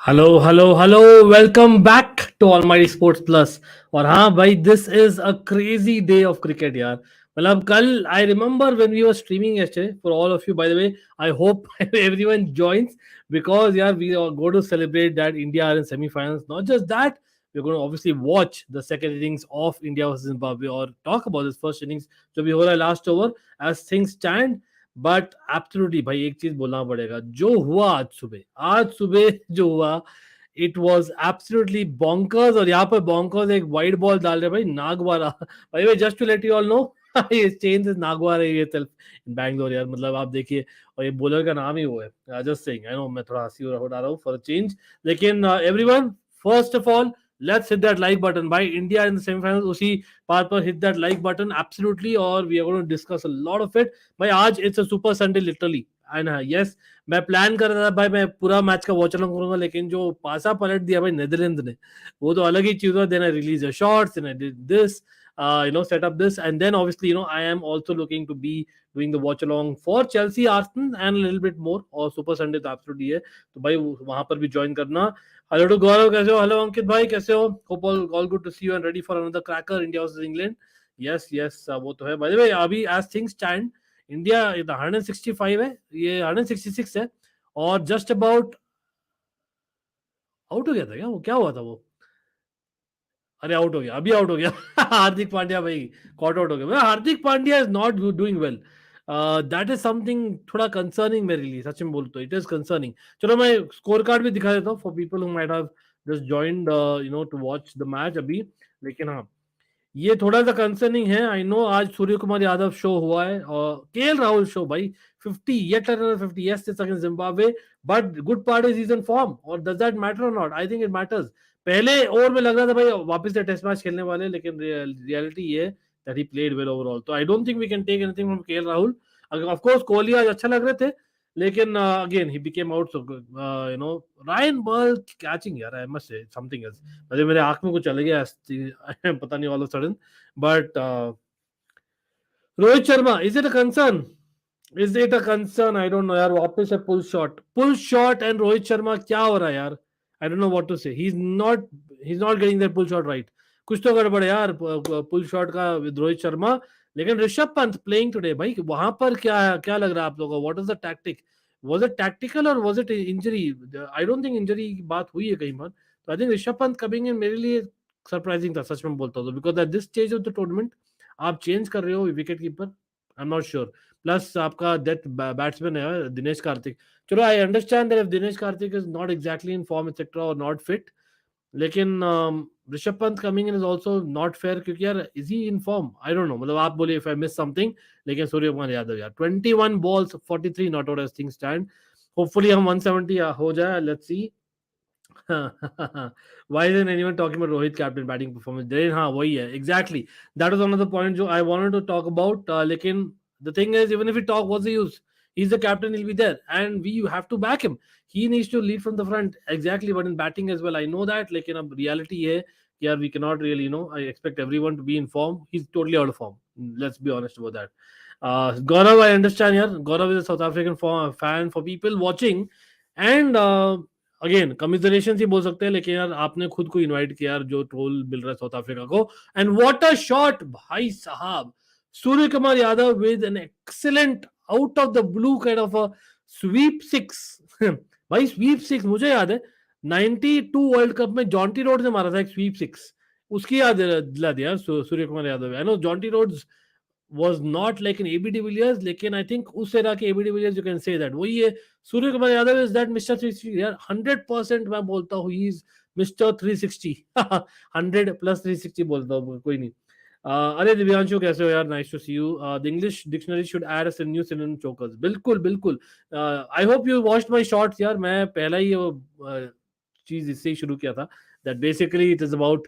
Hello welcome back to Almighty Sports Plus. और हाँ भाई, this is a crazy day of cricket यार। मतलब कल I remember when we were streaming yesterday for all of you, by the way I hope everyone joins, because yeah, we are going to celebrate that India are in semi-finals. Not just that, we're going to obviously watch the second innings of India versus Zimbabwe, or talk about this first innings जो भी हो रहा है last over as things stand. But absolutely भाई, एक चीज बोलना पड़ेगा, जो हुआ आज सुबह जो हुआ, इट वाज एब्सोल्युटली बॉन्कर्स। और यहाँ पर बॉन्कर्स एक वाइड बॉल डाल रहे भाई, नागवारा भाई, just to let you all know, ये चेंज इज नागवारा ये सेल्फ इन बैंगलोर यार। मतलब आप देखिए, और ये बॉलर का नाम ही वो है, जस्ट सेइंग। आई नो मैं थोड़ा हंसी उड़ा रहा हूँ फॉर चेंज, लेकिन everyone, first of all, let's hit that like button भाई। इंडिया इन द सेमीफाइनल, उसी बात पर hit that like button absolutely, और we are going to discuss a lot of it भाई। आज it's a super Sunday literally. And yes, मैं plan कर रहा था भाई, मैं पूरा मैच का वॉच अलॉन्ग करूंगा, लेकिन जो पासा पलट दिया भाई नेदरलैंड ने, वो तो अलग ही चीज हुआ। Then I release a shots and I did this, set up this, and then obviously I am also looking to be doing the watch along for Chelsea, Arsenal and a little bit more, और super Sunday तो absolutely है, तो भाई वहां पर भी join करना। Hello to गौरव, कैसे हो? हेलो अंकित भाई, कैसे हो? Hope all good to see you and ready for another cracker, India versus England. Yes yes, वो तो है। बाय द वे, अभी एज थिंग्स स्टैंड, इंडिया 165 है, ये 166 है, और जस्ट अबाउट आउट हो गया था क्या? वो क्या हुआ था वो? अरे आउट हो गया, अभी आउट हो गया हार्दिक पांड्या भाई, कॉट आउट हो गया। Hardik Pandya is not doing well, that is something थोड़ा कंसर्निंग मेरे लिए, सच में बोलते, इट इज कंसर्निंग। चलो मैं स्कोर कार्ड भी दिखा देता हूँ for people who might have just joined to watch the match अभी। लेकिन हाँ, ये थोड़ा सा कंसर्निंग है। आई नो आज सूर्य कुमार यादव शो हुआ है, और केएल राहुल शो भाई, 50 yet another 50, yes it's against Zimbabwe, but good part is in form. और डज दैट मैटर और not? I think it matters. पहले ओवर में लग रहा था भाई वापस से टेस्ट मैच खेलने वाले, लेकिन रियलिटी ये that he played well overall. तो I don't think we can take anything from KL Rahul. Of course Kohli आज अच्छा लग रहे थे, लेकिन again he became out, so Ryan ball catching यार, I must say something else. अरे मेरे आंख में कुछ चले गया पता नहीं, all of sudden. But Rohit Sharma, is it a concern? Is it a concern? I don't know यार। वापस से pull shot and Rohit Sharma, क्या हो रहा है यार? I don't know what to say. He is not getting that pull shot right. कुछ तो गड़बड़ है यार पुल शॉट का विद रोहित शर्मा। लेकिन ऋषभ पंत प्लेइंग टुडे भाई, वहां पर क्या क्या लग रहा है आप लोगों को? What is the tactic? Was it tactical और was it injury? I don't think injury की बात हुई है कहीं पर। तो I think Rishabh Pant coming in मेरे लिए सरप्राइजिंग था, सच में बोलता हूँ, because at this stage of the tournament आप चेंज कर रहे हो wicket keeper, I am not sure. Plus आपका डेथ बैट्समैन है दिनेश कार्तिक। चलो I understand that if Dinesh Karthik is not exactly in form etcetera और नॉट फिट, लेकिन Rishabh Pant coming in is also not fair, क्योंकि यार is he in form? I don't no, मतलब आप बोलिए इफ आई मिस समथिंग। लेकिन सूर्य कुमार यादव यार 21 balls 43 not out as things stand. Hopefully हम 170 हो जाए, let's see. Why isn't anyone talking about Rohit captain batting performance? Then हाँ वही है exactly. That was another point जो I wanted to talk about. लेकिन the thing is, even if we talk, what's the use? He's the captain, he'll be there, and we have to back him. He needs to lead from the front exactly, but in batting as well. I know that. लेकिन अब reality है कि यार we cannot really, I expect everyone to be in form. He's totally out of form. Let's be honest about that. Gaurav, I understand here. Gaurav is a South African fan for people watching, and again commiseration ही बोल सकते हैं, लेकिन यार आपने खुद को invite किया यार, जो ट्रोल मिल रहा है साउथ अफ्रीका को। एंड व्हाट अ शॉट भाई साहब, Surya Kumar Yadav with an excellent out of the blue kind of a sweep six. भाई स्वीप सिक्स मुझे याद है 92 वर्ल्ड कप में जॉन्टी रोड ने मारा था एक स्वीप सिक्स, उसकी याद दिला दिया Surya Kumar Yadav. I know Jonty Rhodes was not like an AB de Villiers, लेकिन I think उस एरा के AB de Villiers you can say that वही है। Surya Kumar Yadav is that Mr. 360 यार, 100% मैं बोलता हूँ he is Mr. 360 100 plus 360 बोलता हूँ, कोई नहीं। अरे दिव्यांशु, कैसे हो यार? Nice to see you. The English dictionary should add a new synonym chokers. बिल्कुल बिल्कुल। I hope you watched my shorts यार। मैं पहला ही चीज इससे ही शुरू किया था, that basically it is about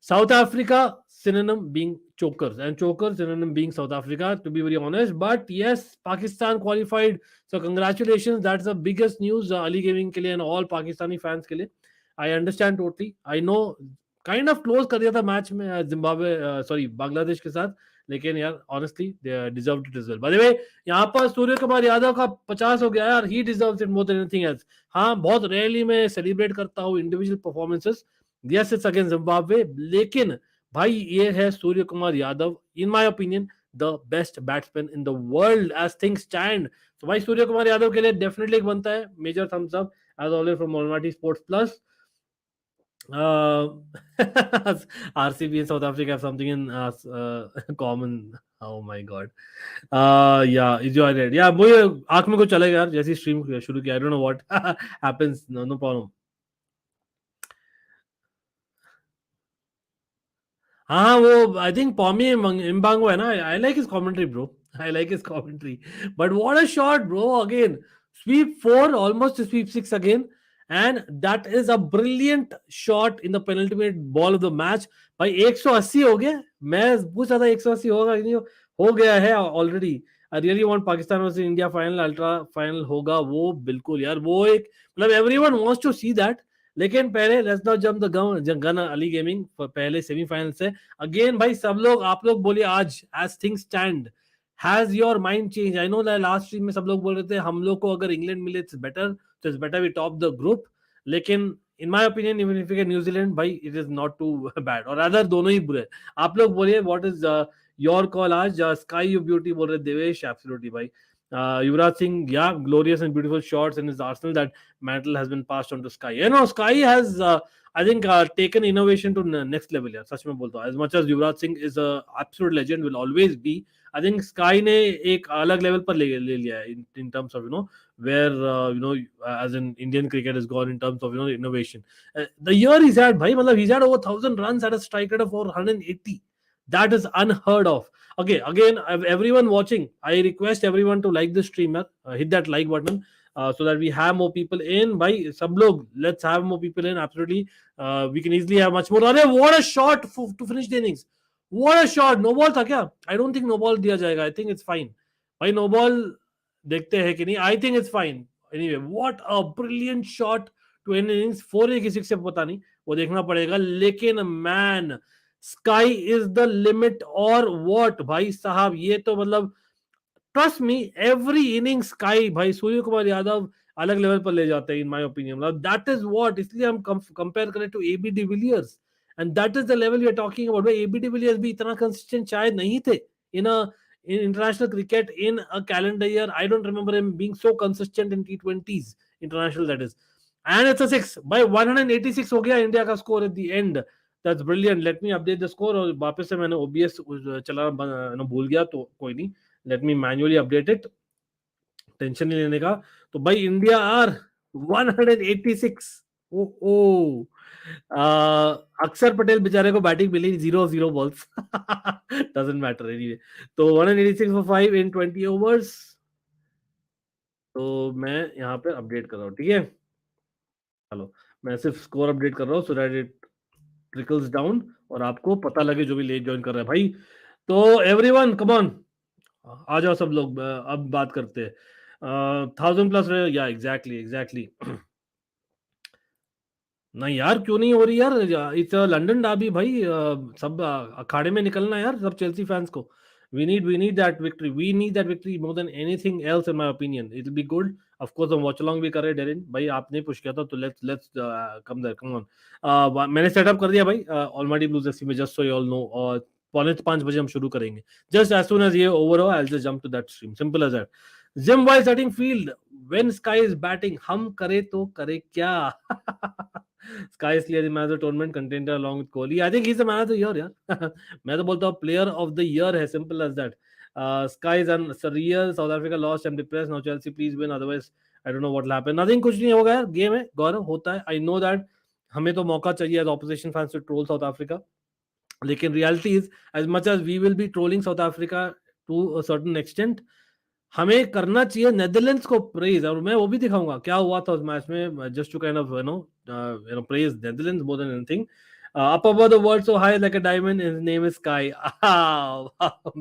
South Africa synonym being chokers, and chokers synonym being South Africa, to be very honest. But yes, Pakistan qualified, so congratulations. That's the biggest news Ali Gaming के लिए and all Pakistani fans के लिए. I understand totally. I know kind of close कर दिया था match में Zimbabwe sorry Bangladesh के साथ, लेकिन यार honestly they deserved it as well. By the way यहाँ पर सूर्य कुमार यादव का 50 हो गया यार, he deserves it more than anything else. हाँ, बहुत रेयरली मैं सेलिब्रेट करता हूँ individual performances, yes it's against Zimbabwe, लेकिन भाई ये है Surya Kumar Yadav, in my opinion the best batsman in the world as things stand. तो भाई सूर्य कुमार यादव के लिए डेफिनेटली एक बनता है major thumbs up as always from Almighty Sports Plus. RCB and South Africa have something in common. Oh my god. Yeah, is you right? Yeah, मुझे आंख में कुछ चलेगा यार जैसी स्ट्रीम शुरू किया. I don't know what happens. No problem. हाँ वो आई थिंक पॉमी इम्बांगो है ना. I like his commentary bro. I like his commentary. But what a shot bro. Again sweep 4 almost sweep 6 again, and that is a brilliant shot in the penultimate ball of the match. भाई 180 हो गया. मैं पूछ रहा था 180 होगा कि नहीं. हो गया है already. I really want Pakistan versus India final ultra final होगा वो बिल्कुल यार. वो एक मतलब everyone wants to see that. लेकिन पहले let's not jump the gun early gaming पहले सेमीफाइनल से. अगेन भाई सब लोग आप लोग बोलिए आज as things stand has your mind change. I know last stream में सब लोग बोल रहे थे हम लोग को अगर इंग्लैंड मिले इट्स बेटर, तो it's better we top the group. लेकिन in my opinion even if you get New Zealand भाई it is not too bad, और अदर दोनों ही बुरे. आप लोग बोलिए व्हाट इज योर कॉल आज. स्काई यू ब्यूटी बोल रहे देवेश. एब्सोल्युटली भाई. Yuvraj Singh, yeah, glorious and beautiful shots in his arsenal. That mantle has been passed on to Sky. You know, Sky has, I think, taken innovation to next level. Yeah, सच में बोलता हूँ. As much as Yuvraj Singh is a absolute legend, will always be. I think Sky ने एक अलग level पर ले लिया है in terms of where as in Indian cricket has gone in terms of innovation. The year he's had, भाई मतलब he's had over 1,000 runs at a strike rate of over 180. That is unheard of. Okay, again, everyone watching, I request everyone to like the streamer, hit that like button, so that we have more people in. By sab log, let's have more people in. Absolutely, we can easily have much more. Arey, what a shot to finish the innings! What a shot! No ball था क्या? I don't think no ball दिया जाएगा. I think it's fine. भाई no ball देखते हैं कि नहीं. I think it's fine. Anyway, what a brilliant shot to end innings. 4 है कि 6 से पता नहीं, वो देखना पड़ेगा. लेकिन man, sky is the limit और व्हाट भाई साहब. ये तो मतलब trust me every inning sky भाई सूर्य कुमार यादव अलग लेवल पर ले जाते हैं इन माय ओपिनियन. मतलब दैट इज व्हाट. इसलिए हम कंपेयर करें to AB de Villiers, and that is the level we are talking about. भाई एबी डिविलियर्स भी इतना कंसिस्टेंट शायद नहीं थे इन international cricket in a calendar year. I don't remember him being so consistent in T20s international, that is. And it's a 6 by 186 हो गया India का score at the end. That's brilliant. Let me update the score. और वापस से मैंने OBS चलाना भूल गया तो कोई नहीं. Let me manually update it. Tension नहीं लेने का. तो भाई इंडिया आर 186. ओ ओ अक्षर पटेल बेचारे को बैटिंग मिली 0 बॉल्स. Doesn't matter anyway. तो 186 फॉर 5 इन 20 ओवर्स. तो मैं यहाँ पे अपडेट कर रहा हूँ. ठीक है, चलो मैं सिर्फ स्कोर अपडेट कर रहा हूँ so that it trickles down और आपको पता लगे जो भी लेट ज्वाइन कर रहे हैं भाई. तो एवरीवन कम ऑन, आ जाओ सब लोग. अब बात करते हैं 1000+ या एग्जैक्टली. नहीं यार क्यों नहीं हो रही यार. इट्स लंदन डार्बी भाई. सब अखाड़े में निकलना यार सब चेल्सी फैंस को. we need that victory. We need that victory more than anything else in my opinion. It will be good. Of course हम वॉच अलॉन्ग भी कर रहे हैं डेरिन भाई. आपने पुश किया था तो let's come there come on. मैंने सेटअप कर दिया भाई ऑलमाइटी ब्लूज एफसी में, just so you all know. और 4:45 हम शुरू करेंगे. जस्ट एज सून एज ये ओवर हो I will just jump to that stream. Simple as that. Gym wise setting field when SKY is batting. हम करे तो करे क्या. Sky is clear the man of the tournament contender along with Kohli. I think he's the man of the year यार. मैं तो बोलता हूँ player of the year है. Simple as that. Sky is surreal. South Africa lost. I'm depressed. Now Chelsea please win. Otherwise I don't know what will happen. Nothing. कुछ नहीं होगा यार. गेम है गौरव, होता है. I know that. हमें तो मौका चाहिए as opposition fans to troll South Africa. लेकिन reality is as much as we will be trolling South Africa to a certain extent, हमें करना चाहिए नेदरलैंड्स को प्रेज. और मैं वो भी दिखाऊंगा क्या हुआ था उस मैच में, just to kind of praise Netherlands more than anything. Up above the world so high like a diamond, his name is Sky.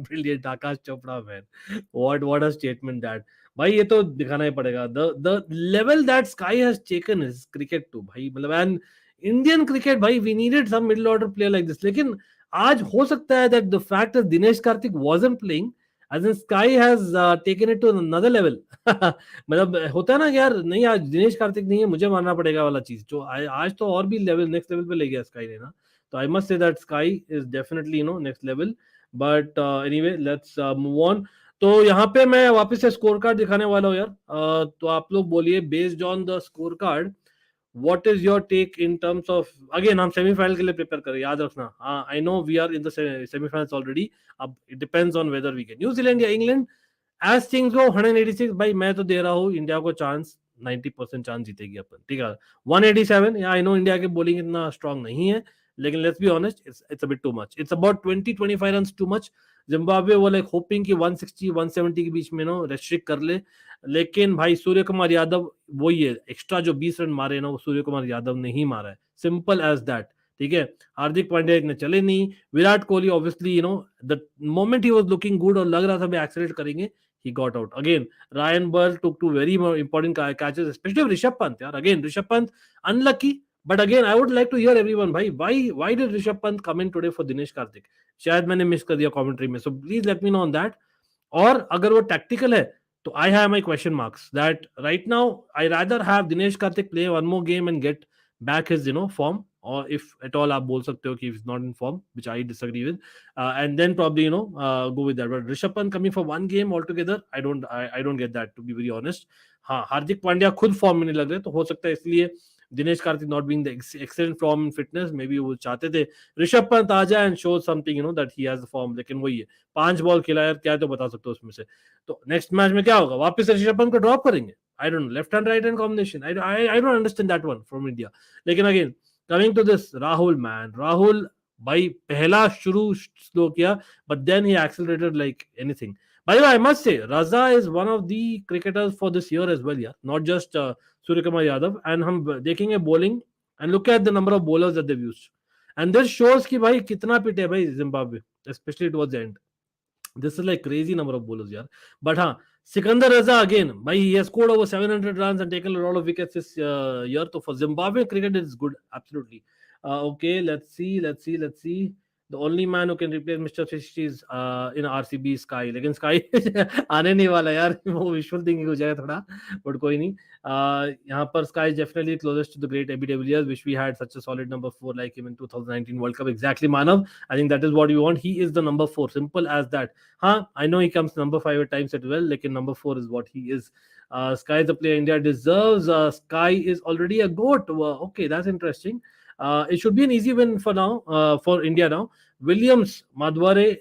Brilliant. Akash Chopra, man. What a statement that. भाई ये तो दिखाना ही पड़ेगा. The level that Sky has taken is cricket too भाई. मतलब and Indian cricket भाई, we needed some middle order player like this. लेकिन आज हो सकता है that the fact that Dinesh Karthik wasn't playing, as in SKY has taken it to another level. मतलब होता है ना कि यार नहीं, आज दिनेश कार्तिक नहीं है, मुझे मानना पड़ेगा वाला चीज, जो आज तो और भी लेवल, नेक्स्ट लेवल पे ले गया स्काई ने ना. तो आई must say that sky is definitely next level. But anyway, let's move on. तो यहाँ पे मैं वापस से स्कोर कार्ड दिखाने वाला हूँ यार. तो आप लोग बोलिए, based on the scorecard, what is your take in terms of, again हम सेमीफाइनल के लिए प्रिपेयर करें, याद रखना. हाँ, I know we are in the semifinals already. अब it depends on whether we get New Zealand या इंग्लैंड. एज थिंग्स गो 186 भाई, मैं तो दे रहा हूँ इंडिया को चांस. 90% चांस जीतेगी अपन, ठीक है. 187, या आई नो इंडिया की बॉलिंग इतना स्ट्रांग नहीं है, लेकिन let's be honest, it's a bit too much. It's about 20-25 run too much. Zimbabwe वो लाइक होपिंग कि 160-170 के बीच में रेस्ट्रिक्ट कर ले. लेकिन भाई सूर्य कुमार यादव, वही है, एक्स्ट्रा जो 20 रन मारे ना, वो सूर्य कुमार यादव ने ही मारा है. Simple as that. ठीक है. हार्दिक पांड्या इतने चले नहीं. Virat Kohli obviously the moment ही वाज लुकिंग गुड और लग रहा था भी एक्सेलरेट करेंगे, he got out again. Ryan Burl took two very important catches, especially Rishabh Pant. Yeah, again Rishabh Pant unlucky, but again I would like to hear everyone, bhai, why did Rishabh Pant come in today for Dinesh Karthik? शायद मैंने miss कर दिया commentary में, so please let me know on that. और अगर वो tactical है तो I have my question marks that right now I rather have Dinesh Karthik play one more game and get back his form, or if at all आप बोल सकते हो कि he's not in form, which I disagree with, and then probably go with that. But Rishabh Pant coming for one game altogether, I don't get that, to be very honest. हाँ, हार्दिक पांड्या खुद form में नहीं लग रहे, तो हो सकता है इसलिए Dinesh Karthik not being the excellent form in fitness, may be वो चाहते थे ऋषभ पंत आ जाए and show something that he has the form. लेकिन वही है, 5 बॉल खेला यार, क्या तो बता सकते हो उसमें से. तो नेक्स्ट मैच में क्या होगा, वापस से ऋषभ पंत को ड्रॉप करेंगे? I don't know, left hand right hand combination, I don't understand that one from India. लेकिन again coming to this, Rahul man, Rahul भाई पहला शुरू स्लो किया, but then he accelerated like anything. By the way, I must say, Raza is one of the cricketers for this year as well, yeah. Not just Surya Kumar Yadav. And हम देखेंगे bowling and look at the number of bowlers that they've used. And this shows कि भाई कितना पिटे भाई Zimbabwe, especially towards the end. This is like crazy number of bowlers, yeah. But हाँ, Sikandar Raza again, भाई he has scored over 700 runs and taken a lot of wickets this year. So for Zimbabwe cricket, it's good, absolutely. Okay, let's see. The only man who can replace Mr. Fish is in RCB Sky. लेकिन Sky आने नहीं वाला यार, वो wishful thinking हो जाएगा थोड़ा, but कोई नहीं. यहाँ पर Sky is definitely closest to the great AB de Villiers, which we had such a solid number 4 like him in 2019 World Cup. Exactly, Manav. I think that is what we want. He is the number 4. Simple as that. Huh? I know he comes number 5 at times as well. Like number 4 is what he is. Sky is the player India deserves. Sky is already a GOAT. Okay, that's interesting. It should be an easy win for now, for India now. Williams, Madware,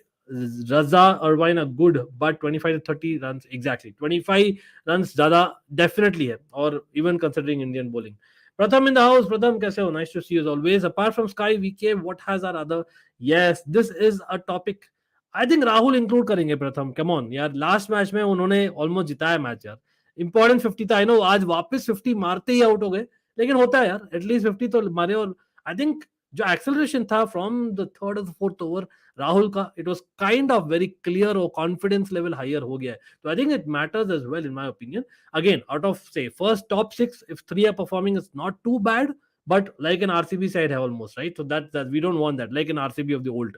Raza, Irvine are good, but 25 to 30 runs, exactly. 25 runs, Zada definitely hai, or even considering Indian bowling. Pratham in the house. Pratham, kaise ho? Nice to see you as always. Apart from Sky, VK, what has our other? Yes, this is a topic. I think Rahul include करेंगे प्रथम. Come on यार, last match में उन्होंने almost जिताया match यार. Important 50 था. I know आज वापस 50 मारते ही आउट हो गए, लेकिन होता है यार, एटलीस्ट 50 तो मारे. और आई थिंक जो एक्सेलरेशन था फ्रॉम द थर्ड और फोर्थ ओवर राहुल का, it was kind of very clear, और कॉन्फिडेंस लेवल हायर हो गया है. तो I think it matters as well in my opinion. Again out of से first top 6, if 3 are performing, it's not too bad, but like an RCB side have almost, right? So that we don't want that, like an RCB of the old.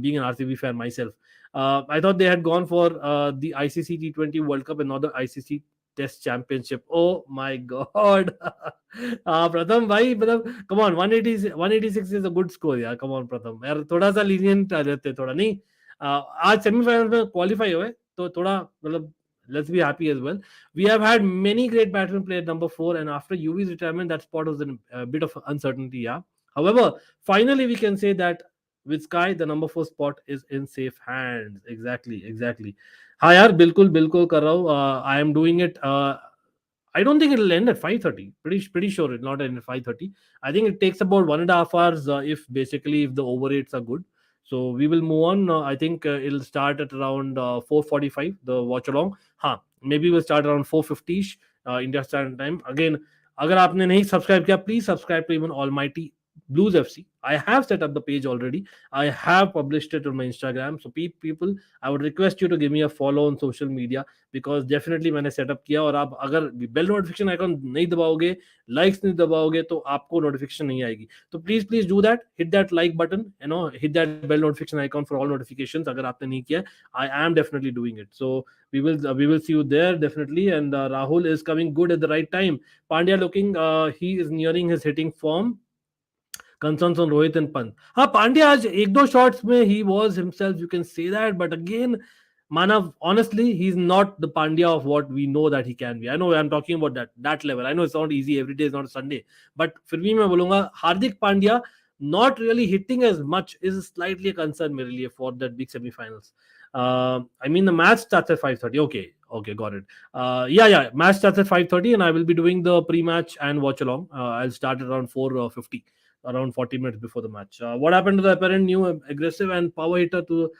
Being an RCB fan myself, I thought they had gone for the ICC T20 World Cup and not the ICC Test Championship. Oh my God. Pratham भाई, मतलब come on, 186 is a good score यार. Come on Pratham यार, थोड़ा सा lenient आ जाते, थोड़ा नहीं. आज सेमीफाइनल में क्वालिफाई हुए तो थोड़ा मतलब let's be happy as well. We have had many great batsmen play at number 4, and after UV's retirement, that spot was in a bit of uncertainty. Yeah. However, finally we can say that with Sky, the number 4 spot is in safe hands. Exactly. हाँ यार, बिल्कुल कर रहा हूँ. I am doing it. I don't think it'll end at 5:30. Pretty sure it'll not end at 5:30. I think it takes about 1.5 hours if the over rates are good. So we will move on. I think it'll start at around 4:45. The watch along. हाँ, maybe we'll start around 4:50 India Standard Time. Again, अगर आपने नहीं subscribe किया, please subscribe to even Almighty Blues FC. I have set up the page already. I have published it on my Instagram. So people, I would request you to give me a follow on social media, because definitely मैंने setup किया, और आप अगर bell notification icon नहीं दबाओगे, likes नहीं दबाओगे, तो आपको notification नहीं आएगी. तो please do that, hit that like button, hit that bell notification icon for all notifications अगर आपने नहीं किया. I am definitely doing it. So we will see you there definitely. And Rahul is coming good at the right time. Pandya looking, he is nearing his hitting form. Concerns on Rohit and Pant. हाँ, पांड्या आज एक दो shots में he was himself, you can say that, but again, Manav, honestly, he's not the Pandya of what we know that he can be. I know I'm talking about that level. I know it's not easy. Every day is not a Sunday. But फिर भी मैं बोलूंगा Hardik Pandya not really hitting as much is slightly a concern मेरे लिए for that big semi-finals. I mean the match starts at 5:30. Okay, got it. Yeah. Match starts at 5:30, and I will be doing the pre-match and watch along. I'll start around 4:50, around 40 minutes before the match. What happened to the apparent new aggressive and power hitter to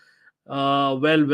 well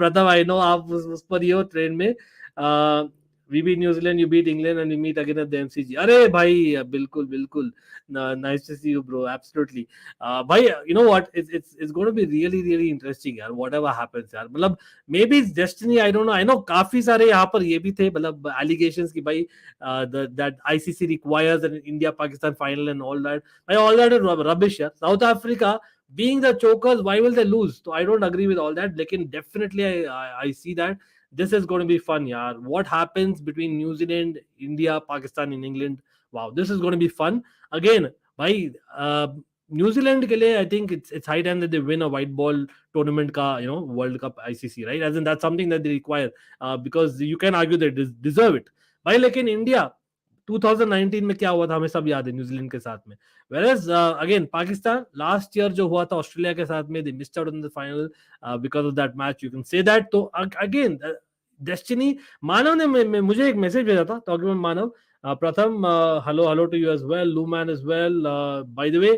Pratham, I know आप उस पर ही हो train में. We beat New Zealand, you beat England, and we meet again at the MCG. अरे भाई, बिल्कुल. Nice to see you, bro. Absolutely. भाई, you know what? It's going to be really interesting, यार. Whatever happens, यार. मतलब maybe it's destiny. I don't know. I know काफी सारे यहाँ पर ये भी थे, मतलब allegations कि भाई that ICC requires an India Pakistan final and all that. भाई, all that is rubbish, यार. South Africa being the chokers, why will they lose? So I don't agree with all that. Lekin definitely I see that this is going to be fun, yaar. What happens between New Zealand, India, Pakistan, and England? Wow, this is going to be fun. Again, by New Zealand ke liye, I think it's high time that they win a white ball tournament ka, World Cup ICC, right? As in that's something that they require, because you can argue they deserve it. By lekin India 2019 में क्या हुआ था हमें सब याद है New Zealand के साथ में. Whereas again Pakistan last year जो हुआ था ऑस्ट्रेलिया के साथ में, they missed out in the final because of that match, you can say that. तो again destiny. मानव ने मुझे एक मैसेज भेजा था, talking about मानव. प्रथम, hello to you as well, Luman as well. By the way,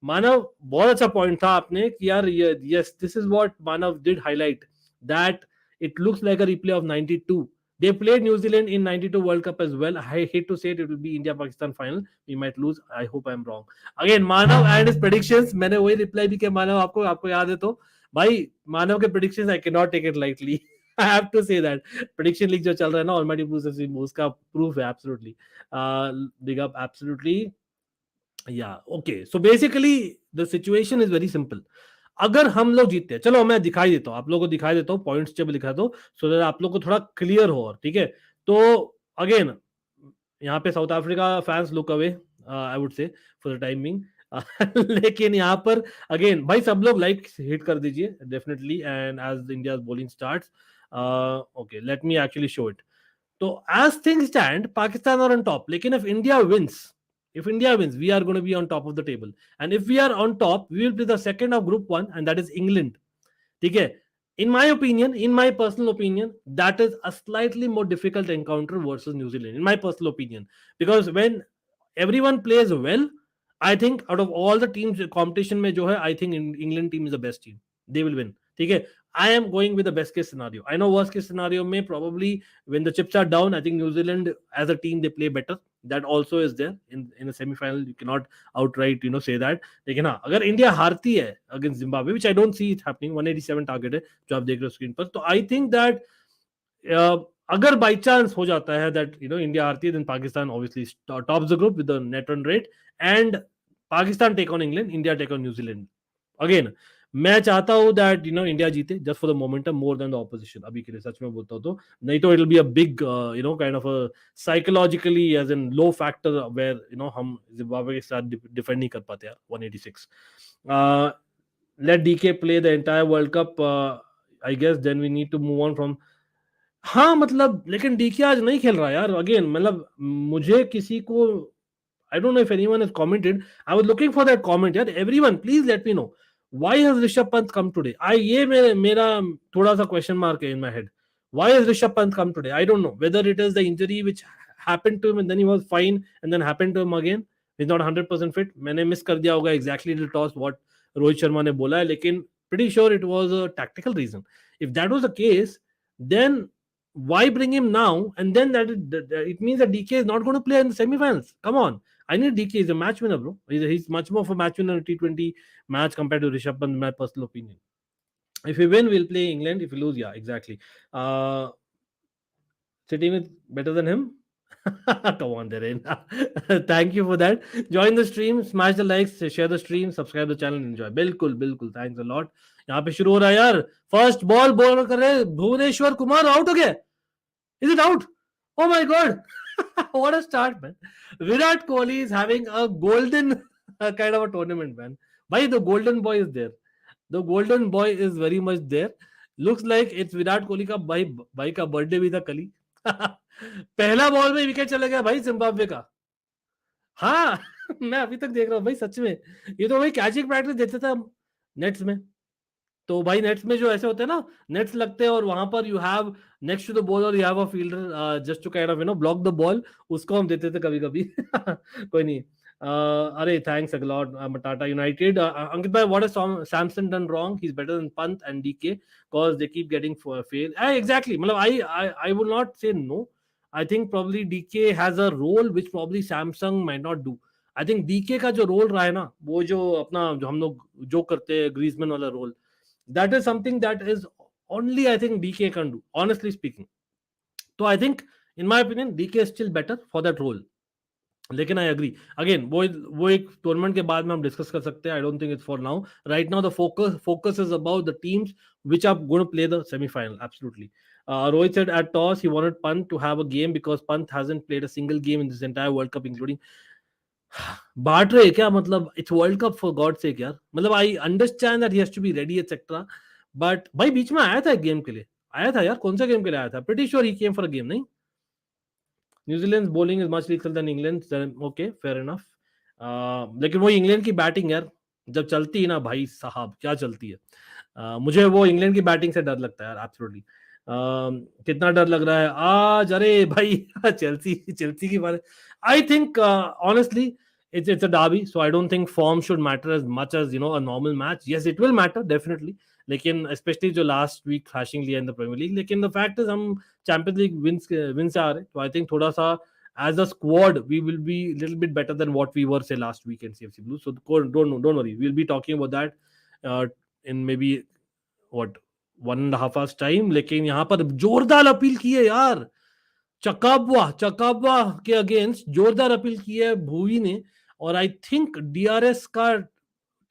मानव, बहुत अच्छा पॉइंट था आपने कि यार yes, this is what Manav did highlight, that it looks like a replay of 92. They played New Zealand in 92 World Cup as well. I hate to say it will be India-Pakistan final. We might lose. I hope I'm wrong. Again, Manav and his predictions. मैंने वही reply भी किया मानव, आपको याद है तो भाई, मानव के predictions I cannot take it lightly. I have to say that prediction league जो चल रहा है ना Almighty Blues FC, उसका proof है absolutely. Big up absolutely. Yeah, okay. So basically the situation is very simple. अगर हम लोग जीतते हैं, चलो मैं दिखाई देता हूँ, आप लोगों को दिखाई देता हूँ, पॉइंट्स टेबल दिखा दो, सो दैट आप लोग को थोड़ा क्लियर हो. और ठीक है, तो अगेन यहाँ पे south Africa fans look away, I would say for the timing. लेकिन यहाँ पर अगेन भाई सब लोग लाइक हिट कर दीजिए definitely, and as India bowling starts. Okay, let me actually show it. तो as things stand, Pakistan are on top. लेकिन if India wins, we are going to be on top of the table. And if we are on top, we will be the second of Group 1, and that is England. ठीक है? In my personal opinion, that is a slightly more difficult encounter versus New Zealand. In my personal opinion, because when everyone plays well, I think out of all the teams competition में जो है, I think England team is the best team. They will win. ठीक है? I am going with the best case scenario. I know worst case scenario may probably when the chips are down, I think New Zealand as a team they play better. That also is there in a semi-final. You cannot outright say that. लेकिन हाँ, अगर India हारती है against Zimbabwe, which I don't see it happening, 187 target है जो आप देख रहे हो स्क्रीन पर, तो I think that अगर by chance हो जाता है that India हारती है, then Pakistan obviously tops the group with the net run rate, and Pakistan take on England, India take on New Zealand. Again, मैं चाहता हूँ दैट इंडिया जीते just for the momentum more than the opposition. अभी के लिए सच में बोलता हूँ तो, नहीं तो it will be a big kind of a psychologically as an low factor where हम जिम्बाब्वे के साथ डिफेंड नहीं कर पाते यार 186. Let DK play the entire World Cup, I guess then we need to move on from. हाँ मतलब लेकिन डीके आज नहीं खेल रहा यार. अगेन मतलब मुझे किसी को, I don't know if anyone has commented. I was looking for that comment. यार everyone please let me know. Why has Rishabh Pant come today? ये मेरा थोड़ा सा question mark है in my head. Why has Rishabh Pant come today? I don't know whether it is the injury which happened to him and then he was fine and then happened to him again. He's not 100% fit. मैंने miss कर दिया होगा exactly the toss what Rohit Sharma ने बोला है, लेकिन pretty sure it was a tactical reason. If that was the case, then why bring him now? And then that it means that DK is not going to play in the semi-finals. Come on. I need DK. He's a match winner, bro. He's much more of a match winner in a T20 match compared to Rishabh Pant, in my personal opinion. If we win, we'll play England. If we lose, yeah, exactly. Uh, Sitting with better than him. Come on, Darren. Thank you for that. Join the stream, smash the likes, share the stream, subscribe the channel, enjoy. बिल्कुल बिल्कुल, thanks a lot. यहाँ पे शुरू हो रहा है यार. First ball ball कर रहे भुवनेश्वर कुमार आउट हो गया. Is it out? Oh my god. What a start, man. Virat Kohli is having a golden kind of a tournament, man. Why the golden boy is there? The golden boy is very much there. Looks like it's Virat Kohli का भाई का birthday भी था कल ही. पहला ball में wicket चला गया भाई जिम्बाब्वे का. हाँ. मैं अभी तक देख रहा हूँ भाई, सच में ये तो भाई कैचिंग प्रैक्टिस देते थे हम नेट्स में. तो भाई नेट्स में जो ऐसे होते हैं ना, नेट्स लगते हैं और वहां पर you have next to the bowler you have a fielder just to kind of block the ball. उसको हम देते थे कभी कभी. कोई नहीं. अरे thanks a lot Tata United. Ankit भाई, what has Samson done wrong? He is better than Pant and DK because they keep getting fail. Exactly, मतलब I will not say no. I think probably DK has a role which probably Samsung might not do. I think DK का जो role रहा है ना, वो जो अपना जो हम लोग जो करते हैं ग्रीजमैन वाला role, that is something that is only I think DK can do, honestly speaking. So I think, in my opinion, DK is still better for that role. लेकिन आई एग्री अगेन, वो एक tournament के बाद में हम discuss कर सकते हैं. आई don't think it's for now. Right now the focus is about the teams which are going to play the semi-final. Absolutely. Rohit said at toss he wanted Pant to have a game because Pant hasn't played a single game in this entire World Cup, including. बांट रहे क्या? मतलब it's World Cup for God sake यार. मतलब I understand that he has to be ready etcetera, but भाई बीच में आया था एक गेम के लिए. आया था यार, कौन सा गेम के लिए आया था? Pretty sure he came for a game. नहीं, New Zealand bowling is much lethal than England. Okay, fair enough. लेकिन वो इंग्लैंड की बैटिंग यार, जब चलती है ना भाई साहब, क्या चलती है. मुझे वो इंग्लैंड की बैटिंग से डर लगता है यार. एब्सोल्युटली. कितना डर लग रहा है आज. अरे भाई चेल्सी की बात. I think honestly it's a derby, so I don't think form should matter as much as a normal match. Yes, it will matter definitely, लेकिन especially जो last week thrashing लिया in the Premier League. लेकिन the fact is हम Champions League wins से आ रहे, तो I think थोड़ा सा as a squad we will be a little bit better than what we were say last week in CFC Blues. So don't worry, we'll be talking about that in maybe what 1.5 hours time. लेकिन यहाँ पर जोरदार appeal की है यार, चकाबवा के against जोरदार appeal की है भुवी ने. और आई थिंक डीआरएस का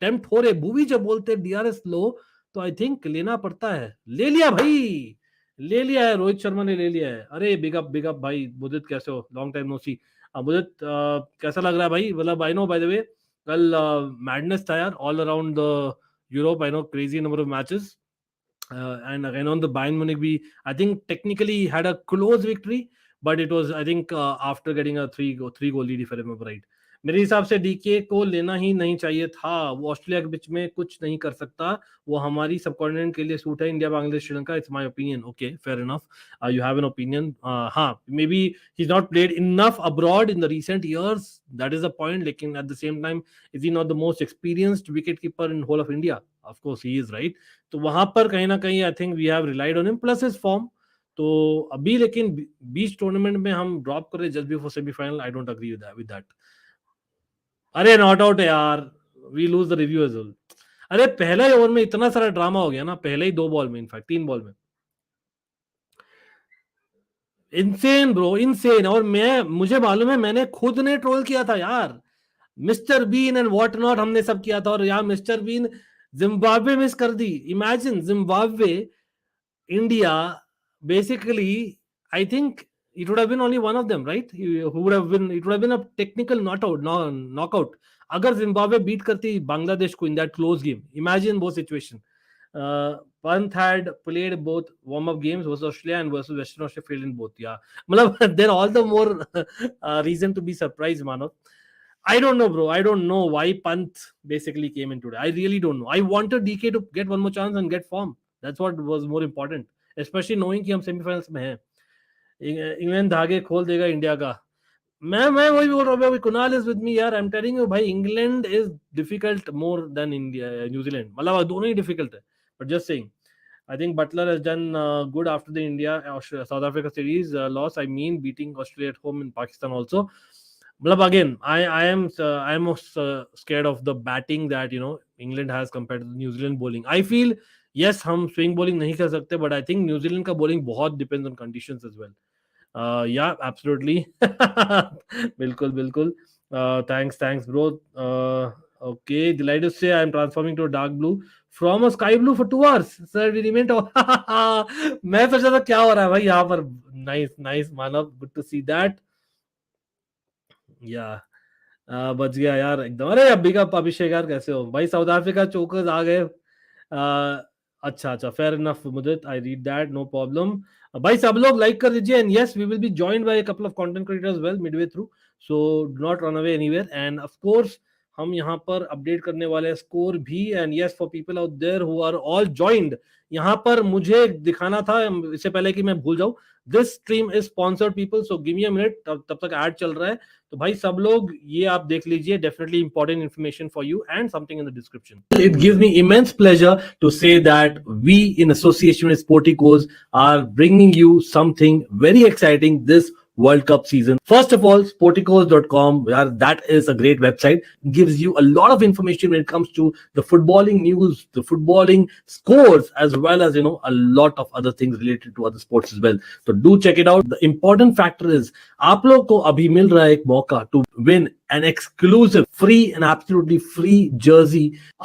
टेम्प्ट हो रहे. भुवी जब बोलते हैं डीआरएस लो, तो आई थिंक लेना पड़ता है. ले लिया भाई, ले लिया है. रोहित शर्मा ने ले लिया है. अरे बिग अप भाई. बुदित कैसे हो? लॉन्ग टाइम नो सी. बुदित कैसा लग रहा है भाई? मतलब आई नो बाय द वे कल मैडनेस था यार all around the Europe. I know crazy number of matches. And again on the Bayern Munich, I think technically had a close victory, but it was I think after getting a three goal lead, if I remember right. मेरे हिसाब से DK को लेना ही नहीं चाहिए था. वो Australia के बीच में कुछ नहीं कर सकता. वो हमारी सबकॉन्टिनेंट के लिए सूट है. India, Bangladesh, Sri Lanka. It's my opinion. Okay, fair enough. You have an opinion. हाँ, may be he is not played enough abroad in the recent years, that is a point. लेकिन at the same time is he not the most experienced wicket keeper in whole of India? Of course he is, right. तो वहां पर कहीं ना कहीं I think we have relied on him plus his form. तो अभी लेकिन बीच tournament में हम ड्रॉप कर रहे just before semifinal. I don't agree with that. अरे नॉट आउट है यार, we lose the review as well. अरे पहले ओवर में इतना सारा ड्रामा हो गया ना, पहले ही 2 बॉल में, इनफैक्ट 3 बॉल में. Insane bro, insane. और मुझे मालूम है, मैंने खुद ने ट्रोल किया था यार. Mister Bean and what not हमने सब किया था. और यार मिस्टर बीन जिम्बाब्वे मिस कर दी. Imagine Zimbabwe India. Basically I think it would have been only one of them, right? Who would have been, it would have been a technical knockout. अगर Zimbabwe beat करती बांग्लादेश को in that close game, imagine both situation. Pant had played both warm-up games versus Australia and versus Western Australia, failed in both. Yeah, मतलब they're all the more reason to be surprised, Manav. I don't know, bro. I don't know why Pant basically came in today. I really don't know. I wanted DK to get one more chance and get form. That's what was more important, especially knowing कि हम semi-finals में हैं. England धागे खोल देगा India का. मैं वही बोल रहा हूँ. कुणाल इज विद मी यार. आई एम टेलिंग यू भाई, England is difficult more than India, New Zealand. मतलब दोनों ही डिफिकल्ट है, but just saying. I think Butler has done good after the India South Africa series loss. I mean, beating Australia at home in Pakistan also. मतलब again, I am most scared of the batting that England has compared to New Zealand bowling. I feel yes हम swing bowling नहीं कर सकते, but I think New Zealand का bowling बहुत depends on conditions as well. Yeah, absolutely. बिल्कुल बिल्कुल. Thanks bro. Okay, delighted to say I'm transforming to a dark blue from a sky blue for 2 hours. Sir, we remain to मैं सोचा था क्या हो रहा है भाई यहाँ पर. Nice Manav, good to see that. Yeah. बच गया यार एकदम. अरे अभी का अभिषेक यार, कैसे हो भाई? साउथ अफ्रीका चोकर्स आ गए. अच्छा फेयर इनफ मुझे, I read that, no problem. भाई सब लोग लाइक कर दीजिए. And yes, we will be joined by a couple of content creators well midway through, so do not run away anywhere. And of course हम यहाँ पर update करने वाले हैं स्कोर भी. And yes, for people out there who are all joined, यहाँ पर मुझे दिखाना था इससे पहले कि मैं भूल जाऊं, this stream is sponsored people, so give me a minute. तब तक ऐड चल रहा है, तो भाई सब लोग ये आप देख लीजिए. Definitely important information for you and something in the description. It gives me immense pleasure to say that we in association with Sporticos are bringing you something very exciting this World Cup season. First of all, sporticos.com, that is a great website. Gives you a lot of information when it comes to the footballing news, the footballing scores, as well as a lot of other things related to other sports as well. So do check it out. The important factor is आप लोग को अभी मिल रहा है एक मौका to win an exclusive, free and absolutely free jersey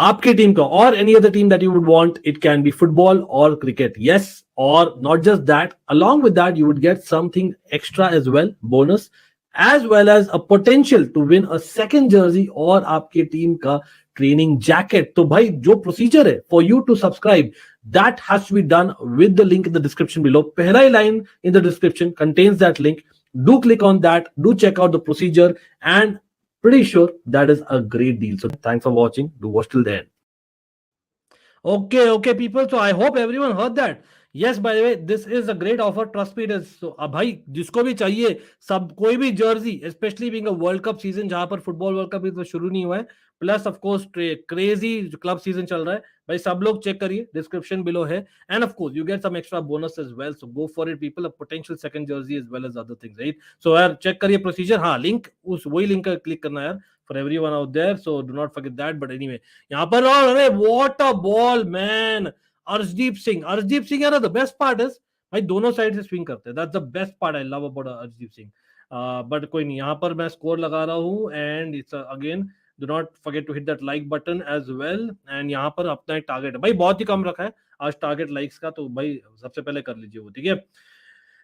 आपके team का or any other team that you would want. It can be football or cricket. Yes, or not just that. Along with that, you would get something extra as well, bonus, as well as a potential to win a second jersey और आपके team का training jacket. तो भाई जो procedure है for you to subscribe, that has to be done with the link in the description below. पहला ही line in the description contains that link. Do click on that. Do check out the procedure, and pretty sure that is a great deal. So thanks for watching. Do watch till the end. Okay, people. So I hope everyone heard that. Yes, by the way, this is a great offer. Trust me, it is. So अब भाई जिसको भी चाहिए, सब कोई भी Jersey, specially being a world cup season जहां पर फुटबॉल वर्ल्ड कप तो शुरू नहीं हुआ है, plus of course crazy club season चल रहा है भाई. सब लोग चेक करिए, डिस्क्रिप्शन बिलो है. And of course you get some extra bonus as well, so go for it people. A potential second jersey as well as other things, right? So यार check करिए प्रोसीजर. हाँ, link उस वही link का click करना यार for everyone out there, so do not forget that. But anyway, यहाँ पर अरे what a ball man, Arshdeep Singh यार. the best part is भाई दोनों साइड से स्विंग करते हैं. that's the best part I love about Arshdeep Singh. But कोई नहीं, यहाँ पर मैं स्कोर लगा रहा हूँ. And it's again, do not forget to hit that like button as well. And यहाँ पर अपना एक टारगेट है भाई, बहुत ही कम रखा है आज टारगेट लाइक्स का, तो भाई सबसे पहले कर लीजिए वो, ठीक है?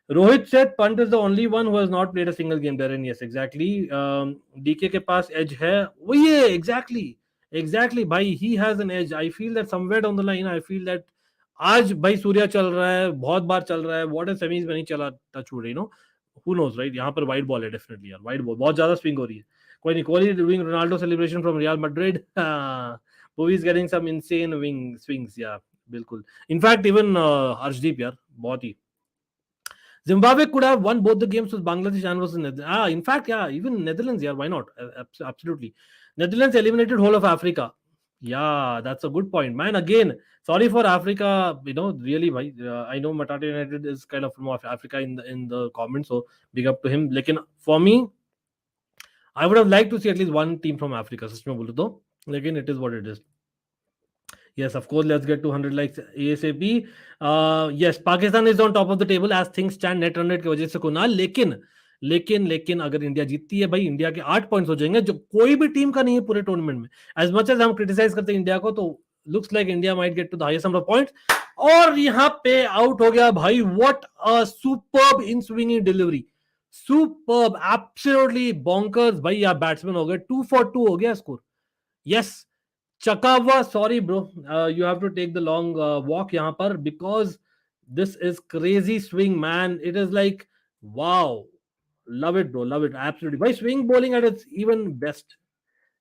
Rohit said Pant is the only one who has not played a single game there. And yes, exactly. DK के पास edge है. वही है, exactly भाई, he has an edge. I feel that somewhere down the line, I feel that आज भाई सूर्या चल रहा है, बहुत बार चल रहा है. What if semis में नहीं चला टचवुड, who knows, right? यहाँ पर वाइड बॉल है डेफिनेटली यार, वाइड बॉल बहुत ज्यादा स्विंग हो रही है. कोई नहीं, Kohli doing Ronaldo celebration from Real Madrid. Bhuvi is getting some insane swings, yeah, बिल्कुल. In fact, even Arshdeep यार बहुत ही. Zimbabwe could have won both the games with Bangladesh and was in Netherlands. In fact, yeah, even Netherlands, yeah, why not? Absolutely. Netherlands eliminated whole of Africa. Yeah, that's a good point, man. Again, sorry for Africa, really, bhai. I know Matata United is kind of from Africa in the comments, so big up to him. Like for me, I would have liked to see at least one team from Africa. सच में बोलूं तो, लेकिन it is what it is. Yes, of course. Let's get to 100 likes ASAP. Yes, Pakistan is on top of the table as things stand. Net run rate की वजह से कुनाल, लेकिन अगर India जीतती है भाई, इंडिया के 8 पॉइंट्स हो जाएंगे, जो कोई भी टीम का नहीं है पूरे टूर्नामेंट में. एज मच एज हम क्रिटिसाइज करते हैं इंडिया को, तो looks like India might get to the highest number of points. और यहाँ पे आउट हो गया भाई. What a superb in swinging delivery, superb, absolutely bonkers भाई. यहाँ बैट्समैन हो गए, 2 for 2 हो गया score. Yes, Chakawa, sorry bro, you have to take the long walk यहाँ पर, because this is crazy swing, man. It is like, wow, love it bro, love it, absolutely. By swing bowling at its even best,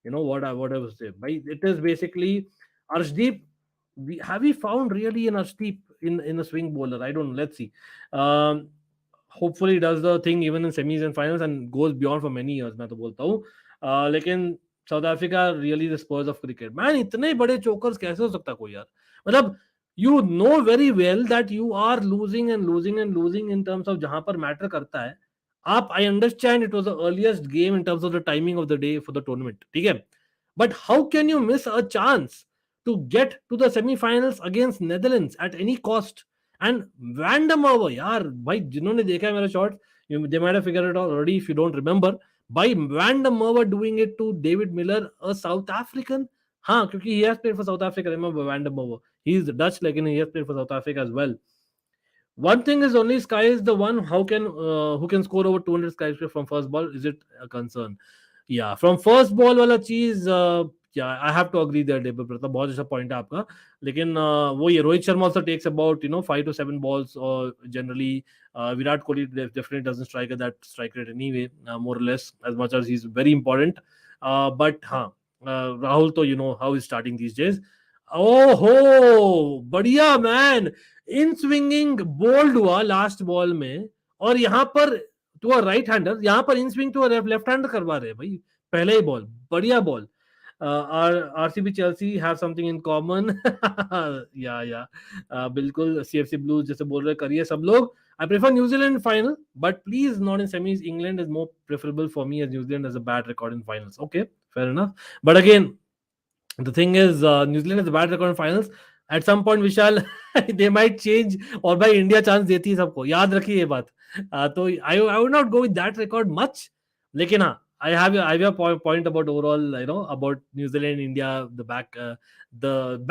what I was saying. By it is basically Arshdeep. Have we found really an Arshdeep in a swing bowler? I don't know. Let's see. Hopefully does the thing even in semis and finals and goes beyond for many years. मैं तो बोलता हूँ. लेकिन South Africa really the spurs of cricket, man. इतने बड़े chokers कैसे हो सकता कोई यार? मतलब you know very well that you are losing in terms of जहां पर मैटर करता है. आप, I understand it was the earliest game in terms of the timing of the day for the tournament, ठीक है, but how can you miss a chance to get to the semi-finals against Netherlands at any cost? And random over, यार भाई जिन्होंने देखा है मेरा shot, they might have figured it out already if you don't remember, by random over doing it to David Miller, a South African. हाँ, क्योंकि he has played for South Africa, remember, random over, he is Dutch, लेकिन he has played for South Africa as well. One thing is, only Sky is the one who can score over 200 skies from first ball. Is it a concern? Yeah, from first ball वाला चीज, yeah, I have to agree there, Abel Pratap, बहुत अच्छा point है आपका. लेकिन वो ये Rohit Sharma also takes about 5 to 7 balls, or generally Virat Kohli definitely doesn't strike at that strike rate anyway, more or less, as much as he's very important. But हाँ, Rahul तो how he's starting these days. Oh हो, बढ़िया man, इन swinging bold हुआ last ball में, और यहाँ पर to a right hander, यहाँ पर in swing to a left hander करवा रहे भाई, पहले ही बॉल, बढ़िया ball. RCB Chelsea have something in common. Yeah बिल्कुल, सीएफसी ब्लूज जैसे बोल रहे, करिए सब लोग. I prefer New Zealand final, but please not in semis. England is more preferable for me, as New Zealand has a bad record in finals. Okay, fair enough. But again, the thing is, New Zealand has a bad record in finals. At some point, Vishal, they might change, और भाई India chance देती है सबको, याद रखिए ये बात. तो I would not go with that record much. लेकिन हाँ, I have a point about overall, about New Zealand, India, the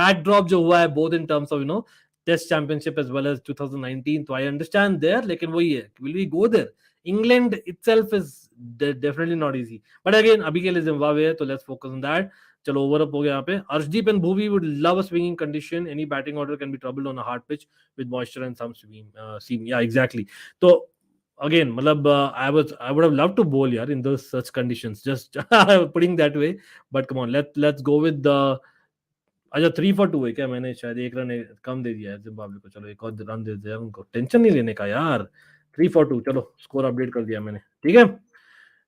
backdrop जो हुआ है, both in terms of Test Championship as well as 2019. So I understand there, लेकिन वही है, will we go there? England itself is definitely not easy. But again, अभी के लिए Zimbabwe है, तो let's focus on that. चलो, ओवर अप हो गया यहाँ पे. Arshdeep and Bhuvi would love a swinging condition. Any batting order can be troubled on a hard pitch with moisture and some seam. Yeah, exactly. So again, मतलब I would have loved to bowl यार in those such conditions. Just putting that way. But come on, let's go with the. अच्छा, 3 for 2 है क्या? मैंने शायद एक run कम दे दिया है जिम्बाब्वे को. चलो, एक और रन दे दिया उनको, टेंशन नहीं लेने का यार. 3 for 2, चलो स्कोर अपडेट कर दिया मैंने, ठीक है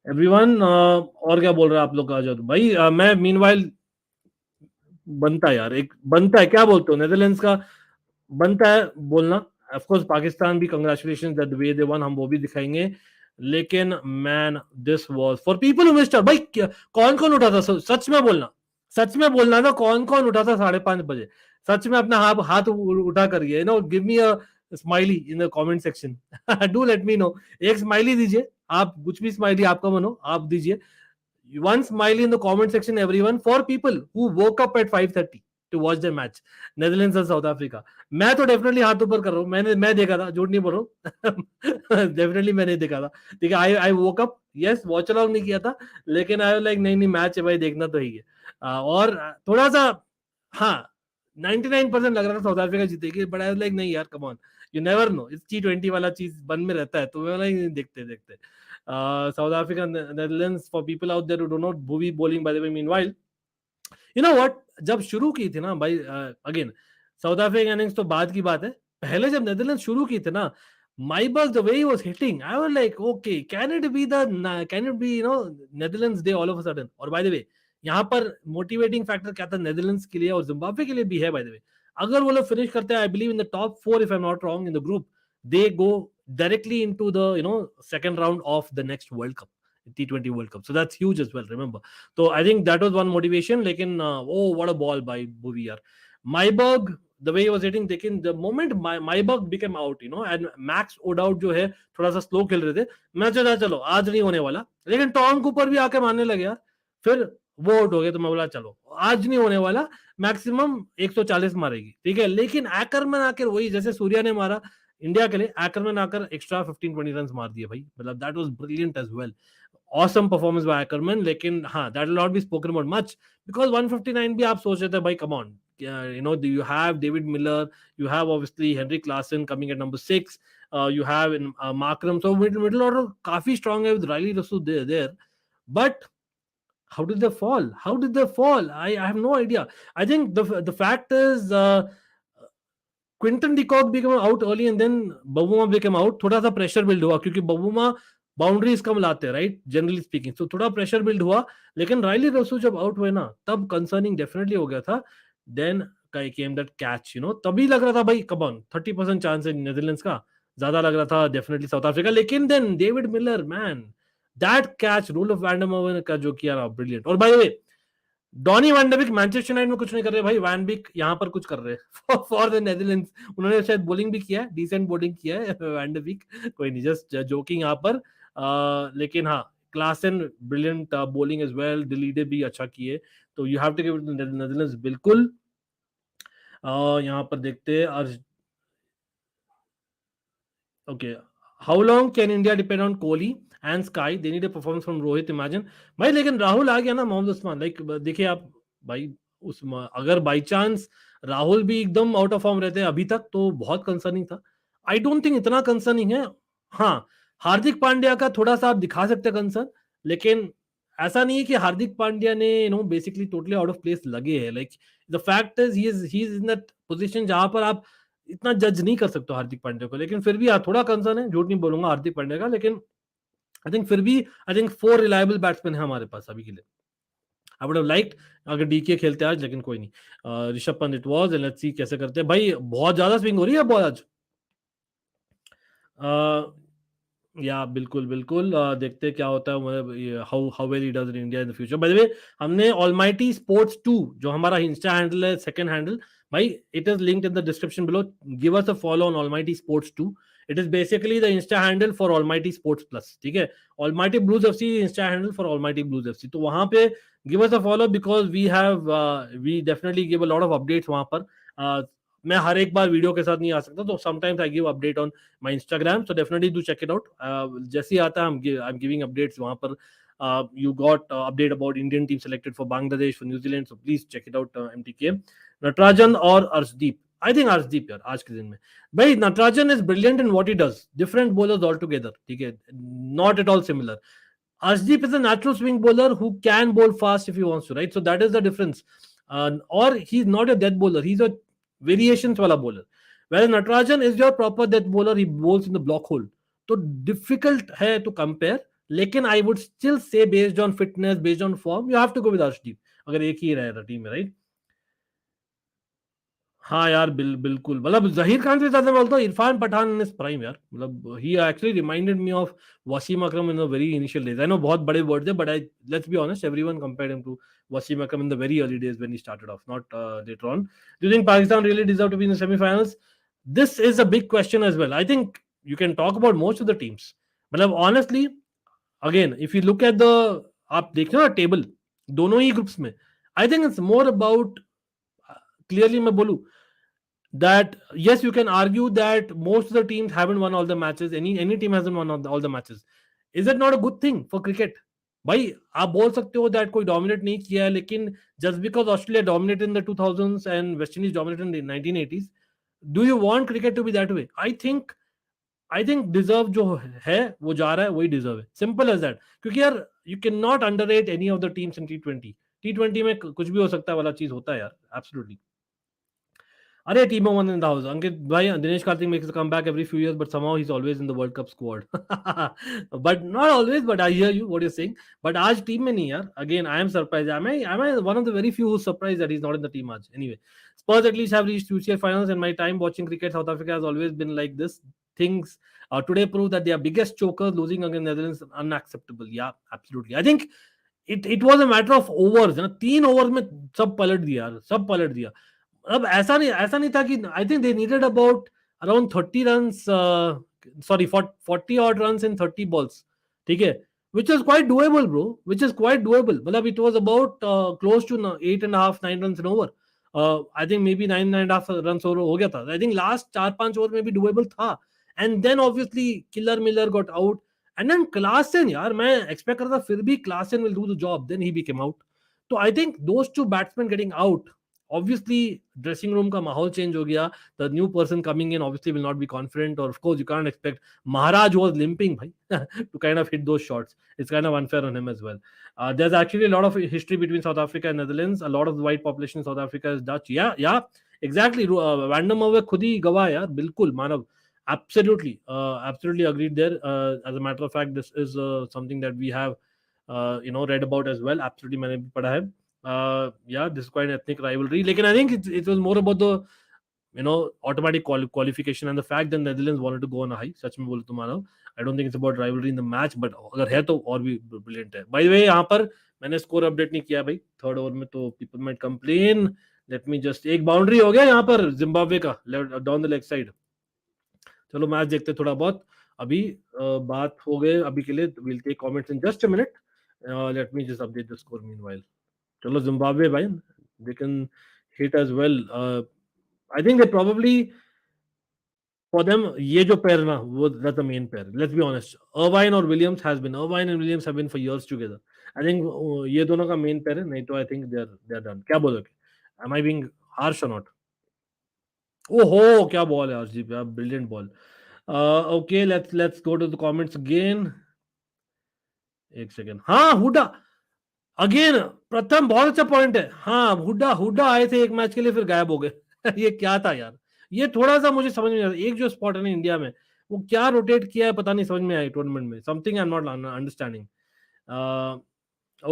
एवरीवन. और क्या बोल रहे हैं आप लोग? आ जाओ भाई. मैं मीनवाइल बनता है यार, एक बनता है, क्या बोलते हो, नेदरलैंड्स का बनता है बोलना. ऑफ कोर्स पाकिस्तान भी, congratulation that the way they one, हम वो भी दिखाएंगे. लेकिन man, this was for people who missed out. भाई कौन कौन उठा था? सच में बोलना, सच में बोलना था, कौन कौन उठा था 5:30 बजे? सच में अपना हाथ उठा करिए, give me a smiley in the comment section. Do let me know. एक स्माइली दीजिए आप, कुछ भी स्माइली आपका मन हो आप दीजिए. One smiley in the comment section, everyone, for people who woke up at 5:30 to watch the match, Netherlands and South Africa. मैं तो डेफिनेटली हाथ ऊपर कर रहा हूँ, मैं देखा था, झूठ नहीं बोल रहा हूँ. डेफिनेटली मैंने देखा था, ठीक है. I woke up, yes, watch along नहीं किया था, लेकिन आई लाइक नहीं मैच है भाई, देखना तो ही है. और थोड़ा सा, हाँ, 99% लग रहा था साउथ अफ्रीका जीतेगी, बट आई लाइक नहीं यार, come on, you never know, इस T20 वाला चीज मन में रहता है, तो मैं लाइक देखते देखते. South Africa, Netherlands, for people out there who do not, Bhuvi bowling by the way. Meanwhile, you know what, जब शुरू की थी ना भाई, अगेन साउथ अफ्रीका इनिंग्स तो बाद की बात है, पहले जब नेदरलैंड शुरू की थी ना, Myberg, the way he was hitting, I was like, okay, can it be Netherlands day all of a sudden? और by the way, यहाँ पर मोटिवेटिंग फैक्टर क्या था नेदरलैंड्स के लिए और जिम्बाब्वे के लिए भी है, by the way. अगर वो लोग फिनिश करते हैं, I believe in the top 4, if I'm not wrong, in the group, they go directly into the second round of the next World Cup, T20 World Cup. So that's huge as well, remember. So I think that was one motivation. लेकिन oh, what a ball by Bhuvi यार. Myberg, the way he was hitting, लेकिन the moment Myberg became out, and Max O'Dowd जो है थोड़ा सा slow खेल रहे थे, मैं चलो आज नहीं होने वाला, लेकिन टॉम कूपर भी आके मारने लगे यार, फिर वो आउट हो गए, तो मैं बोला चलो आज नहीं होने वाला, मैक्सिमम 140 मारेगी, ठीक है. लेकिन आकरमैन आकर वही, जैसे सूर्या ने मारा इंडिया के लिए, आकरमैन आकर एक्स्ट्रा 15-20 रन मार दिए भाई, मतलब that was brilliant as well. Awesome performance by Ackermann. लेकिन हाँ, that will not be spoken about much, because 159 भी आप सोच रहे थे भाई, come on, you have David Miller, you have obviously Henry Klaasen coming at number 6, you have in Markram, so middle order काफी strong है with Riley Russell there. But how did they fall? I have no idea. I think the fact is, Quinton de Kock became out early and then Bavuma became out. थोड़ा सा pressure build हुआ, क्योंकि Bavuma boundaries कम लाते हैं, right, generally speaking, तो थोड़ा pressure build हुआ. लेकिन Riley रसू जब आउट हुए ना, तब कंसर्निंग डेफिनेटली हो गया था. देन केम दैट कैच, तभी लग रहा था भाई, कम ऑन, 30% चांस है नेदरलैंड्स का. ज्यादा लग रहा था डेफिनेटली साउथ अफ्रीका, लेकिन then David Miller, man, that catch, Roelof वैंडम का जो किया ना, ब्रिलियंट। और by the way, Donny van de Beek Manchester United में कुछ नहीं कर रहे भाई, वैनबिक यहाँ पर कुछ कर रहे हैं फॉर द नेदरलैंड्स। उन्होंने शायद बॉलिंग भी किया है, डिसेंट बॉलिंग किया है वैंडबिक, कोई नहीं, जस्ट जोकिंग यहाँ पर। लेकिन हाँ, Klaasen brilliant bowling as well, de Leede भी अच्छा किए, तो you have to give it to Netherlands बिल्कुल। यहाँ पर देखते हैं okay, how long can India depend on Kohli and Sky, they need a performance from Rohit, imagine. भाई लेकिन राहुल आ गया ना, मोहम्मद उस्मान, लाइक देखिए आप भाई, उस अगर बाई चांस राहुल भी एकदम आउट ऑफ फॉर्म रहते हैं अभी तक, तो बहुत कंसर्निंग था। आई डोंट थिंक इतना कंसर्निंग है। हाँ, हार्दिक पांड्या का थोड़ा सा आप दिखा सकते हैं कंसर्न, लेकिन ऐसा नहीं है कि हार्दिक पांड्या ने basically totally out of place लगे हैं। Like the fact is he is in that position जहां पर आप इतना जज नहीं कर सकते हार्दिक पांड्या को, लेकिन फिर भी थोड़ा कंसर्न है, झूठ नहीं बोलूंगा हार्दिक पांड्या का, लेकिन आई थिंक फिर भी, आई थिंक 4 रिलायबल बैट्समैन है हमारे पास अभी के लिए। आई वुड हैव लाइक्ड अगर डीके खेलते आज, लेकिन कोई नहीं। Rishabh Pant it was, let's see कैसे करते हैं भाई। बहुत ज्यादा स्विंग हो रही है बॉल आज। या बिल्कुल बिल्कुल, देखते हैं क्या होता है, मतलब how how well he does in India in the future. Bye the वे, हमने ऑलमाइटी स्पोर्ट्स 2 जो हमारा इंस्टा हैंडल है, सेकंड हैंडल, भाई it is linked in the description below, give us a follow on almighty sports 2। It is basically the Insta handle for almighty Sports plus, ठीक है। Almighty Blues FC Insta handle for almighty Blues FC, तो वहां पे give us a follow, because we definitely give a lot of updates वहां पर। मैं हर एक बार video के साथ नहीं आ सकता, तो sometimes I give update on my Instagram, so definitely do check it out. जैसे ही आता है, I'm giving updates वहां पर। You got update about Indian team selected for Bangladesh, for New Zealand, so please check it out, MTK। Natarajan और Arshdeep, I think Arshdeep यार आज के दिन में, भाई Natarajan is brilliant in what he does, different bowlers all together, ठीक है, not at all similar. Arshdeep is a natural swing bowler who can bowl fast if he wants to, right? So that is the difference. Or he's not a death bowler; he's a variations wala bowler. Whereas Natarajan is your proper death bowler; he bowls in the block hole. So difficult है to compare. लेकिन I would still say based on fitness, based on form, you have to go with Arshdeep. अगर एक ही रहेगा team में, right? हाँ यार, बिल्कुल, मतलब जहीर खान से ज्यादा बोलता हूँ इरफान पठान इन प्राइम यार, मतलब he actually reminded me of Wasim Akram in the very initial days. I know बहुत बड़े वर्ड्स है, but I, let's be honest, everyone compared him to Wasim Akram in the very early days when he started off, not later on. Do you think Pakistan really deserve to be in the semifinals? This is a big question as well. I think you can talk about most of the teams, मतलब honestly, again if you look at the, आप देखो ना table दोनों ही groups में, I think it's more about, clearly मैं बोलूं that yes, you can argue that most of the teams haven't won all the matches, any team hasn't won all the matches, is that not a good thing for cricket? भाई आप बोल सकते हो that कोई dominate नहीं किया है, लेकिन just because Australia dominated in the 2000s and West Indies dominated in 1980s, do you want cricket to be that way? I think deserve जो है वो जा रहा है, वही डिजर्व है, सिंपल एज दैट। क्योंकि यार you can not underrate any of the teams in टी20 में कुछ भी हो सकता है वाला चीज होता है यार, एब्सोल्युटली। अरे team one in the house, Ankit भाई, Dinesh Karthik makes a comeback every few years, but somehow he's always in the World Cup squad. But not always, but I hear you what you're saying. But आज team में नहीं यार, again I am surprised. Am I one of the very few who's surprised that he's not in the team आज? Anyway, Spurs at least have reached UCL finals, and my time watching cricket South Africa has always been like this. Things today prove that they are biggest chokers, losing against Netherlands unacceptable. Yeah, absolutely. I think it was a matter of overs, ना 3 over में सब पलट दिया यार, सब पलट दिया। अब ऐसा नहीं था कि, I think they needed about around 30 run, sorry 40 odd run in 30 balls, ठीक है, which is quite doable bro, which is quite doable, मतलब it was about close to 8.5 9 runs in over, I think maybe 9.5 runs over हो गया था। I think last 4-5 over में भी doable था, and then obviously Killer Miller got out, and then Klaasen यार, मैं expect करता फिर भी Klaasen will do the job, then he became out। तो I think those two batsmen getting out, obviously dressing room का माहौल change हो गया, the new person coming in obviously will not be confident, or of course you can't expect Maharaj was limping bhai to kind of hit those shots, it's kind of unfair on him as well। There's actually a lot of history between South Africa and Netherlands, a lot of the white population in South Africa is Dutch, yeah exactly। Van der Merwe खुद ही गवाह यार, बिल्कुल मानव, absolutely agreed there। As a matter of fact, this is something that we have read about as well, absolutely मैंने भी पढ़ा है। Yeah, this is quite an ethnic rivalry, लेकिन I think it was more about the automatic qualification, and the fact that Netherlands wanted to go on a high. सच में बोले तो मानो, I don't think it's about rivalry in the match, but अगर है तो और भी brilliant है. By the way, यहाँ पर मैंने स्कोर अपडेट नहीं किया भाई थर्ड ओवर में, तो people might complain. Let me just, एक बाउंड्री हो गया यहाँ पर जिम्बाब्वे का डाउन द लेग साइड. चलो मैच देखते थोड़ा बहुत. अभी बात हो गए अभी के लिए. We'll take comments in just a minute. Let me just update the score meanwhile. चलो जिम्बाब्वे भाई, they can hit as well. I think they probably, for them, ये जो pair ना, वो that's the main pair. Let's be honest. Irvine and Williams have been for years together. I think ये दोनों का main pair है. नहीं तो I think they're done. क्या बोलोगे? Am I being harsh or not? Oh, क्या ball है RGB, brilliant ball. Okay, let's go to the comments again. एक second. हाँ, हुडा अगेन, प्रथम बहुत अच्छा पॉइंट है. हाँ, हुडा आए थे एक मैच के लिए, फिर गायब हो गए. ये क्या था यार? ये थोड़ा सा मुझे समझ में नहीं आता. एक जो स्पॉट है ना इंडिया में, वो क्या रोटेट किया है पता नहीं, समझ में आया टूर्नामेंट में. Something I am not understanding.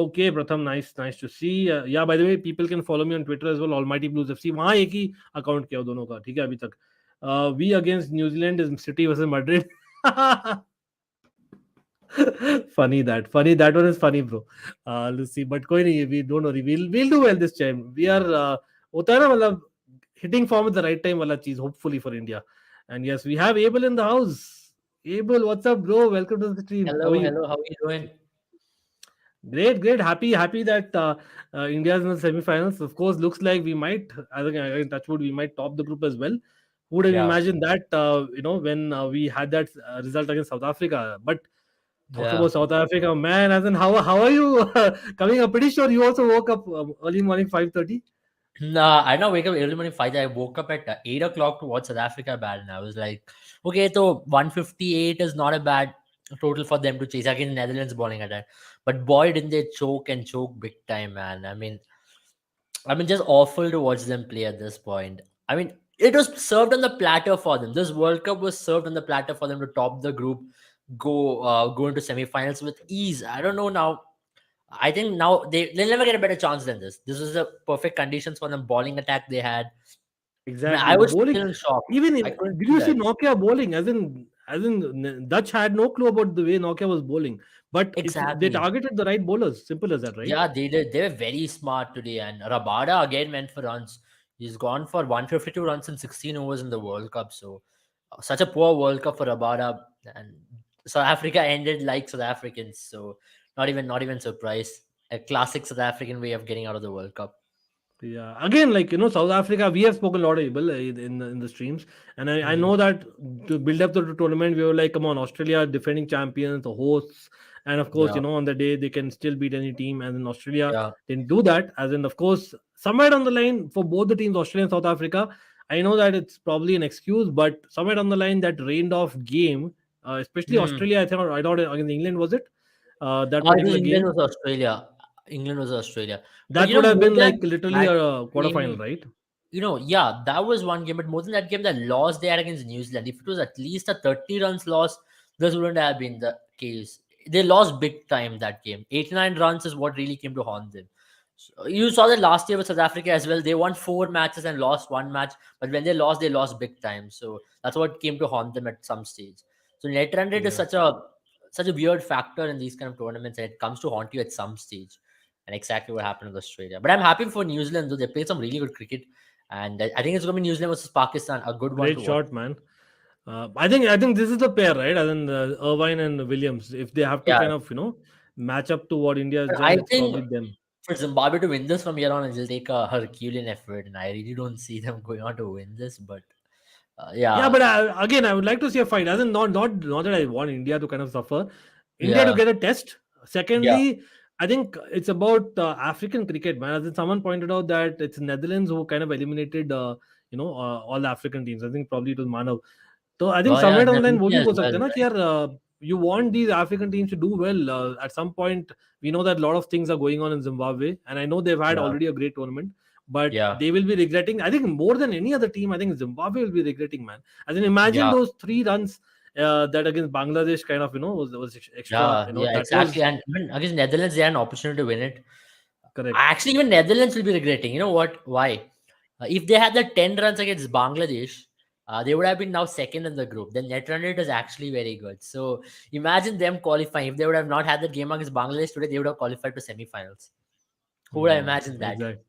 Okay Pratham, nice to see. Yeah by the way, people can follow me on Twitter as well, Almighty Blues FC. वहां एक ही अकाउंट किया दोनों का, ठीक है अभी तक. We against New Zealand is City versus Madrid. funny that one is funny bro. Let's see, but कोई नहीं, we don't worry, we'll do well this time. We are होता है ना, मतलब hitting form at the right time वाला चीज, hopefully for India. And yes, we have Abel in the house. Abel, what's up bro? Welcome to the stream. Hello, how are you doing? Great. Happy that India is in the semi-finals. Of course, looks like we might, I think in touch wood, we might top the group as well. Who would have imagined that, when we had that result against South Africa. But talking about South Africa, man, as in how are you coming up? Pretty sure you also woke up early morning 5:30. Nah, I don't wake up early morning 5. I woke up at 8 o'clock to watch South Africa bat, and I was like, okay, so 158 is not a bad total for them to chase against Netherlands bowling attack. But boy, didn't they choke big time, man. I mean, just awful to watch them play at this point. I mean, it was served on the platter for them. This World Cup was served on the platter for them to top the group, go into semi-finals with ease. I don't know now. I think now they'll never get a better chance than this. This was the perfect conditions for them. Bowling attack they had. Exactly. I was bowling, still in shock. Even did you see Nokia bowling? As in Dutch had no clue about the way Nokia was bowling. But they targeted the right bowlers. Simple as that, right? Yeah, they did. They were very smart today. And Rabada again went for runs. He's gone for 152 runs in 16 overs in the World Cup. So such a poor World Cup for Rabada. And South Africa ended like South Africans. So not even surprised. A classic South African way of getting out of the World Cup. Yeah, again, South Africa, we have spoken a lot of Abel in the streams, and I know that to build up the tournament, we were like, come on, Australia defending champions, the hosts, and of course, on the day they can still beat any team, and in Australia didn't do that. As in, of course, somewhere down the line for both the teams, Australia and South Africa, I know that it's probably an excuse, but somewhere down the line that rained off game, especially Australia, I thought against England, was it? That particular game was Australia. England was Australia. That would have been like literally a quarterfinal, right? That was one game. But more than that game, the loss they had against New Zealand, if it was at least a 30 runs loss, this wouldn't have been the case. They lost big time that game. 89 runs is what really came to haunt them. So you saw that last year with South Africa as well. They won 4 matches and lost 1 match. But when they lost big time. So that's what came to haunt them at some stage. So net run rate is such a weird factor in these kind of tournaments, and it comes to haunt you at some stage. And exactly what happened with Australia. But I'm happy for New Zealand, though. They played some really good cricket. And I think it's going to be New Zealand versus Pakistan, a good one. Great shot, man. I think this is the pair, right? As in Irvine and Williams. If they have to kind of, match up to what India has done, I it's think probably them. For Zimbabwe to win this from here on, it'll take a Herculean effort. And I really don't see them going on to win this. But yeah, but again, I would like to see a fight. As in, not that I want India to kind of suffer. India to get a test. Secondly, I think it's about African cricket, man. As in someone pointed out that it's Netherlands who kind of eliminated, all the African teams. I think probably it was Manav. So I think somewhere down the line, वो भी बोल सकते हैं ना कि यार, you want these African teams to do well. At some point, we know that a lot of things are going on in Zimbabwe, and I know they've had already a great tournament, but they will be regretting. I think more than any other team, I think Zimbabwe will be regretting, man. As in, imagine those 3 runs. That against Bangladesh kind of was extra. Exactly. And even against Netherlands, they had an opportunity to win it. Correct. Actually, even Netherlands will be regretting. You know what? Why? If they had the 10 runs against Bangladesh, they would have been now second in the group. The net run rate is actually very good. So imagine them qualifying. If they would have not had that game against Bangladesh today, they would have qualified to semi-finals. Who would have imagined that? Exactly.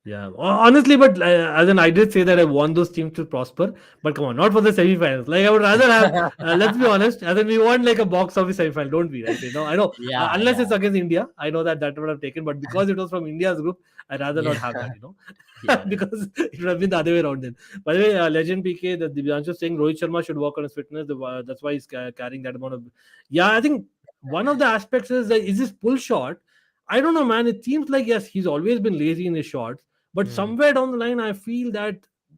Yeah, honestly, but as in I did say that I want those teams to prosper, but come on, not for the semifinals. Like I would rather have, let's be honest, as in we want like a box office semifinal, don't we? Right? I know, Yeah, unless yeah, it's against India, I know that would have taken, but because it was from India's group, I'd rather not yeah, have that, yeah. because it would have been the other way around then. By the way, Legend PK, the Divyanshu saying Rohit Sharma should work on his fitness. That's why he's carrying that amount of. Yeah, I think one of the aspects is that is this pull shot. I don't know, man. It seems like yes, he's always been lazy in his shots, but Hmm. somewhere down the line I feel that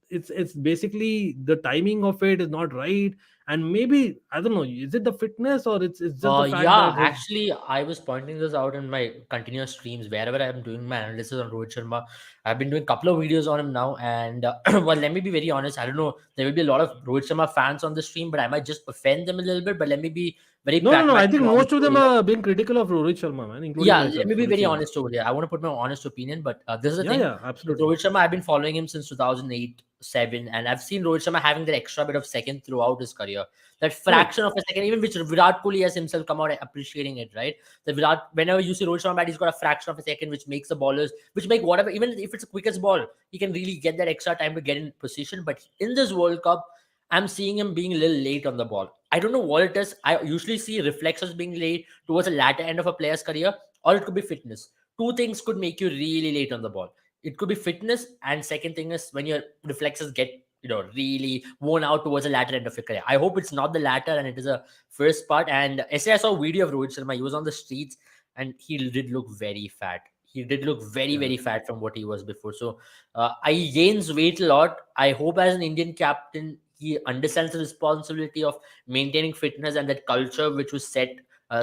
it's basically the timing of it is not right, and maybe I don't know, is it the fitness or it's just the fact Yeah, that his. actually, I was pointing this out in my continuous streams wherever I'm doing my analysis on Rohit Sharma. I've been doing a couple of videos on him now, and well, let me be very honest. I don't know. There will be a lot of Rohit Sharma fans on the stream, but I might just offend them a little bit. But let me be very No, I pragmatic think and honest most of over them here. are being critical of Rohit Sharma, man, including Yeah, let myself, me so be let's very see. honest over here. I want to put my honest opinion, but this is the Yeah, thing. yeah, With absolutely. Rohit Sharma, I've been following him since 2008, 7, and I've seen Rohit Sharma having that extra bit of second throughout his career. That Correct. fraction of a second, even which Virat Kohli has himself come out appreciating it, right? The Virat, whenever you see Rohit Sharma bat, he's got a fraction of a second, which makes the ballers, which make whatever, even if it's the quickest ball, he can really get that extra time to get in position. But in this World Cup, I'm seeing him being a little late on the ball. I don't know what it is. I usually see reflexes being late towards the latter end of a player's career, or it could be fitness. Two things could make you really late on the ball. It could be fitness, and second thing is when your reflexes get really worn out towards the latter end of your career. I hope it's not the latter and it is a first part. And yesterday I saw a video of Rohit Sharma. He was on the streets and he did look very fat. He did look very Yeah. very fat from what he was before. So I gains weight a lot. I hope as an Indian captain he understands the responsibility of maintaining fitness and that culture which was set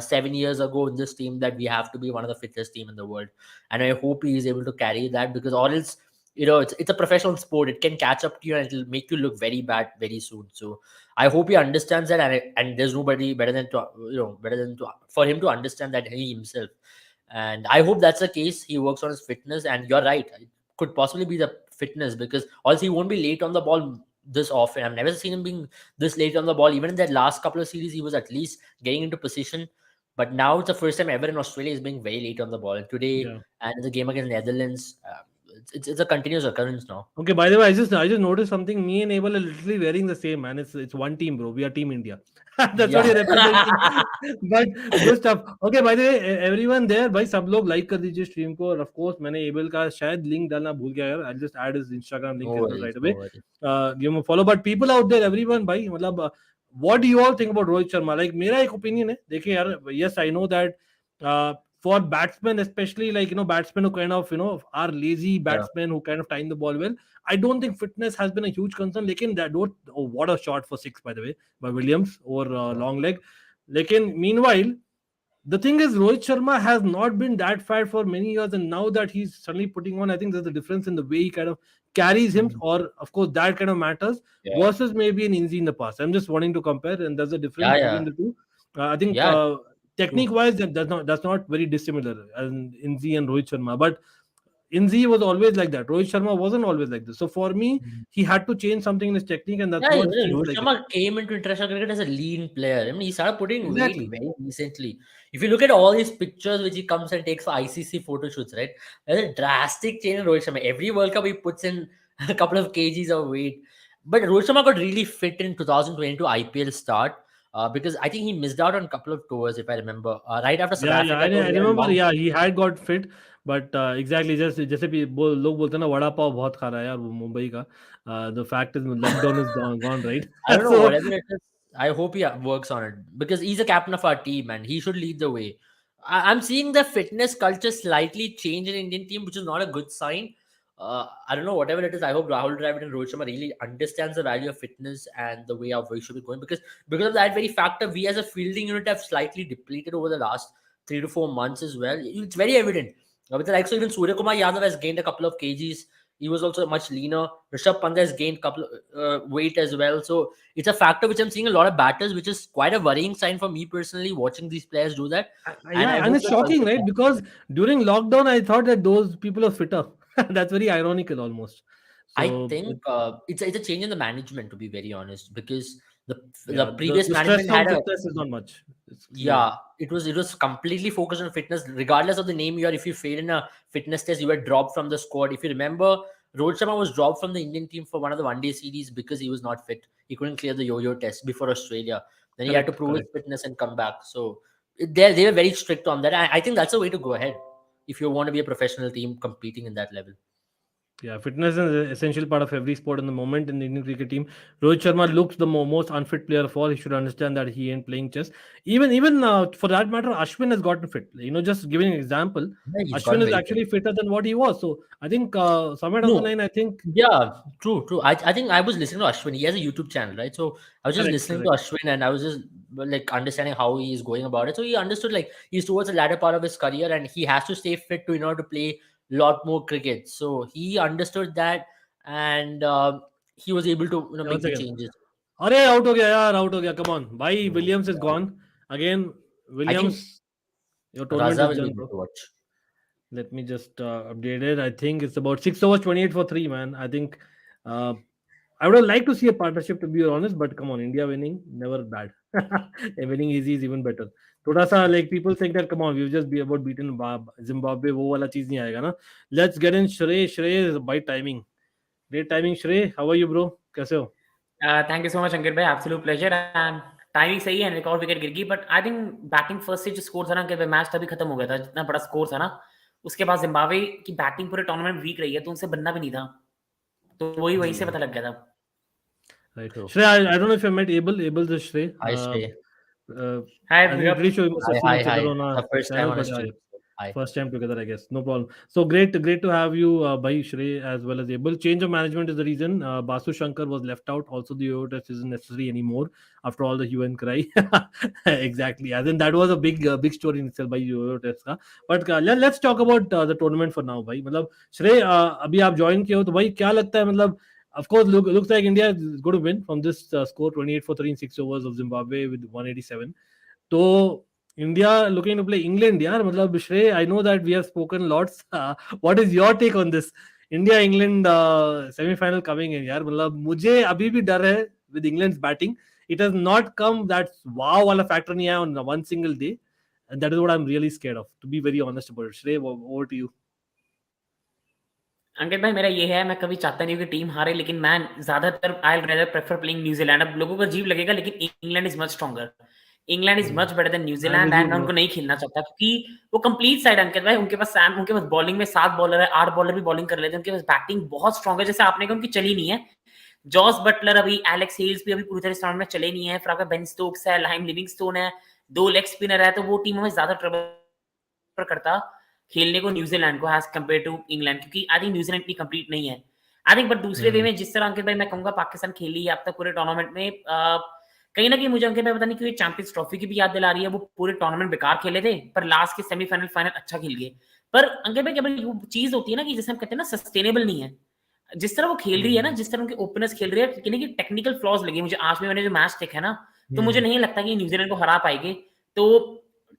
7 years ago in this team, that we have to be one of the fittest team in the world. And I hope he is able to carry that, because or else it's a professional sport. It can catch up to you and it'll make you look very bad very soon. So I hope he understands that, and there's nobody better than to better than to for him to understand that he himself. And I hope that's the case. He works on his fitness, and you're right, it could possibly be the fitness, because also he won't be late on the ball this often. I've never seen him being this late on the ball. Even in that last couple of series, he was at least getting into position. But now it's the first time ever in Australia he's being very late on the ball. And today, Yeah. and in the game against Netherlands, it's a continuous occurrence now. Okay, by the way, I just noticed something. Me and Abel are literally wearing the same, man. It's one team, bro. We are Team India. That's what Yeah. you're representing. But good stuff. Okay, by the way, everyone there, भाई सब लोग like कर दीजिए stream को. और of course मैंने Abel का शायद link डालना भूल गया यार. I'll just add his Instagram No link as well worries, right no away. worries. Give him a follow. But people out there, everyone, भाई मतलब what do you all think about Rohit Sharma? Like मेरा एक opinion है. देखिए यार, yes, I know that. Uh, for batsmen, especially like batsmen who kind of are lazy Yeah, batsmen who kind of time the ball well. I don't think fitness has been a huge concern. Lekin that don't. Oh, what a shot for six, by the way, by Williams over yeah. long leg. Lekin meanwhile, the thing is, Rohit Sharma has not been that fat for many years, and now that he's suddenly putting on, I think there's a difference in the way he kind of carries him, Mm. or of course that kind of matters Yeah, versus maybe an Inzi in the past. I'm just wanting to compare, and there's a difference yeah, between yeah, the two. I think yeah. True. technique wise, that's not very dissimilar as Inzi and Rohit Sharma, but Inzi was always like that. Rohit Sharma wasn't always like this. So for me, Mm. he had to change something in his technique, and that's Yeah, what seems Rohit like it. Sharma came into international cricket as a lean player. I mean, he started putting weight Exactly. very recently. If you look at all his pictures which he comes and takes for ICC photo shoots, right? There's a drastic change in Rohit Sharma. Every World Cup he puts in a couple of kgs of weight. But Rohit Sharma got really fit in 2022 IPL start, because I think he missed out on a couple of tours, if I remember. Right after South Yeah. Africa tour, I he had a remember. long. Yeah, he had got fit, but exactly जैसे भी लोग बोलते हैं ना वड़ा पाव बहुत खा रहा है यार वो मुंबई का. The fact is lockdown is gone right. I don't know, So whatever it is. I hope he works on it, because he's a captain of our team and he should lead the way. I'm seeing the fitness culture slightly change in Indian team, which is not a good sign. I don't know, whatever it is. I hope Rahul Dravid and Rohit Sharma really understands the value of fitness and the way our we should be going, because of that very factor, we as a fielding unit have slightly depleted over the last 3 to 4 months as well. It's very evident. With the likes of even Surya Kumar Yadav has gained a couple of kgs. He was also much leaner. Rishabh Pant has gained couple weight as well. So it's a factor which I'm seeing a lot of batters, which is quite a worrying sign for me personally, watching these players do that. And I yeah, and hope it's the shocking, culture right? changes. Because during lockdown, I thought that those people are fitter. That's very ironical almost. I So think it's a change in the management, to be very honest, because the yeah, previous the stress management on had a fitness is not much. It's clear. yeah, it was completely focused on fitness, regardless of the name you are. If you failed in a fitness test, you were dropped from the squad. If you remember, Rohit Sharma was dropped from the Indian team for one of the one-day series because he was not fit. He couldn't clear the yo-yo test before Australia. Then he had to Correct, prove his correct. fitness and come back. So they were very strict on that. I think that's the way to go ahead if you want to be a professional team competing in that level. Yeah, fitness is an essential part of every sport. In the moment in the Indian cricket team, Rohit Sharma looks the most unfit player of all. He should understand that he ain't playing chess. Even for that matter, Ashwin has gotten fit. Just giving an example, Yeah, he's Ashwin gotten is very fit. actually fitter than what he was. So I think somewhere down the No, line, I think yeah, true, true. I think I was listening to Ashwin. He has a YouTube channel, right? So I was just correct, listening to correct. Ashwin and I was just like understanding how he is going about it. So he understood like he's towards the latter part of his career and he has to stay fit to in order to play a lot more cricket. So he understood that and he was able to Yeah, make once the again, changes. अरे out हो गया यार, out हो गया. Come on, bhai. So Williams is yeah. gone again. I think Williams, your tournament Raza is will be done, able bro. to watch. Let me just update it. I think it's about 6 overs, 28 for three, man. I think uh, I would have liked to see a partnership, to be honest, but come on, India winning, never bad. And winning easy is even better. थोड़ा सा like people think that come on, we've just be about beaten Zimbabwe, वो वाला चीज नहीं आएगा ना. Let's get in Shrey. Shrey is by timing. Great timing, Shrey. How are you, bro? कैसे हो? थैंक यू सो मच अंकित भाई, absolute pleasure. And timing सही है, एक और विकेट गिर गई, but I think batting first से जो स्कोर था ना अंकित भाई, मैच तभी खत्म हो गया था जितना बड़ा स्कोर था ना. उसके बाद जिम्बाब्वे की बैटिंग पूरे टूर्नामेंट वीक रही है, तो उनसे बनना भी नहीं था. तो वही से Hmm. पता लग गया था. Right. True. Shrey, I don't know if you met Abel. Abel's is Shrey. Hi, Shrey. Uh, hi I big think up. pretty sure you must have Hi, seen hi, each other hi. on our The first time channel, on a but yeah, stream. Hi. first time together, I guess. No problem. So great to have you, Bhai Shrey, as well as Abel. Change of management is the reason. Basu Shankar was left out. Also, the Yo test isn't necessary anymore after all the hue and cry. Exactly. I think that was a big story in itself by Yo test का. But let's talk about the tournament for now, भाई. मतलब Shrey, अभी आप join किए हो तो भाई क्या लगता है मतलब of course, looks like India is going to win from this score 28 for 3 in 6 overs of Zimbabwe with 187. So India looking to play England, यार मतलब Shrey, I know that we have spoken lots. What is your take on this? India England semi-final coming in, यार मतलब मुझे अभी भी डर है with England's batting. It has not come that wow वाला factor नहीं आया on one single day, and that is what I'm really scared of. To be very honest about it, Shrey, over to you. अंकित भाई मेरा ये है, मैं कभी चाहता नहीं हूँ कि टीम हारे, लेकिन मैं ज्यादातर आई रेदर प्रेफर प्लेइंग न्यूजीलैंड. अब लोगों को अजीब लगेगा, लेकिन England is much stronger. England is much better than I'm New Zealand. with you, and मैं bro. उनको नहीं खेलना चाहता क्योंकि वो कंप्लीट साइड अंकित भाई. उनके पास बॉलिंग में 7 बॉलर है, 8 बॉलर भी बॉलिंग कर लेते हैं. उनके पास बैटिंग बहुत स्ट्रॉन्ग है, जैसे आपने कहा उनकी चली नहीं है. जॉस बटलर अभी, एलेक्स हेल्स भी अभी पूरी तरह स्टार्ट में चले नहीं है. फिर आपका बेन स्टोक्स है, लाइम लिविंगस्टोन है, 2 लेग स्पिनर है. तो वो टीम हमें ज्यादा ट्रबल करता खेलने को न्यूजीलैंड को एज कम्पेयर टू इंग्लैंड, क्योंकि आई थिंक न्यूजीलैंड इतनी कंप्लीट नहीं है. आई थिंक बट दूसरे वे में जिस तरह अंकित भाई मैं कहूंगा पाकिस्तान खेली है अब तक पूरे टूर्नामेंट में, कहीं ना कहीं मुझे अंकित भाई पता नहीं क्यों चैंपियंस ट्रॉफी की भी याद दिला रही है. वो पूरे टूर्नामेंट बेकार खेले थे, पर लास्ट के सेमीफाइनल फाइनल अच्छा खेल गए. पर अंकित भाई क्या चीज होती है ना कि जैसे हम कहते हैं ना, सस्टेनेबल नहीं है. जिस तरह वो खेल रही है ना, जिस तरह उनके ओपनर्स खेल रहे हैं, कि टेक्निकल फ्लॉज लगे मुझे आज में. मैंने जो मैच देखा है ना, तो मुझे नहीं लगता कि न्यूजीलैंड को हरा पाएंगे. तो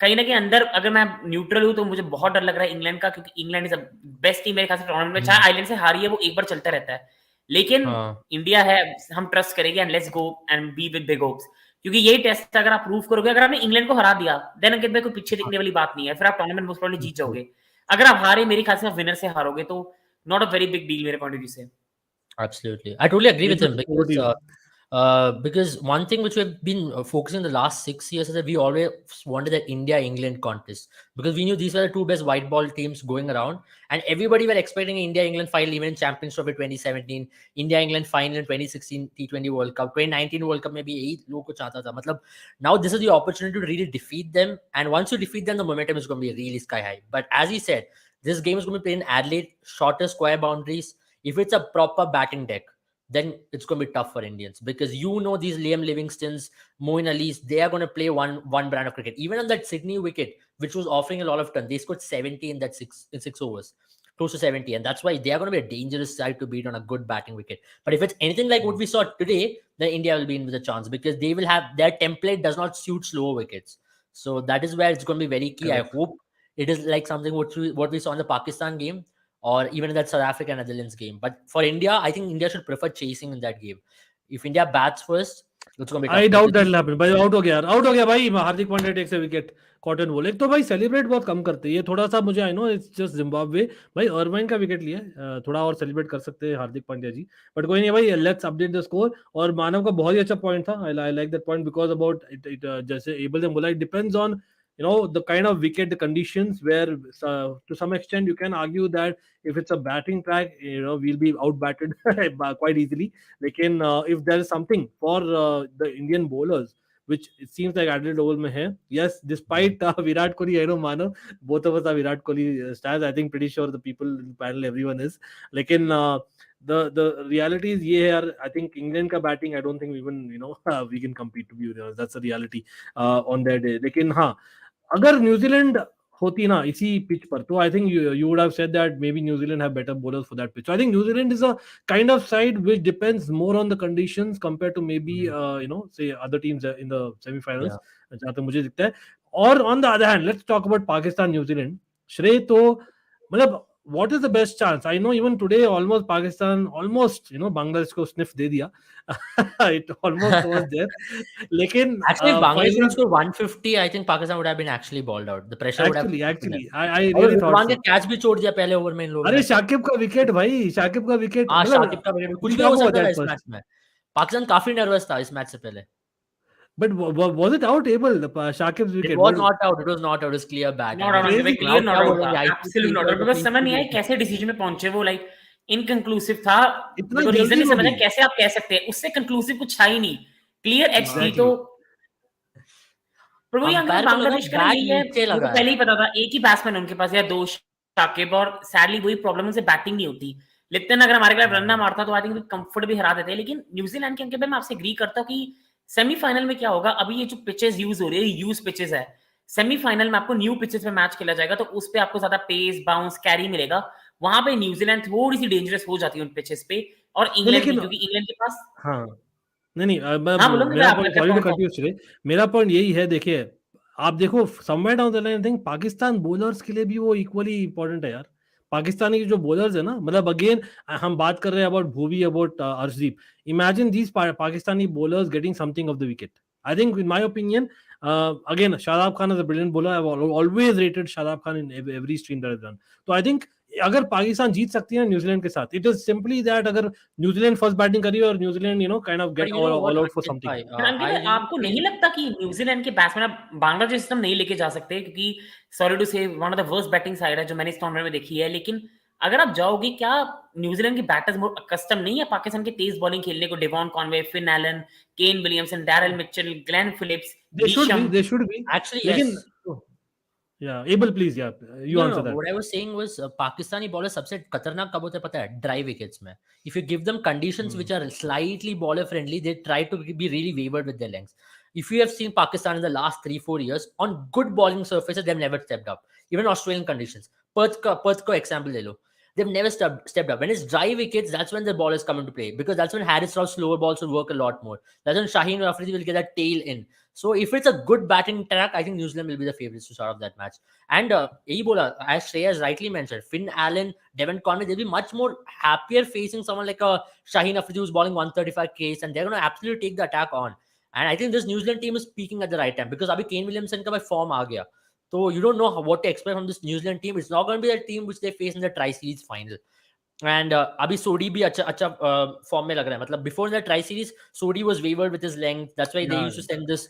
कहीं ना कहीं अंदर अगर मैं न्यूट्रल हूं तो मुझे बहुत डर लग रहा है इंग्लैंड का, क्योंकि इंग्लैंड इज बेस्ट टीम मेरे ख्याल से टूर्नामेंट में. चाहे आइलैंड से हारी है, वो एक बार चलता रहता है, लेकिन हाँ. इंडिया है, हम ट्रस्ट करेंगे and let's go and be with big hopes. क्योंकि यही टेस्ट अगर आप प्रूव करोगे, अगर आपने इंग्लैंड को हरा दिया, देन अंकित भाई कोई पीछे दिखने वाली बात नहीं है. फिर आप टूर्नामेंट मोस्ट प्रोबब्ली जीत जाओगे. अगर आप हारे, मेरे ख्याल से आप विनर से हारोगे, तो not a very big deal मेरे पॉइंट ऑफ व्यू से. Absolutely. I totally agree with Abel, him over to you. because one thing which we've been focusing the last 6 years is that we always wanted that India-England contest because we knew these were the two best white ball teams going around, and everybody were expecting India-England final even in Champions Trophy 2017, India-England final in 2016 T20 World Cup, 2019 World Cup maybe 8 लोगों को चाहता था. मतलब now this is the opportunity to really defeat them, and once you defeat them, the momentum is going to be really sky high. But as he said, this game is going to be played in Adelaide, shorter square boundaries. If it's a proper batting deck, then it's going to be tough for Indians because these Liam Livingstons, Moeen Ali's, they are going to play one brand of cricket. Even on that Sydney wicket, which was offering a lot of turn, they scored 70 in that 6 overs, close to 70, and that's why they are going to be a dangerous side to beat on a good batting wicket. But if it's anything like what we saw today, then India will be in with a chance because they will have their template does not suit slower wickets. So that is where it's going to be very key. Correct. I hope it is like something what we saw in the Pakistan game. or even in that South Africa Netherlands game. But for India, I think India should prefer chasing in that game. If India bats first, it's going to be tough. I doubt that will happen. भाई out हो गया यार, out हो गया भाई, Hardik Pandya takes a wicket, cotton ball. एक तो भाई सेलिब्रेट बहुत कम करते हैं ये, थोड़ा सा मुझे I know it's just Zimbabwe, भाई अर्वाइन का विकेट लिया है, थोड़ा और सेलिब्रेट कर सकते हैं हार्दिक पांड्या जी, बट कोई नहीं भाई, लेट्स अपडेट द स्कोर। और मानव का बहुत ही अच्छा पॉइंट था, I like that point because about it, जैसे एबल ने बोला, it depends on the kind of wicket, the conditions, where to some extent you can argue that if it's a batting track, we'll be out batted quite easily. Lekin if there is something for the Indian bowlers, which it seems like Adelaide Oval mein hai, yes, despite Virat Kohli, I know Manav, both of us are Virat Kohli stars. I think pretty sure the people in the panel, everyone is. Lekin the reality is ye hai, I think England ka batting, I don't think even we can compete, to be honest. That's the reality on their day. Lekin अगर New Zealand होती ना इसी pitch पर, तो I think you would have said that maybe New Zealand have better bowlers for that pitch. I think New Zealand is a kind of side which depends more on the conditions compare to maybe say other teams in the semifinals, जहां तक मुझे दिखता है। और on the other hand, let's talk about Pakistan New Zealand. Shrey, तो मतलब what is the best chance? I know even today almost Pakistan Bangladesh को sniff दे दिया it almost was there, लेकिन actually if Bangladesh scored 150, I think Pakistan would have been actually balled out. The pressure would have actually I really thought so. Catch भी छोड़ दिया पहले over में इन लोगों ने। अरे शाकिब का विकेट भाई, शाकिब का विकेट, शाकिब का विकेट, कुछ भी हो सकता था इस मैच में। पाकिस्तान काफी नर्वस था इस मैच से पहले। But was it out, Abel? Shakib's wicket? It was not out. It was not out. It was clear back. Not out. Clear not out. Absolutely not out. Because समझ नहीं आया कैसे डिसीजन में पहुंचे वो, लाइक इनकंक्लूसिव था। तो reason नहीं समझा कैसे आप कह सकते हैं, उससे कंक्लूसिव कुछ था ही नहीं। क्लियर एचडी तो पर वही अंकल बांग्लादेश का यही है, मुझे पहले ही पता था एक ही बैट्समैन उनके पास या दो, शाकिब, और सैडली वही प्रॉब्लम है, बैटिंग नहीं होती। लिप्टन अगर हमारे खिलाफ रन ना मारता तो आई थिंक कंफर्ट भी हरा देते। लेकिन न्यूजीलैंड के अंक पे मैं आपसे एग्री करता हूँ कि सेमीफाइनल में क्या होगा। अभी ये जो पिचेस यूज हो रही है, यूज पिचेस है, सेमीफाइनल में आपको न्यू पिचेस पे मैच खेला जाएगा, तो उस पे आपको ज्यादा पेस, बाउंस, कैरी मिलेगा। वहां पे न्यूजीलैंड थोड़ी सी डेंजरस हो जाती है उन पिचेस पे, और इंग्लैंड भी, क्योंकि इंग्लैंड के पास मेरा पॉइंट यही है। देखिए, आप देखो somewhere down the line, I think Pakistan bowlers के लिए भी वो इक्वली इंपॉर्टेंट है यार। पाकिस्तानी जो बॉलर्स है ना, मतलब अगेन हम बात कर रहे हैं about Bhuvi, about Arshdeep, imagine these Pakistani bowlers getting something of the wicket. I think in my opinion, again Shadab Khan is a brilliant bowler, I have always rated Shadab Khan in every stream that is done. तो I think अगर पाकिस्तान जीत सकती है New Zealand के साथ, it is simply that अगर New Zealand first batting करी और New Zealand kind of get all out for something. आपको नहीं लगता कि न्यूजीलैंड के बैट्समैन बांग्लादेश सिस्टम नहीं लेके जा सकते? क्योंकि सॉरी टू से one of the worst batting side है जो मैंने इस टूर्नामेंट में देखी है। लेकिन अगर आप जाओगे, क्या न्यूजीलैंड के बैटर्स मोर अकस्टम नहीं है पाकिस्तान के तेज बॉलिंग खेलने को? Devon Conway, Finn Allen, Kane Williamson, Daryl Mitchell, Glenn Phillips, they should be actually, yes. Yeah, Abel, please, yeah, you answer that. What I was saying was Pakistani bowlers सबसे खतरनाक कब होते हैं पता है? Dry wickets में. If you give them conditions which are slightly bowler friendly, they try to be really wavered with their lengths. If you have seen Pakistan in the last 3-4 years on good bowling surfaces, they've never stepped up. Even Australian conditions. Perth को example ले लो. They've never stepped up. When it's dry wickets, that's when the ballers come into play, because that's when Harris Raw's slower balls will work a lot more. That's when Shaheen Afridi will get that tail in. So if it's a good batting track, I think New Zealand will be the favorites to start off that match. And Ebola, as Shreya has rightly mentioned, Finn Allen, Devon Conway, they'll be much more happier facing someone like a Shaheen Afridi who's bowling 135 Ks, and they're going to absolutely take the attack on. And I think this New Zealand team is peaking at the right time, because abhi Kane Williamson ka bhai form aa gaya. So you don't know what to expect from this New Zealand team. It's not going to be the team which they face in the Tri-Series final. And अभी सोडी भी अच्छा form में लग रहा है। मतलब before the tri series Sodhi was wayward with his length, that's why they used to send this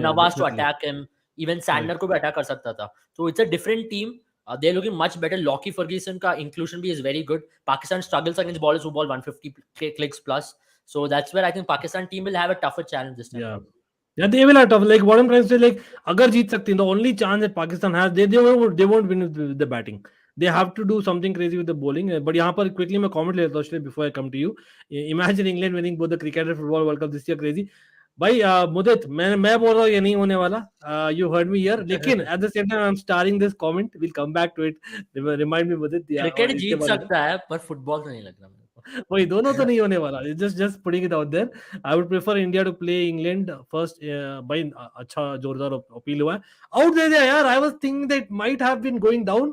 Nawaz to attack him, even Santner को भी अटैक कर सकता था। तो it's a different team, they are looking much better. Lockie Ferguson का inclusion भी is very good. Pakistan struggles against bowlers who bowl 150 clicks plus, so that's where I think Pakistan team will have a tougher challenge this time. Yeah, they will have tough. Like what I'm trying to say, like अगर जीत सकती हैं, the only chance that Pakistan has, they won't win with the batting. They have to do something crazy with the bowling. But यहाँ पर quickly मैं comment ले लेता हूँ before I come to you. Imagine England winning both the cricket and football World Cup this year, crazy. भाई मुदित, मैं बोल रहा हूँ ये नहीं होने वाला. You heard me here. लेकिन at the same time I'm starting this comment. We'll come back to it. Remind me Mudit. Cricket जीत सकता है पर फुटबॉल तो नहीं लग रहा। वही दोनों तो नहीं होने वाला। just putting it out there. I would prefer India to play England first. भाई अच्छा जोरदार अपील हुआ है। आउट दे दिया यार। I was thinking that might have been going down.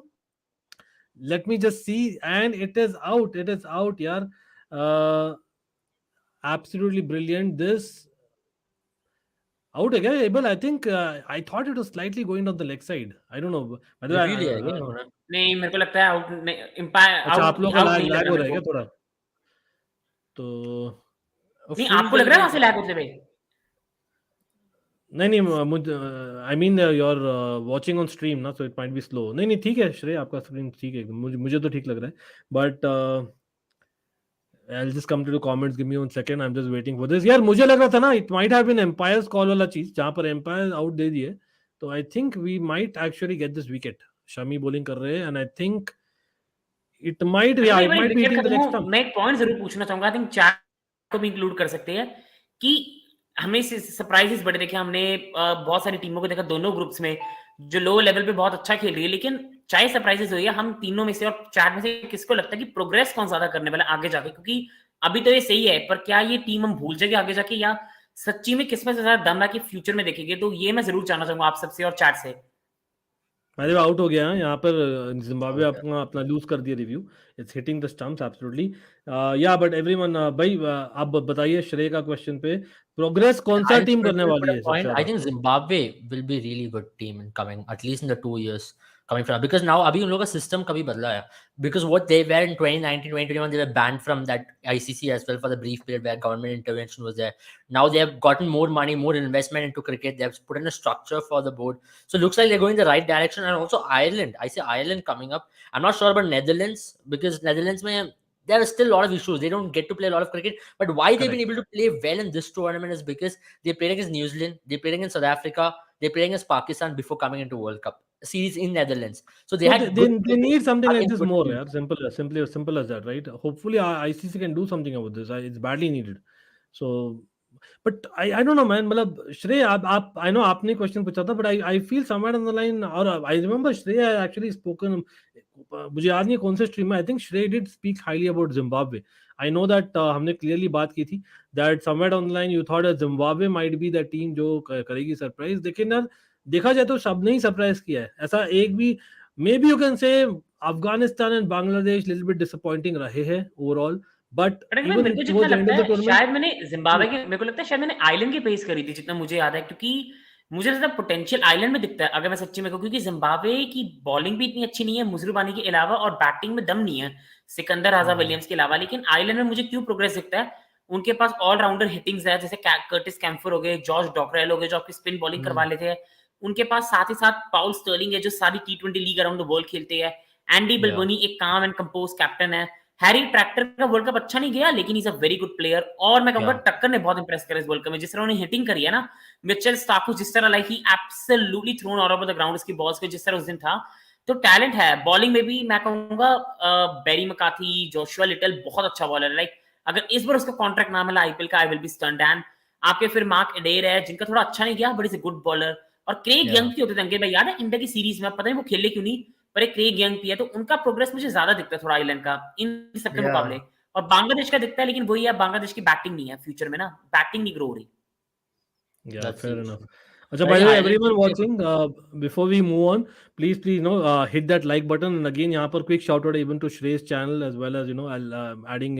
let me just see, and it is out. It is out, yeah. Uh, Absolutely brilliant. This out again, Abel. I think I thought it was slightly going on the leg side. I don't know. By the way, review लिया है क्या इन्होंने? नहीं मेरे को लगता है out empire अच्छा, आप आउट लोगों का आउट लैग नहीं लग लैग रहा हो मेरे रहा है क्या को। थोड़ा? तो नहीं Full आपको लग del रहा है में वहां से लैग होते हुए? नहीं नहीं मुझे I mean your watching on stream ना, so it might be slow. नहीं नहीं ठीक है श्रेय, आपका स्क्रीन ठीक है, मुझे मुझे तो ठीक लग रहा है, but I'll just come to the comments. Give me 1 second. I'm just waiting for this. यार मुझे लग रहा था ना, it might have been Empire's call वाला चीज, जहां पर Empire आउट दे दिए, तो I think we might actually get this wicket. Shami bowling कर रहे हैं, and I think it might, अच्छा yeah, नहीं it भाई might be wicket hitting the खत्म leg हो, stump. मैं एक पॉइंट जरूर पूछना चाहूंगा, आई थिंक चैट को भी इंक्लूड कर सकते हैं कि हमें सरप्राइजेस बड़े देखे हमने, बहुत सारी टीमों को देखा दोनों ग्रुप्स में जो लो लेवल पे बहुत अच्छा खेल रही है, लेकिन चाहे सरप्राइजेस हुई है, हम तीनों में से और चार में से किसको लगता है कि प्रोग्रेस कौन ज्यादा करने वाला है आगे जाके? क्योंकि अभी तो ये सही है, पर क्या ये टीम हम भूल जाएंगे आगे जाके, या सच्ची में किसमें से ज्यादा दम है कि फ्यूचर में देखेंगे? तो ये मैं जरूर जानना चाहूंगा आप सबसे और चैट से। मैंने आउट हो गया है यहाँ पर, जिम्बाब्वे out है। अपना अपना लूज कर दिया review. It's hitting the stumps absolutely, yeah but everyone भाई, आप बताइए श्रेय का क्वेश्चन पे, प्रोग्रेस कौन सा I'll टीम करने personally put वाली a है सबसे point. I ज्यादा? think Zimbabwe will be really good team in coming, at least in the 2 years coming from, because now अभी उन लोगों का system कभी बदला है, because what they were in 2019 2021 they were banned from that ICC as well for the brief period where government intervention was there. Now they have gotten more money, more investment into cricket. They have put in a structure for the board, so it looks like they're going the right direction. And also Ireland, I say Ireland coming up. I'm not sure about Netherlands, because Netherlands में there are still a lot of issues. They don't get to play a lot of cricket. But why they've been Correct. able to play well in this tournament is because they played against New Zealand, they played against South Africa, they played against Pakistan before coming into World Cup series in Netherlands. So they So had they, good they need something like against this good more, teams. yeah. Simple as that, right? Hopefully ICC can do something about this. It's badly needed. So, but I don't know, man. मतलब श्रेय, आप I know आपने question पूछा था, but I feel somewhere on the line, और I remember श्रेय actually spoken, मुझे याद नहीं कौन से स्ट्रीम में, I think श्रेय did speak highly about Zimbabwe. I know that हमने clearly बात की थी that somewhere on the line you thought that Zimbabwe might be the team जो करेगी सरप्राइज, लेकिन यार देखा जाए तो सब ने ही सरप्राइज किया है, ऐसा एक भी, may be you can say Afghanistan and Bangladesh little bit disappointing रहे हैं ओवरऑल, बट बट भाई इवन मेरे को जितना टुवर्ड्स द एंड लगता ऑफ द है टूर्नामेंट। शायद मैंने जिम्बाब्वे के, मेरे को लगता है शायद मैंने आइलैंड की पेस करी थी जितना मुझे याद है, क्योंकि मुझे ज्यादा पोटेंशियल आइलैंड में दिखता है अगर मैं सच्ची में कहूं, क्योंकि जिम्बाब्वे की बॉलिंग भी इतनी अच्छी नहीं है मुजरुबानी के अलावा, और बैटिंग में दम नहीं है सिकंदर राजा विलियम्स के अलावा। लेकिन आइलैंड में मुझे क्यों प्रोग्रेस दिखता है, उनके पास ऑलराउंडर हिटिंग्स है, जैसे कर्टिस कैम्फर हो गए, जॉर्ज डॉकरेल हो गए जो आपकी स्पिन बॉलिंग करवा लेते हैं, उनके पास साथ ही साथ पाउल स्टर्लिंग है जो सारी T20 league around the world खेलते हैं, एंडी बिलबोनी एक काम एंड कंपोज कैप्टन है, हैरी ट्रैक्टर का वर्ल्ड कप अच्छा नहीं गया लेकिन is a very good player, और मैं कहूंगा टक्कर ने बहुत इंप्रेस करा इस वर्ल्ड कप में, जिस तरह उन्होंने हिटिंग करी है ना, मिचेल स्टार्क जिस तरह like he absolutely thrown out of the ground इसकी बॉल्स पे जिस तरह उस दिन था, तो टैलेंट है। बॉलिंग में भी मैं कहूंगा बेरी मकाथी, जोशुआ लिटल बहुत अच्छा बॉलर है, लाइक अगर इस बार उसका कॉन्ट्रैक्ट ना मिला आईपीएल का, I will be stunned. And आपके फिर मार्क एडेर है जिनका थोड़ा अच्छा नहीं गया but is a good bowler, और क्रेग यंग की होते थे अंकित भाई, याद है इंडिया की सीरीज में, पता नहीं वो खेले क्यों नहीं, पर एक क्रेग यंग भी है, तो उनका प्रोग्रेस मुझे ज्यादा दिखता है थोड़ा आइलैंड का इन सबके मुकाबले, और बांग्लादेश का दिखता है, लेकिन वही है बांग्लादेश की बैटिंग नहीं है फ्यूचर में ना, बैटिंग नहीं ग्रो हो रही। Yeah, That's the fair issue. enough. Acha, But I by the think way, Ireland everyone should be a good watching, before we move on, please, hit that like button. And again, यहाँ पर quick shout out even to Shrey's channel, as well as, I'll adding,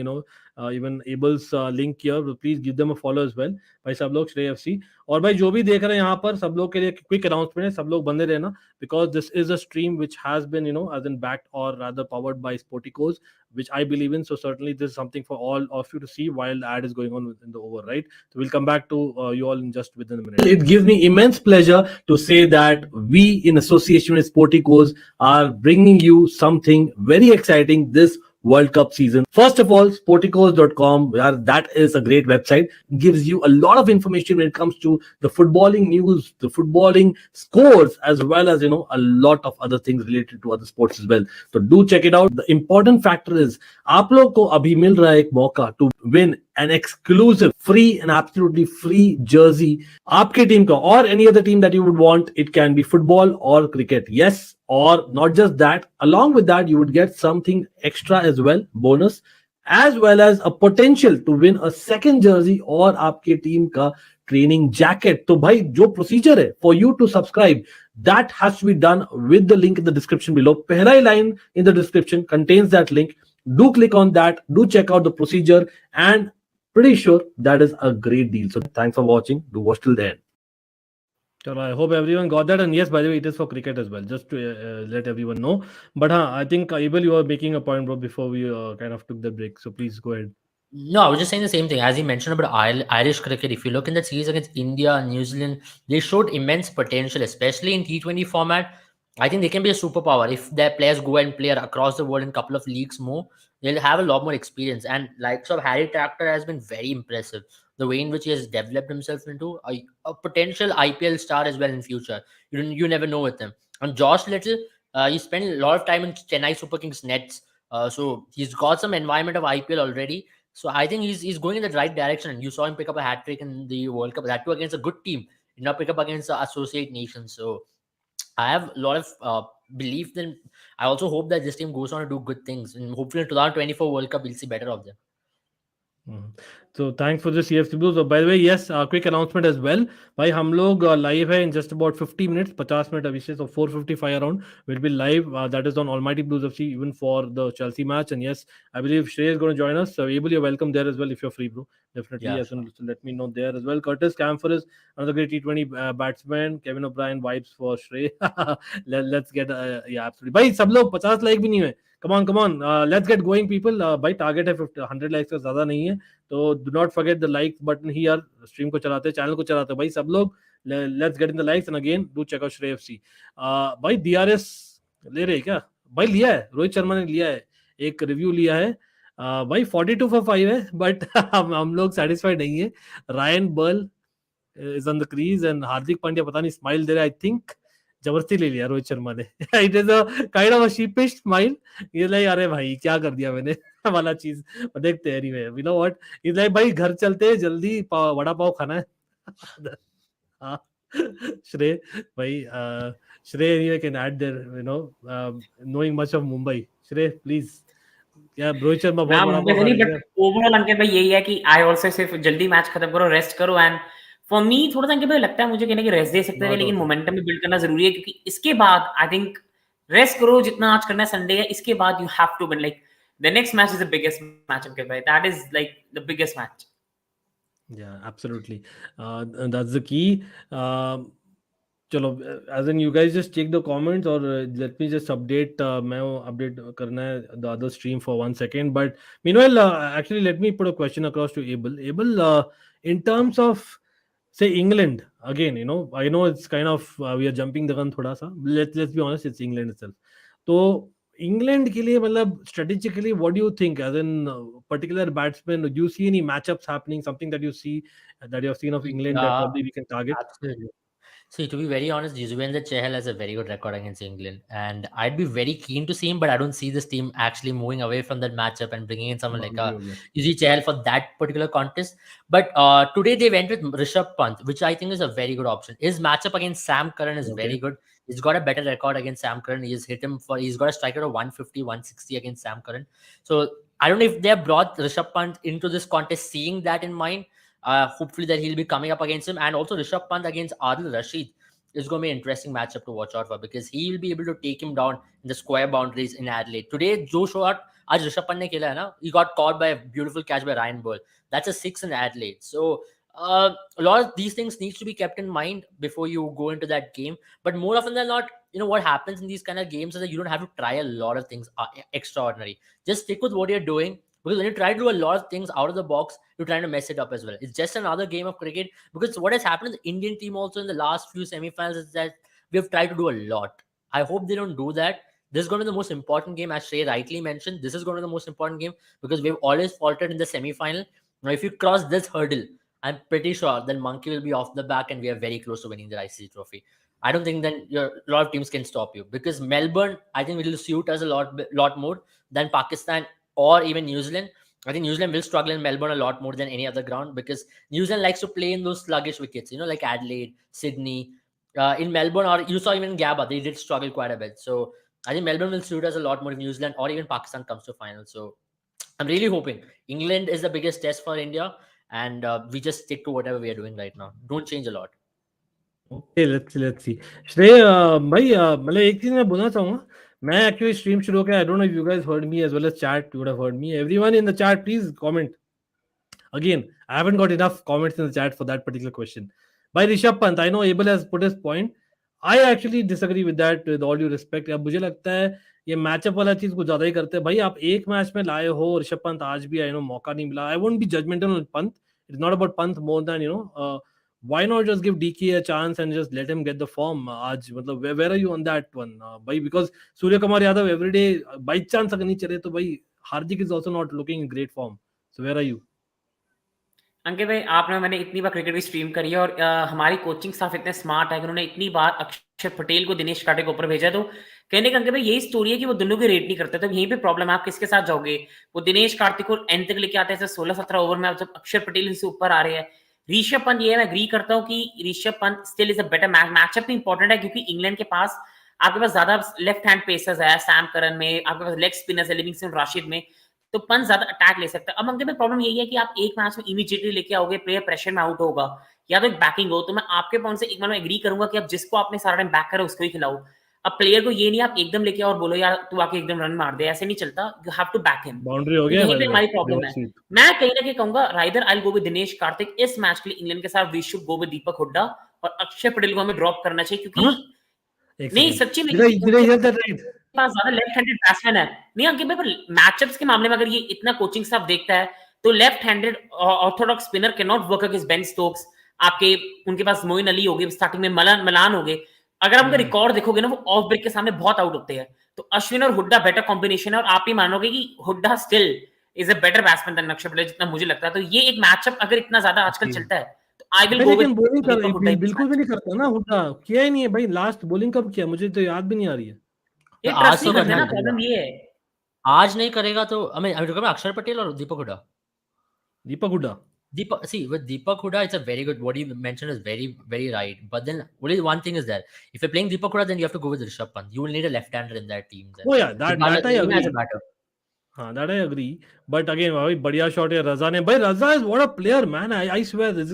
even Abel's link here. Please give them a follow as well. भाई सब लोग श्रेय FC, और भाई जो भी देख रहे हैं यहाँ पर, सब लोग के लिए quick announcement है, सब लोग बंदे रहना, because this is a stream which has been, as in backed or rather powered by Sporticos, which I believe in. So certainly this is something for all of you to see while the ad is going on in the over, right? So we'll come back to you all in just within a minute. It gives me immense pleasure to say that we, in association with Sporticos, are bringing you something very exciting this World Cup season. First of all, sporticos.com, that is a great website. Gives you a lot of information when it comes to the footballing news, the footballing scores, as well as, a lot of other things related to other sports as well. So do check it out. The important factor is, आप लोग को अभी मिल रहा है एक मौका to win an exclusive, free and absolutely free jersey आपके team का, or any other team that you would want. It can be football or cricket. Yes, or not just that. Along with that, you would get something extra as well, bonus. as well as a potential to win a second jersey और आपके team का training jacket. तो भाई जो procedure है for you to subscribe, that has to be done with the link in the description below. पहला ही line in the description contains that link. Do click on that, do check out the procedure, and pretty sure that is a great deal. So thanks for watching. Do watch till the end. So I hope everyone got that. And yes, by the way, it is for cricket as well, just to let everyone know. But I think Abel, you were making a point, bro, before we kind of took the break. So please go ahead. No, I was just saying the same thing. As you mentioned about Irish cricket, if you look in the series against India and New Zealand, they showed immense potential, especially in T20 format. I think they can be a superpower. If their players go and play across the world in a couple of leagues more, they'll have a lot more experience. And likes of Harry Tractor has been very impressive. The way in which he has developed himself into a potential IPL star as well in future. You never know with him. And Josh Little, he spent a lot of time in Chennai Super Kings nets. So he's got some environment of IPL already. So I think he's going in the right direction. You saw him pick up a hat trick in the World Cup. That too against a good team. Did not pick up against the associate nations. So I have a lot of belief. Then I also hope that this team goes on to do good things. And hopefully, in 2024 World Cup, we'll see better of them. So thanks for the CFC Blues. So by the way, yes, quick announcement as well. भाई हम लोग live है in just about 50 minutes, 50 minutes अभी से, so 4:55 around we'll be live. That is on Almighty Blues FC even for the Chelsea match. And yes, I believe Shrey is going to join us. So Abel, you're welcome there as well if you're free, bro. Definitely, Yeah, yes, sure. and so let me know there as well. Curtis Camphor is another great T20 batsman. Kevin O'Brien vibes for Shrey. Let's get yeah, absolutely. भाई सब लोग 50 like भी नहीं हुए. Come on. Let's get going, people. भाई target है 100 likes का ज्यादा नहीं है. तो do not forget the like button here. Stream को चलाते हैं, चैनल को चलाते हैं भाई सब लोग. Let's get in the likes and again do check out Shrey FC. भाई डीआरएस ले रहे क्या भाई? लिया है, रोहित शर्मा ने लिया है, एक रिव्यू लिया है भाई. 42 for 5 है, बट हम लोग सेटिस्फाइड नहीं है. Ryan Burl is on the crease and Hardik Pandya पता नहीं स्माइल दे रहा है. आई थिंक जबरदस्ती ले लिया रोहित शर्मा ने. It is a kind of a sheepish smile. ये लाइक अरे भाई क्या कर दिया मैंने वाला चीज. देखते हैं anyway. You know what is like भाई घर चलते हैं जल्दी, वड़ा पाव खाना है. हाँ श्रेय भाई, Shrey anyway can add there, you know, knowing much of Mumbai. Shrey please. क्या रोहित शर्मा बहुत बड़ा पाव खा रहे हैं? बट ओवरऑल अंकित भाई यही है कि आई ऑल्सो सिर्फ जल्दी मैच खत्म करो, रेस्ट करो. एंड फॉर मी थोड़ा सा अंकित भाई लगता है मुझे कहने की रेस्ट दे सकते थे, लेकिन मोमेंटम भी बिल्ड करना जरूरी है, क्योंकि इसके बाद आई थिंक रेस्ट करो जितना आज करना है. संडे है, इसके बाद you have to win. Like the next match is the biggest match Ankit भाई. That is like the biggest match. Yeah, absolutely. That's the key. चलो, as in you guys just check the comments or let me just update. मैं update करना है the other stream for 1 second. But meanwhile, actually let me put a question across to Abel. Abel, in terms of say England again, you know, I know it's kind of we are jumping the gun थोड़ा सा. Let's be honest, it's England itself. तो England के लिए मतलब strategically what do you think, as in particular batsmen, do you see any matchups happening, something that you see that you have seen of England that probably we can target? Absolutely. See, to be very honest, Yuzvendra Chahal has a very good record against England, and I'd be very keen to see him, but I don't see this team actually moving away from that matchup and bringing in someone like Yuzi Chahal for that particular contest. But today they went with Rishabh Pant, which I think is a very good option. His matchup against Sam Curran is very good. He's got a better record against Sam Curran. He's got a striker of 150, 160 against Sam Curran. So I don't know if they have brought Rishabh Pant into this contest, seeing that in mind. Hopefully that he'll be coming up against him, and also Rishabh Pant against Adil Rashid is going to be an interesting matchup to watch out for, because he will be able to take him down in the square boundaries in Adelaide. Today, जो shot आज Rishabh Pant ने खेला है ना, he got caught by a beautiful catch by Ryan Ball. That's a 6 in Adelaide. So a lot of these things needs to be kept in mind before you go into that game. But more often than not, you know what happens in these kind of games is that you don't have to try a lot of things extraordinary. Just stick with what you're doing. Because when you try to do a lot of things out of the box, you're trying to mess it up as well. It's just another game of cricket. Because what has happened in the Indian team also in the last few semi-finals is that we've tried to do a lot. I hope they don't do that. This is going to be the most important game, as Shrey rightly mentioned. This is going to be the most important game because we've always faltered in the semi-final. Now, if you cross this hurdle, I'm pretty sure that Monkey will be off the back and we are very close to winning the ICC trophy. I don't think then a lot of teams can stop you, because Melbourne, I think, will suit us a lot more than Pakistan or even New Zealand. I think New Zealand will struggle in Melbourne a lot more than any other ground, because New Zealand likes to play in those sluggish wickets, you know, like Adelaide, Sydney. In Melbourne, or you saw even Gabba, they did struggle quite a bit. So I think Melbourne will suit us a lot more if New Zealand or even Pakistan comes to final. So I'm really hoping. England is the biggest test for India, and we just stick to whatever we are doing right now. Don't change a lot. Okay, let's see. श्रेय, भाई, मतलब एक चीज मैं बोलना चाहूंगा। मैं actually stream शुरू किया, I don't know if you guys heard me as well as chat, you would have heard me. Everyone in the chat, please comment. Again, I haven't got enough comments in the chat for that particular question. By Rishabh Pant, I know Abel has put his point. I actually disagree with that, with all due respect. अब मुझे लगता है ये matchup वाला चीज कुछ ज्यादा ही करते हैं भाई। आप एक मैच में लाए हो ऋषभ पंत, आज भी आई नो मौका नहीं मिला। I won't be judgemental on Pant, it's not about Pant more than why not just give DK a chance and just let him get the form? आज मतलब where are you on that one, भाई? Because Surya Kumar Yadav every day by chance अगर नहीं चले तो भाई हार्दिक is also not looking in great form. So where are you? अंकित भाई, आपने मैंने इतनी बार क्रिकेट भी स्ट्रीम करी है और हमारी कोचिंग स्टाफ इतने स्मार्ट है कि उन्होंने इतनी बार अक्षर पटेल को दिनेश कार्तिक को ऊपर भेजा। तो कहने का अंकित भाई यही स्टोरी है कि वो दोनों की रेट नहीं करते। तो यहीं पे प्रॉब्लम है, आप किसके साथ जाओगे? वो दिनेश कार्तिक को एंड तक लेके आते हैं 16-17 ओवर में, जब अक्षर पटेल से ऊपर आ रहे हैं। ऋषभ पंत, ये मैं एग्री करता हूँ कि Rishabh Pant still is a better matchup भी इंपॉर्टेंट है, क्योंकि इंग्लैंड के पास आपके पास ज्यादा लेफ्ट हैंड पेसर्स है, सैम करन में, आपके पास लेग स्पिनर्स है लिविंगस्टन राशिद में, तो पंत ज्यादा अटैक ले सकता है। अब अंकित में प्रॉब्लम यही है कि आप एक मैच में इमीडिएटली लेके आओगे, प्लेयर प्रेशर में आउट होगा, या तो एक बैकिंग हो। तो मैं आपके पॉइंट से एक बार एग्री करूंगा कि आप जिसको आपने सारा टाइम बैक करा उसको ही खिलाओ। अब प्लेयर को ये नहीं आप एकदम लेके और बोलो यार तू आके एकदम रन मार दे, ऐसे नहीं चलता। You have to back him. Boundary हो तो गया यहीं by पे the way, हमारी प्रॉब्लम बहुत है। sweet। मैं कहीं ना कहीं कहूंगा rather I will go with Dinesh Karthik इस मैच के लिए इंग्लैंड के साथ, वी शुड गो विद दीपक हुड्डा, और अक्षय पटेल को हमें ड्रॉप करना चाहिए, क्योंकि हाँ, एक नहीं सेकंड, सच्ची में, did I क्योंकि did I उनके hear that right? पास ज्यादा लेफ्ट हैंडेड बैट्समैन है। नहीं अंकित भाई, पर मैचअप्स के मामले में अगर ये इतना कोचिंग स्टाफ देखता है तो left handed Orthodox spinner can not work against Ben Stokes. आपके उनके पास मोइन अली हो गए स्टार्टिंग में, मलान हो गए। अगर आप उनका रिकॉर्ड देखोगे ना, वो ऑफ ब्रेक के सामने बहुत आउट होते हैं। तो अश्विन और हुड्डा बेटर कॉम्बिनेशन है, और आप ही मानोगे कि Hooda still is a better batsman than Axar Patel, जितना मुझे लगता है। तो ये एक मैचअप अगर इतना ज्यादा आजकल Okay। चलता है तो आई विल भाई गो विद लेकिन बॉलिंग कर दीपक हुड्डा इन दिस बिल्कुल भी मैच। नहीं करता ना हुड्डा, किया ही नहीं है भाई। लास्ट बॉलिंग कब किया मुझे तो याद भी नहीं आ रही है। ये तो ट्रस्ट आज नहीं तो करते करना ना, चाहिए। प्रॉब्लम ये है। आज नहीं करेगा तो I'm talking about Akshar Patel or Deepak Huda. Deepak Hooda. Deepak, see, with Deepak Huda, it's a very good. What you mentioned is very, very right. But then, only one thing is that if you're playing Deepak Huda, then you have to go with Rishabh Pant. You will need a left-hander in that team. Then, ओ यार, that I even agree. as a batter. हाँ, that I agree. But again भाई बढ़िया shot है रजा ने। भाई Raza is what a player man. I swear this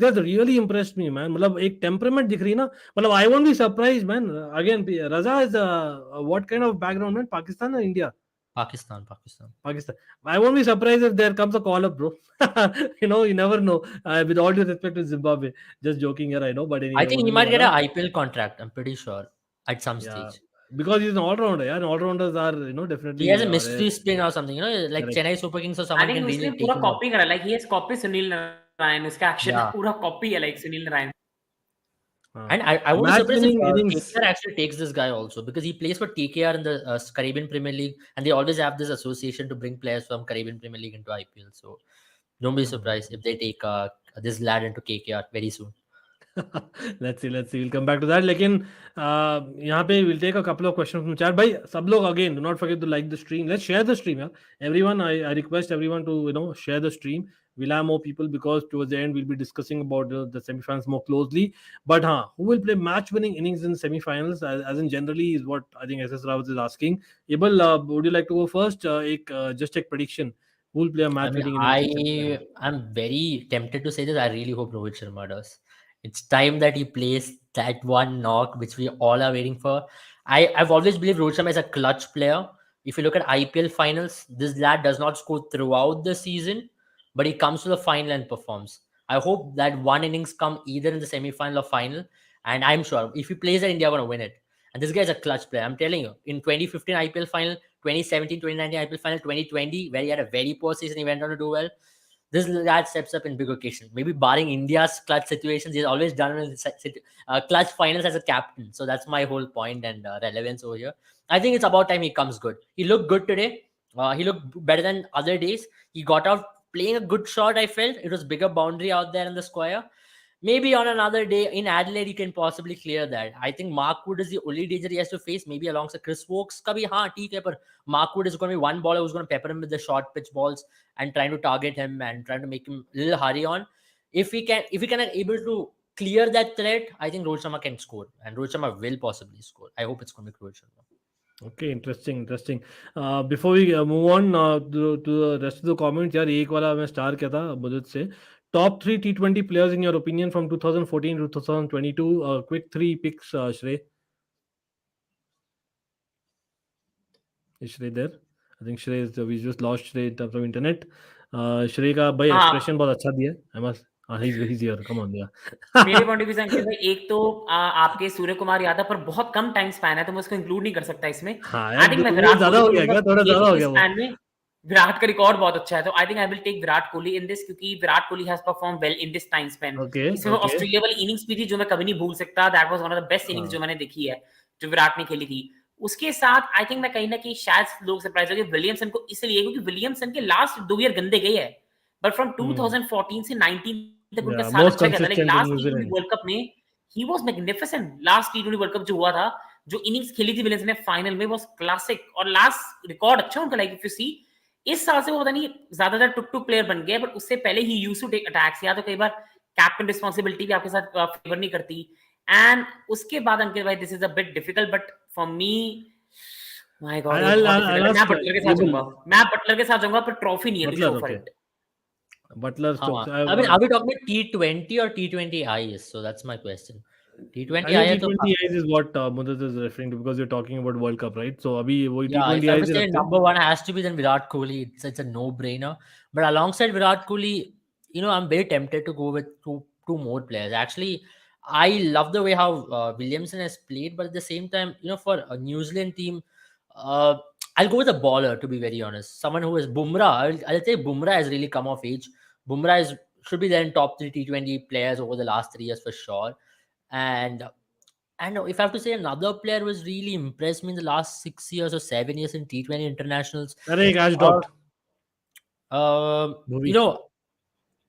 guy really impressed me man. मतलब एक टेम्परामेंट दिख रही है ना। मतलब I won't be surprise man. Again Raza is what kind of background man? Pakistan और India? Pakistan, Pakistan. Pakistan. I won't be surprised if there comes a call up, bro. You never know. With all due respect to Zimbabwe, just joking here, I know. But I anyway, think he might get an IPL contract. I'm pretty sure at some yeah, stage. because he's an all-rounder. Yeah, and all-rounders are He has definitely a rare. mystery spin or something. Like Correct. Chennai Super Kings or I someone think can उसने really पूरा take him out. Copy करा, like he has copy Sunil Narayan, उसका action Yeah. पूरा copy है like Sunil Narayan. And I won't be surprised if Match-winning innings. KKR actually takes this guy also, because he plays for KKR in the Caribbean Premier League, and they always have this association to bring players from Caribbean Premier League into IPL. So don't be surprised if they take this lad into KKR very soon. Let's see. We'll come back to that. लेकिन यहाँ पे we'll take a couple of questions from chat. भाई सब लोग again do not forget to like the stream. Let's share the stream. Yeah, everyone. I request everyone to share the stream. We'll have more people because towards the end we'll be discussing about the semifinals more closely. But who will play match-winning innings in semifinals? As in generally is what I think SS Rawat is asking. Abel, would you like to go first? Just take prediction. Who will play a match-winning innings in semifinals? I'm very tempted to say this. I really hope Rohit Sharma does. It's time that he plays that one knock which we all are waiting for. I've always believed Rohit Sharma is a clutch player. If you look at IPL finals, this lad does not score throughout the season, but he comes to the final and performs. I hope that one innings come either in the semi-final or final, and I'm sure if he plays it, India are going to win it. And this guy is a clutch player. I'm telling you, in 2015 IPL final, 2017, 2019 IPL final, 2020, where he had a very poor season, he went on to do well. This lad steps up in big occasion. Maybe barring India's clutch situations, he's always done in clutch finals as a captain. So that's my whole point and relevance over here. I think it's about time he comes good. He looked good today. He looked better than other days. He got out playing a good shot. I felt it was bigger boundary out there in the square. Maybe on another day in Adelaide, he can possibly clear that. I think Mark Wood is the only danger he has to face. Maybe alongside Chris Wokes. Kabhi, haan, theek hai, but Mark Wood is going to be one baller who's going to pepper him with the short pitch balls and trying to target him and trying to make him a little hurry on. If he can able to clear that threat, I think Rohit Sharma can score, and Rohit Sharma will possibly score. I hope it's going to be Rohit Sharma. Okay, interesting. Before we move on to the rest of the comments, यार एक वाला मैं star किया था बुजुर्ग से. Top 3 T20 players in your opinion from 2014 to 2022. Quick 3 picks, Shrey. Is Shrey there? I think Shrey is, we just lost Shrey in terms of internet. Shrey का भाई हाँ expression बहुत अच्छा दिया है. I must. He's here. Come on, yeah. मेरे point of view से अंकित भाई, एक तो आपके सूर्य कुमार यादव पर बहुत कम टाइम स्पैन है तो मैं उसको इंक्लूड नहीं कर सकता इसमें. हाँ आई यार, थिंक मैं वो विराट ज्यादा कोहली हो गया बोलूंगा क्या? थोड़ा ये ज्यादा हो इस गया वो. स्पैन में विराट का रिकॉर्ड बहुत अच्छा है, तो I think I will take Virat Kohli in this, क्योंकि Virat Kohli has perform well in this time span. Okay, इसमें okay. ऑस्ट्रेलिया वाली इनिंग्स भी थी जो मैं कभी नहीं भूल सकता. That was one of the best innings जो मैंने देखी है, जो विराट ने खेली थी. उसके साथ आई थिंक मैं कहीं ना कहीं शायद लोग सरप्राइज हो गए विलियमसन को इसलिए क्योंकि विलियमसन के लास्ट 2 ईयर गंदे गए हैं, बट फ्रॉम 2014 से 19 तक उनका Yeah, साल most अच्छा गया था. लेकिन consistent in last New T20 Zealand. World cup में he was magnificent. Last T20 world cup जो हुआ था, जो इनिंग्स खेली थी विलियमसन ने फाइनल में, वाज क्लासिक. और लास्ट रिकॉर्ड अच्छा उनका, लाइक इफ यू सी इस साल से वो पता नहीं ज्यादातर टुक प्लेयर बन गए, बट उससे पहले ही यूज्ड टू टेक अटैक्स. या तो कई बार कैप्टन रिस्पांसिबिलिटी भी आपके साथ फेवर नहीं करती. एंड उसके बाद अंकित भाई this is a bit difficult, but for me my God ये बहुत I'll डिफिकल्ट है. ask मैं बटलर के साथ Abel. जाऊंगा, मैं बटलर के साथ जाऊंगा, पर ट्रॉफी नहीं है to Butler, show for okay. It. Butler Stokes. I mean, are we talking about T20 or T20Is? So that's my question. I think T20I है तो T20 Is what Mudit is referring to because you're talking about World Cup, right? So अभी वही yeah, if T20 I have Is to he say रखते हैं. number one has to be then Virat Kohli. It's a no-brainer. But alongside Virat Kohli, I'm very tempted to go with two more players. Actually, I love the way how Williamson has played, but at the same time, for a New Zealand team, uh, I'll go with a baller, to be very honest. Someone who is Bumrah. I'll say Bumrah has really come of age. Bumrah should be there in top 3 T20 players over the last 3 years for sure. And if I have to say another player who has really impressed me in the last 6 years or 7 years in T20 internationals, अरे एक आज uh, dropped. you Bhuvi. know,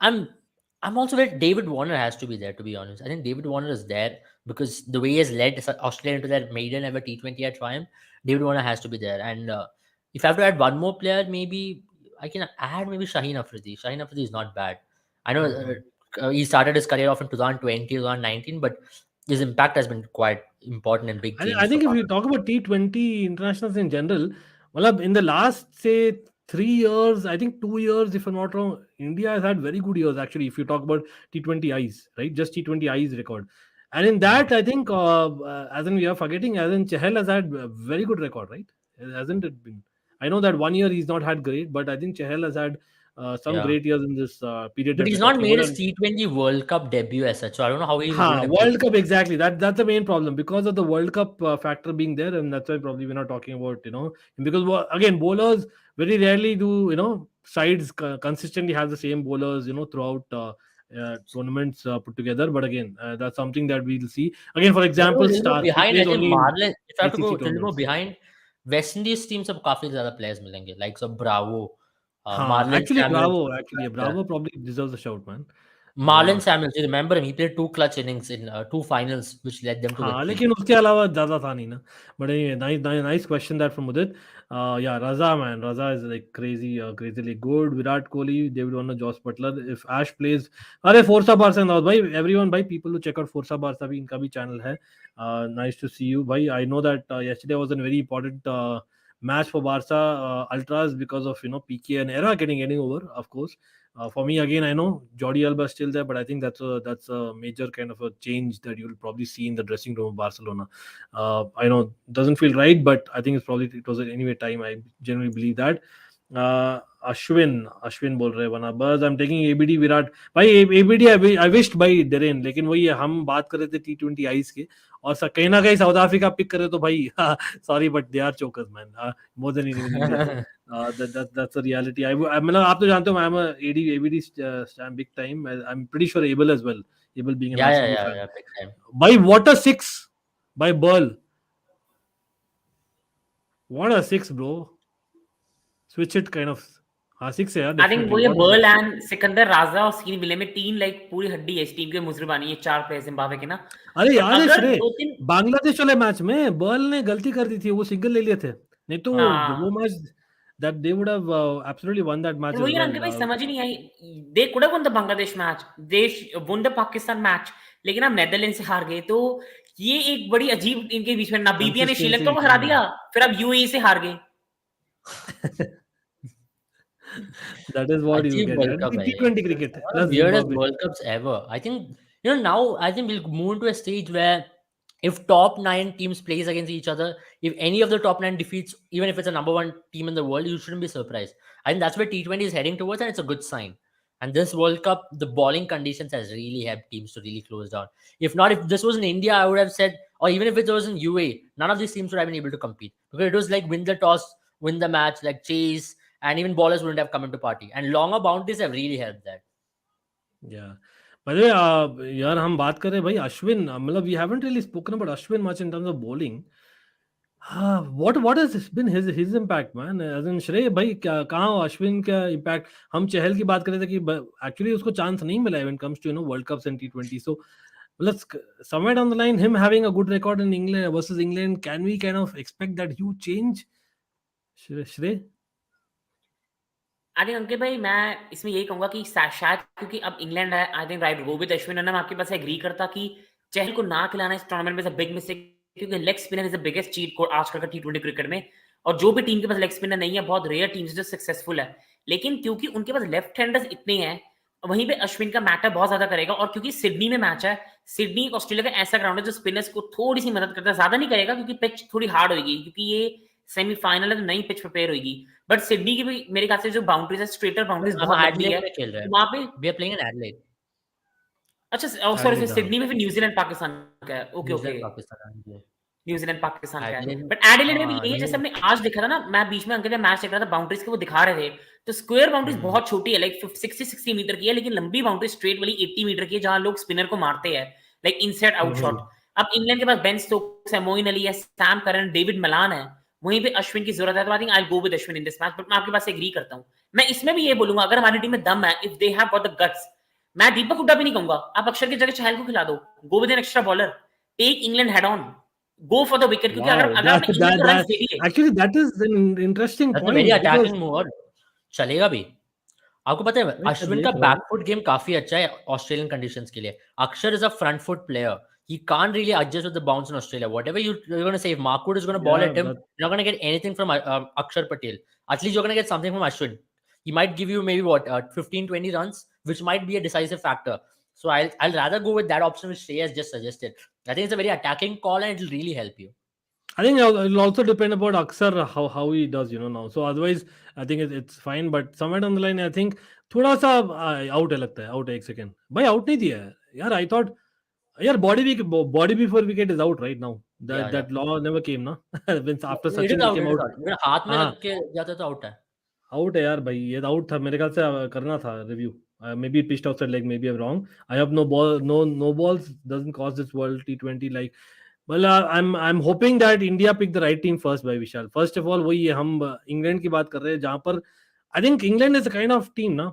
I'm also very David Warner has to be there, to be honest. I think David Warner is there because the way he has led Australia into their maiden ever T20 triumph, David Warner has to be there. And if I have to add one more player, maybe I can add maybe Shaheen Afridi. Shaheen Afridi is not bad. I know he started his career off in 2020, 2019, but his impact has been quite important in big games. I think for if you talk about T20 internationals in general, well, in the last say 3 years, I think 2 years, if I'm not wrong, India has had very good years actually. If you talk about T20 Is, right, just T20 Is record, and in that I think as in we are forgetting, as in Chahal has had a very good record, right? Hasn't it been? I know that 1 year he's not had great, but I think Chahal has had some Yeah. great years in this period. But That he's we're not talking made about. his T20 World Cup debut as such, so I don't know how he Ha, would World Cup, exactly. That's the main problem because of the World Cup factor being there, and that's why probably we're not talking about because again bowlers very rarely do sides consistently have the same bowlers throughout tournaments put together. But again, that's something that we'll see. Again, for example, little more Stark he behind. I plays think only in Marlon. If I have to go ICC a little more tournaments. behind, West Indies teams have काफी ज़्यादा players मिलेंगे, like so Bravo, Ha, Marlon actually, Samuels. Bravo probably deserves a shout, man. Marlon Samuels, you remember him? He played 2 clutch innings in 2 finals, which led them to हाँ victory. लेकिन उसके अलावा ज्यादा था नहीं ना. But anyway, nice question that from Udit. Yeah, Raza is like crazily good. Virat Kohli, David Warner, Josh Butler. If Ash plays, अरे Forza Barca now भाई, everyone भाई, people who check out Forza Barca भी इनका भी channel है. Nice to see you भाई. I know that yesterday was a very important match for Barca ultras because of PK and Era getting over, of course. For me, again, I know Jordi Alba is still there, but I think that's a major kind of a change that you'll probably see in the dressing room of Barcelona. I know it doesn't feel right, but I think it was anyway time. I genuinely believe that. Ashwin बोल रहे बना बस I am taking ABD Virat भाई. ABD आई wished भाई Darren, लेकिन वही हम बात कर रहे थे T20 आइस के और कहीं ना कहीं साउथ अफ्रीका पिक करे तो भाई sorry but they are chokers man more than even that's a reality. मतलब आप तो जानते हो I am ABD big time. I'm pretty sure Abel as well. Abel being a massive fan. Yeah, big time. By what a six by Burl. What a six, bro. Switch it kind of. हाँ six है यार I think definitely. वो ये बर्ल and Sikandar राजा और scene विले में 3 like पूरी हड्डी है इस टीम के मुजरबानी, ये 4 प्लेयर जिम्बाब्वे के ना. अरे पर याद है अगर श्रेय 2-3 बांग्लादेश वाले मैच में बर्ल ने गलती कर दी थी, वो सिंगल ले लिए थे, नहीं तो वो match that they would have absolutely won that match वही एज रंग भाई समझ ही नहीं आई. They could have won the Bangladesh match, they won the Pakistan match, लेकिन हम नेदरलैंड से हार गए. तो ये एक बड़ी अजीब इनके बीच में ना बीबीए ने Consistency श्रीलंका को issue, हरा दिया, फिर अब यूएई से हार गए। that is what you Achieve get. World And Cup है ये। T20 cricket One of plus the weirdest Zimbabwe. World Cups ever. I think now I think we'll move into a stage where if top 9 teams plays against each other, if any of the top 9 defeats, even if it's a number 1 team in the world, you shouldn't be surprised. I think that's where T20 is heading towards, and it's a good sign. And this World Cup, the bowling conditions has really helped teams to really close down. If not, if this was in India, I would have said, or even if it was in UAE, none of these teams would have been able to compete because it was like win the toss, win the match, like chase, and even bowlers wouldn't have come into party. And longer boundaries have really helped that. Yeah. By the way, यार हम बात कर रहे हैं भाई अश्विन, मतलब we haven't really spoken about Ashwin much in terms of bowling. What has been his impact, man? As in श्रेय भाई क्या कहाँ हो अश्विन का impact? हम चहल की बात कर रहे थे कि actually उसको chance नहीं मिला when it comes to World Cups and T20. So let's somewhere down the line him having a good record in England versus England, can we kind of expect that huge change? श्रेय? I think अंकित भाई मैं इसमें यही कहूंगा कि शायद क्योंकि अब इंग्लैंड है, I think right go with Ashwin, मैं आपके पास एग्री करता कि चहल को ना खिलाना इस टूर्नामेंट में इज अ बिग मिस्टेक, क्योंकि leg spinner is the biggest cheat code आजकल का टी20 क्रिकेट में। और जो भी टीम के पास लेग स्पिनर नहीं है, बहुत रेयर टीम्स जो सक्सेसफुल है, लेकिन क्योंकि उनके पास लेफ्ट हैंडर्स इतने हैं, वहीं पे अश्विन का मैटर बहुत ज्यादा करेगा। और क्योंकि सिडनी में मैच है, सिडनी ऑस्ट्रेलिया का ऐसा ग्राउंड है जो स्पिनर्स को थोड़ी सी मदद करता है, ज्यादा नहीं करेगा क्योंकि पिच थोड़ी हार्ड होगी, क्योंकि ये सेमीफाइनल है तो नई पिच प्रिपेयर होगी। बट सिडनी की भी मेरे ख्याल से जो बाउंड्रीज है, स्ट्रेटर बाउंड्रीज हम बहुत लंबी एडलेड है, में खेल रहे तो हैं, वहां पे we are playing in Adelaide. अच्छा सॉरी Adelaide, हाँ. सिडनी में फिर न्यूजीलैंड पाकिस्तान का है, ओके ओके, न्यूजीलैंड पाकिस्तान है, न्यूजीलैंड पाकिस्तान का है। एडलेड। बट एडिलेड में भी हाँ यही है, ये जैसे हमने आज देखा था ना, मैं बीच में अंकित ने मैच देख रहा था, बाउंड्रीज के वो दिखा रहे थे, तो स्क्वायर बाउंड्रीज बहुत छोटी है, लाइक 60 मीटर की है, लेकिन लंबी बाउंड्री स्ट्रेट वाली 80 मीटर की है, जहां लोग स्पिनर को मारते हैं, लाइक इनसाइड आउट शॉट। अब इंग्लैंड के पास बेन स्टोक्स है, मोइन अली है, सैम करन, डेविड मलान है, वहीं पे अश्विन की जरूरत है, तो I think I will go with Ashwin in this match. But मैं आपके पास एग्री करता हूं, मैं इसमें भी ये बोलूंगा अगर हमारी टीम में दम है, if they have got the guts, मैं दीपक हुड्डा भी नहीं कहूंगा, आप अक्षर की जगह चहल को खिला दो, go with an extra bowler, take England head on, go for the wicket, क्योंकि अगर Wow, अगर आपने इंग्लैंड को रन दे दिए, actually that is an interesting that's a very point because attacking move और चलेगा भी। आपको पता है मैं अश्विन देख का रहा हूँ. बैकफुट गेम काफी अच्छा है ऑस्ट्रेलियन कंडीशंस के लिए। अक्षर is a front foot player, he can't really adjust with the bounce in Australia. Whatever you're going to say, if Markwood is going to ball Yeah, at him, but you're not going to get anything from Akshar Patel. At least you're going to get something from Ashwin. He might give you maybe what 15-20 runs, which might be a decisive factor. So I'll rather go with that option which Shrey has just suggested. I think it's a very attacking call and it'll really help you. I think it'll also depend about Aksar how he does now. So otherwise I think it's fine, but somewhere down the line I think थोड़ा सा out है लगता है, out है एक second भाई, out नहीं दिया है यार, आई थॉट यार body before wicket is out right now, Yeah, that law never came na when after It is Sachin out, came it is out. out. अगर हाथ में हाँ, लग के जाता तो आउट है। आउट है यार भाई, ये आउट था मेरे ख्याल से, करना था review, may be pitched outside leg, may be I am wrong, I have no balls doesn't cause this world T20 like. well I'm hoping that India pick the right team first by Vishal. First of all वही है, हम England की बात कर रहे हैं जहां पर I think England is a kind of team ना,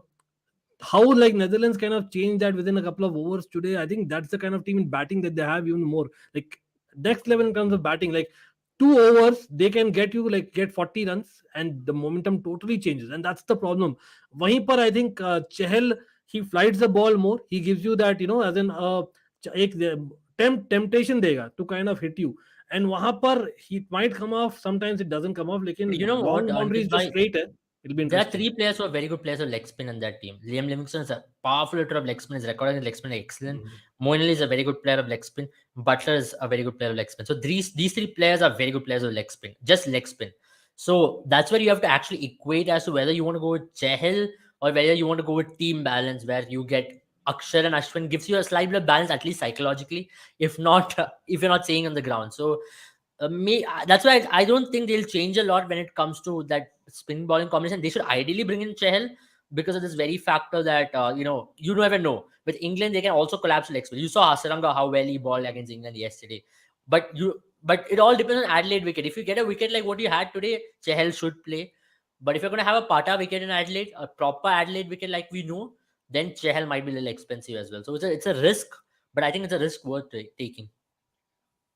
how like Netherlands kind of changed that within a couple of overs today. I think that's the kind of team in batting that they have even more like next level in terms of batting. Like 2 overs, they can get 40 runs and the momentum totally changes, and that's the problem. Wahin par I think Chahal, he flights the ball more. He gives you that as in एक temptation देगा to kind of hit you, and वहां पर he might come off. Sometimes it doesn't come off. लेकिन You know what, long boundaries Ankit जो bhai, straight है, it'll be there are interesting. 3 players who are very good players of leg spin in that team. Liam Livingstone is a powerful hitter of leg spin. His record in leg spin is excellent. Moeen Ali is a very good player of leg spin. Butler is a very good player of leg spin. So these 3 players are very good players of leg spin, just leg spin. So that's where you have to actually equate as to whether you want to go with Chahal or whether you want to go with team balance, where you get Akshar and Ashwin, gives you a slight bit of balance, at least psychologically, if not, if you're not saying on the ground. So that's why I don't think they'll change a lot when it comes to that spin bowling combination. They should ideally bring in Chahal because of this very factor that you never know. With England, they can also collapse leg spin. You saw Hasaranga how well he bowled against England yesterday. But it all depends on Adelaide wicket. If you get a wicket like what you had today, Chahal should play. But if you're going to have a Pata wicket in Adelaide, a proper Adelaide wicket like we know, then Chahal might be a little expensive as well. So it's a risk, but I think it's a risk worth taking.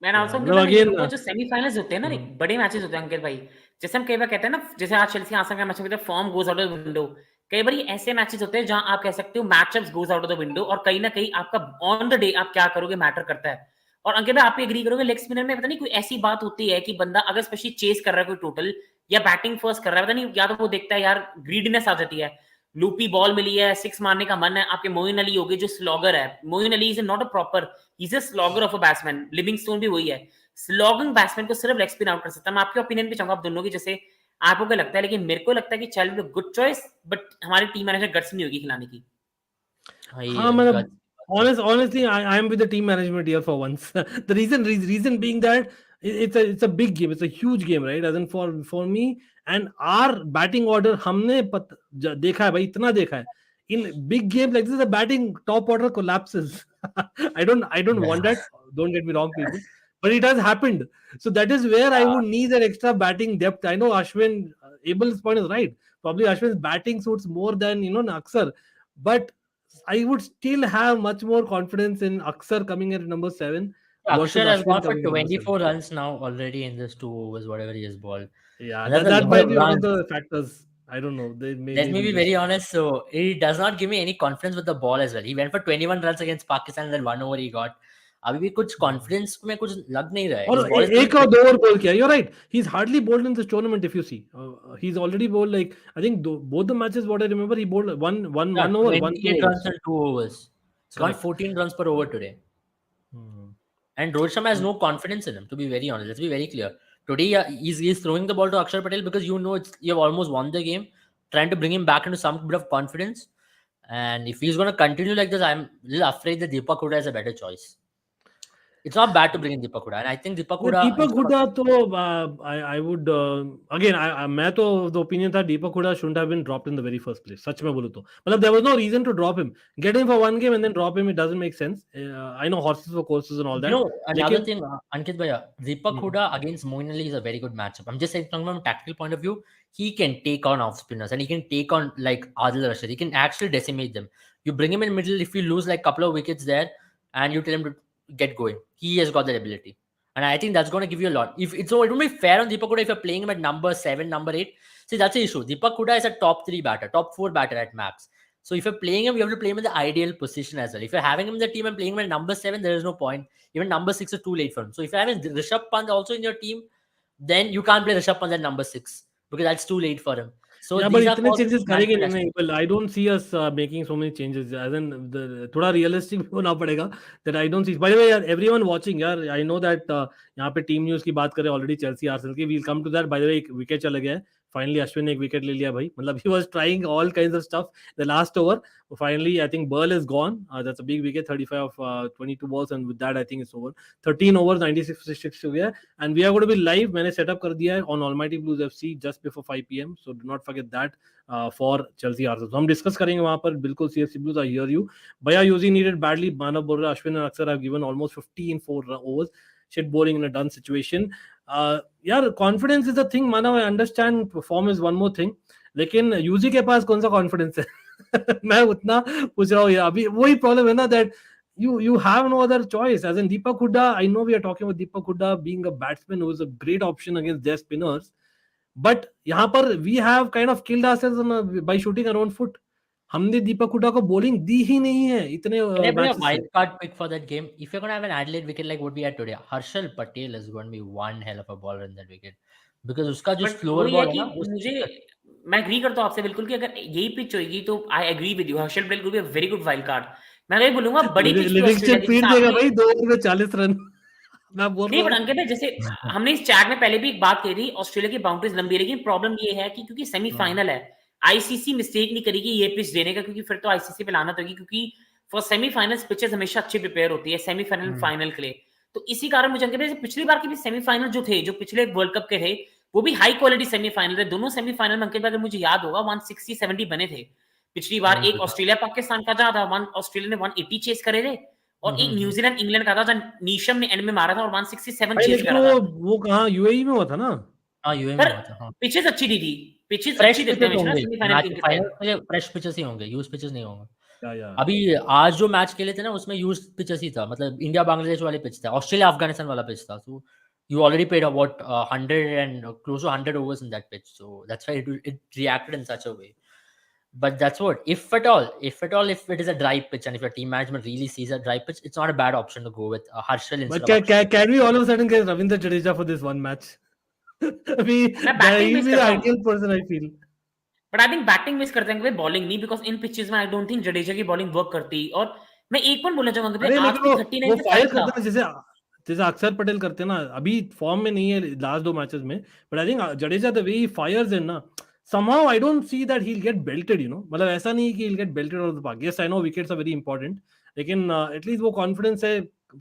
मैं also मतलब again जो semifinals होते हैं ना, बड़े matches होते हैं अंकित भाई, जैसे हम कई बार कहते हैं ना, जैसे आज चेल्सी आर्सेनल का मैच होता है, form goes out of the window, कई बार ऐसे मैचेस होते हैं जहां आप कह सकते हो matchups goes out of the window, और कहीं ना कहीं आपका ऑन द डे आप क्या करोगे मैटर करता है। और अंकित भाई आप भी एग्री करोगे, लेग स्पिनर में पता नहीं कोई ऐसी बात होती है कि बंदा अगर स्पेशली चेस कर रहा है कोई टोटल या बैटिंग फर्स्ट कर रहा है, पता नहीं, या तो वो देखता है यार ग्रीडनेस आ जाती है, लूपी बॉल मिली है, 6 मारने का मन है, आपके मोइन अली हो गए जो स्लॉगर है, Moeen Ali is not a proper, is a slogger of a batsman, Livingstone भी वही है, स्लॉगिंग बैट्समैन को सिर्फ लेग स्पिन आउट कर सकता है। मैं आपके ओपिनियन भी चाहूंगा आप दोनों की, जैसे आपको क्या लगता है, लेकिन मेरे को लगता है कि चैल गुड चॉइस, बट हमारी टीम मैनेजर गट्स नहीं होगी खिलाने की। हाँ, मतलब honestly, I am with the team management here for once. The reason being that it's a big game, it's a huge game, right? As in for me and our batting order, हमने देखा है भाई, इतना देखा है. In big games like this, the batting top order collapses. I don't want that. Don't get me wrong, people. But it has happened. So that is where I would need that extra batting depth. I know Ashwin, Abel's point is right. Probably Ashwin's batting suits more than Aksar. But I would still have much more confidence in Aksar coming in at number 7 versus Aksar has Ashwin gone for coming in at number 7. 24 runs now already in this 2 overs, whatever he has bowled. Yeah, And that's a that lot might of be one of runs. the factors. I don't know. They Let me be maybe very honest. So it does not give me any confidence with the ball as well. He went for 21 runs against Pakistan and then 1 over he got. अभी भी कुछ confidence में कुछ लग नहीं रहा है. His और ball is एक और 2 ओवर बॉल किया. You're right. He's hardly bowled in this tournament. If you see, he's already bowled like I think both the matches. What I remember, he bowled one over, 28 runs in 2 overs. He's gone Correct. 14 runs per over today. And Rohit Sharma has no confidence in him, to be very honest. Let's be very clear. Today, he's throwing the ball to Akshar Patel because you know you have almost won the game, trying to bring him back into some bit of confidence. And if he's going to continue like this, I'm a little afraid that Deepak Huda is a better choice. It's not bad to bring in Deepak Huda. And I think Deepak Huda... दीपक हुडा तो I would again मैं तो the opinion था Deepak Huda shouldn't have been dropped in the very first place. सच में बोलूं तो मतलब there was no reason to drop him. Get him for one game and then drop him, it doesn't make sense. I know horses for courses and all that. You know, another लेकिन thing, Ankit Bhaiya, Deepak Huda against Moeen Ali is a very good matchup. I'm just saying from a tactical point of view, he can take on off spinners and he can take on like Adil Rashid. He can actually decimate them. You bring him in middle if you lose like a couple of wickets there and you tell him to get going. He has got that ability. And I think that's going to give you a lot. If it's so, it won't be fair on Deepak Huda if you're playing him at number 7, number 8. See, that's the issue. Deepak Huda is a top 3 batter, top 4 batter at max. So if you're playing him, you have to play him in the ideal position as well. If you're having him in the team and playing him at number 7, there is no point. Even number 6 is too late for him. So if you're having Rishabh Pant also in your team, then you can't play Rishabh Pant at number 6 because that's too late for him. So yeah, but these are इतने changes करेंगे management नहीं. Well, I don't see us making so many changes. As in थोड़ा realistic भी होना पड़ेगा. That I don't see. By the way, यार, everyone watching, यार, I know that यहाँ पे team news की बात करें already Chelsea Arsenal की. We'll come to that. By the way, एक wicket चला गया है. Finally, Ashwin ने एक wicket ले लिया भाई. मतलब he was trying all kinds of stuff. The last over, finally, I think Burl is gone. That's a big wicket, 35 of 22 balls, and with that, I think it's over. 13 overs, 96 हो गया. And we are going to be live. मैंने setup कर दिया है on Almighty Blues FC just before 5 p.m. So do not forget that for Chelsea Arsenal. So हम discuss करेंगे वहाँ पर बिल्कुल CFC Blues. I hear you. Bhaiya Yuzi needed badly. मानव बोल रहा है Ashwin and Aksar have given almost 50 in 4 overs. Shit bowling in a done situation. यार confidence is a thing. Manav, I understand perform is one more thing. लेकिन UG के पास कौन सा confidence है? मैं उतना पूछ रहा हूँ यार. अभी वही प्रॉब्लम है ना that you have no other choice. As in Deepak Huda, I know we are talking about Deepak Huda being a batsman who is a great option against their spinners, but यहाँ पर we have kind of killed ourselves by shooting our own foot. हमने दीपक हुडा को bowling दी ही नहीं है इतने matches. Wild card pick for that game. If you're going to have an Adelaide wicket like what we had today, Harshal Patel is going to be one hell of a bowler in that wicket because उसका जो slower ball है ना, मुझे मैं agree करता हूं आपसे बिल्कुल कि अगर यही पिच होगी तो I agree with you. Harshal Patel को भी वेरी गुड वाइल्ड कार्ड. मैं वही बोलूंगा बड़ी पिच पे लिविंगस्टन पीट देगा भाई 2 ओवर में 40 रन. मैं बोल नहीं, बट अंकित है, जैसे हमने इस चैट में पहले भी एक बात कही थी, ऑस्ट्रेलिया की बाउंड्रीज लंबी है, लेकिन प्रॉब्लम ये है कि क्योंकि सेमीफाइनल है, आईसीसी मिस्टेक नहीं करेगी ये पिच देने का, क्योंकि फिर तो आईसीसी पे लानत होगी, क्योंकि फॉर सेमीफाइनल्स पिचेस हमेशा अच्छी प्रिपेयर होती है सेमीफाइनल फाइनल के लिए. तो इसी कारण मुझे अंकित, पिछली बार के भी सेमीफाइनल जो थे, जो पिछले वर्ल्ड कप के थे, वो भी हाई क्वालिटी सेमीफाइनल थे. दोनों सेमीफाइनल में अंकित, अगर मुझे याद होगा 160-70 बने थे पिछली बार. एक ऑस्ट्रेलिया पाकिस्तान का था, ऑस्ट्रेलिया ने 180 चेस करे थे, और एक न्यूजीलैंड इंग्लैंड का था, नीशम ने एंड में मारा था और 167 चेस करा था. वो कहां यूएई में हुआ था ना? हां, यूएई में हुआ था. पिचेस अच्छी दी थी, पिचेस फ्रेश अच्छी देते हैं होंगे सेमीफाइनल के फाइनल के लिए. फ्रेश पिचेस ही होंगे, यूज पिचेस नहीं होंगे. या अभी आज जो मैच खेले थे ना, उसमें यूज पिचेस ही था. मतलब इंडिया बांग्लादेश वाले पिच था, ऑस्ट्रेलिया अफगानिस्तान वाला पिच था. सो you already played about 100 and close to 100 overs in that pitch, so that's why it reacted in such a way. But that's what, if at all, if it is a dry pitch, and if your team management really sees a dry pitch, it's not a bad option to go with Harshal instead But of Akshar. can we all of a sudden get Ravindra Jadeja for this one match? I mean, मैं batting he'll miss be the करता हूँ, ideal person, I feel. But I think batting miss करते हैं bowling नहीं, because in pitches में आई don't think Jadeja की bowling work करती। और मैं एक पॉइंट बोलना चाहूंगा अरे आज लेकिन भी वो 39 पे फायर 5 था। करते ना, जैसे जैसे अक्षर पटेल करते ना, अभी फॉर्म में नहीं है लास्ट 2 मैचेस में, but I think Jadeja the way he fires in ना, somehow I don't see that he'll get belted, you know, मतलब ऐसा नहीं कि he'll get belted out of the park. Yes, I know wickets are very important, लेकिन at least वो confidence है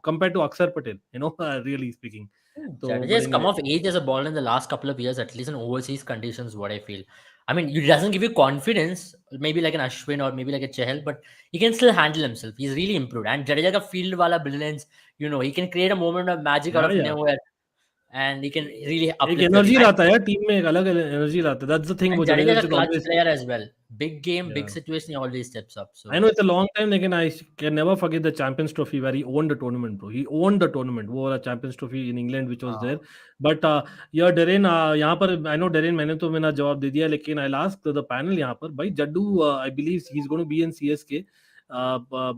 compared to अक्षर Patel, you know, really speaking. So, Jadeja but has come anyway, of age as a bowler in the last couple of years, at least in overseas conditions, what I feel. I mean, it doesn't give you confidence, maybe like an Ashwin or maybe like a Chahal, but he can still handle himself. He's really improved. And Jadeja ka field wala brilliance, you know, he can create a moment of magic out yeah, of yeah. nowhere, and he can really एक uplift your energy team. लाता है यार team में, एक अलग energy लाता है. That's the thing And वो Jadeja Jadeja is a should clutch always. player as well. Big game, big Yeah. situation, he always steps up. So I know it's a long time, लेकिन I can never forget the Champions Trophy where he owned the tournament, bro. He owned the tournament. वो वाला Champions Trophy in England which was there. But yeah, Darren, यहाँ पर I know Darren, मैंने तो मेरा जवाब दे दिया, लेकिन I'll ask the panel यहाँ पर, भाई Jaddu, I believe he's going to be in CSK.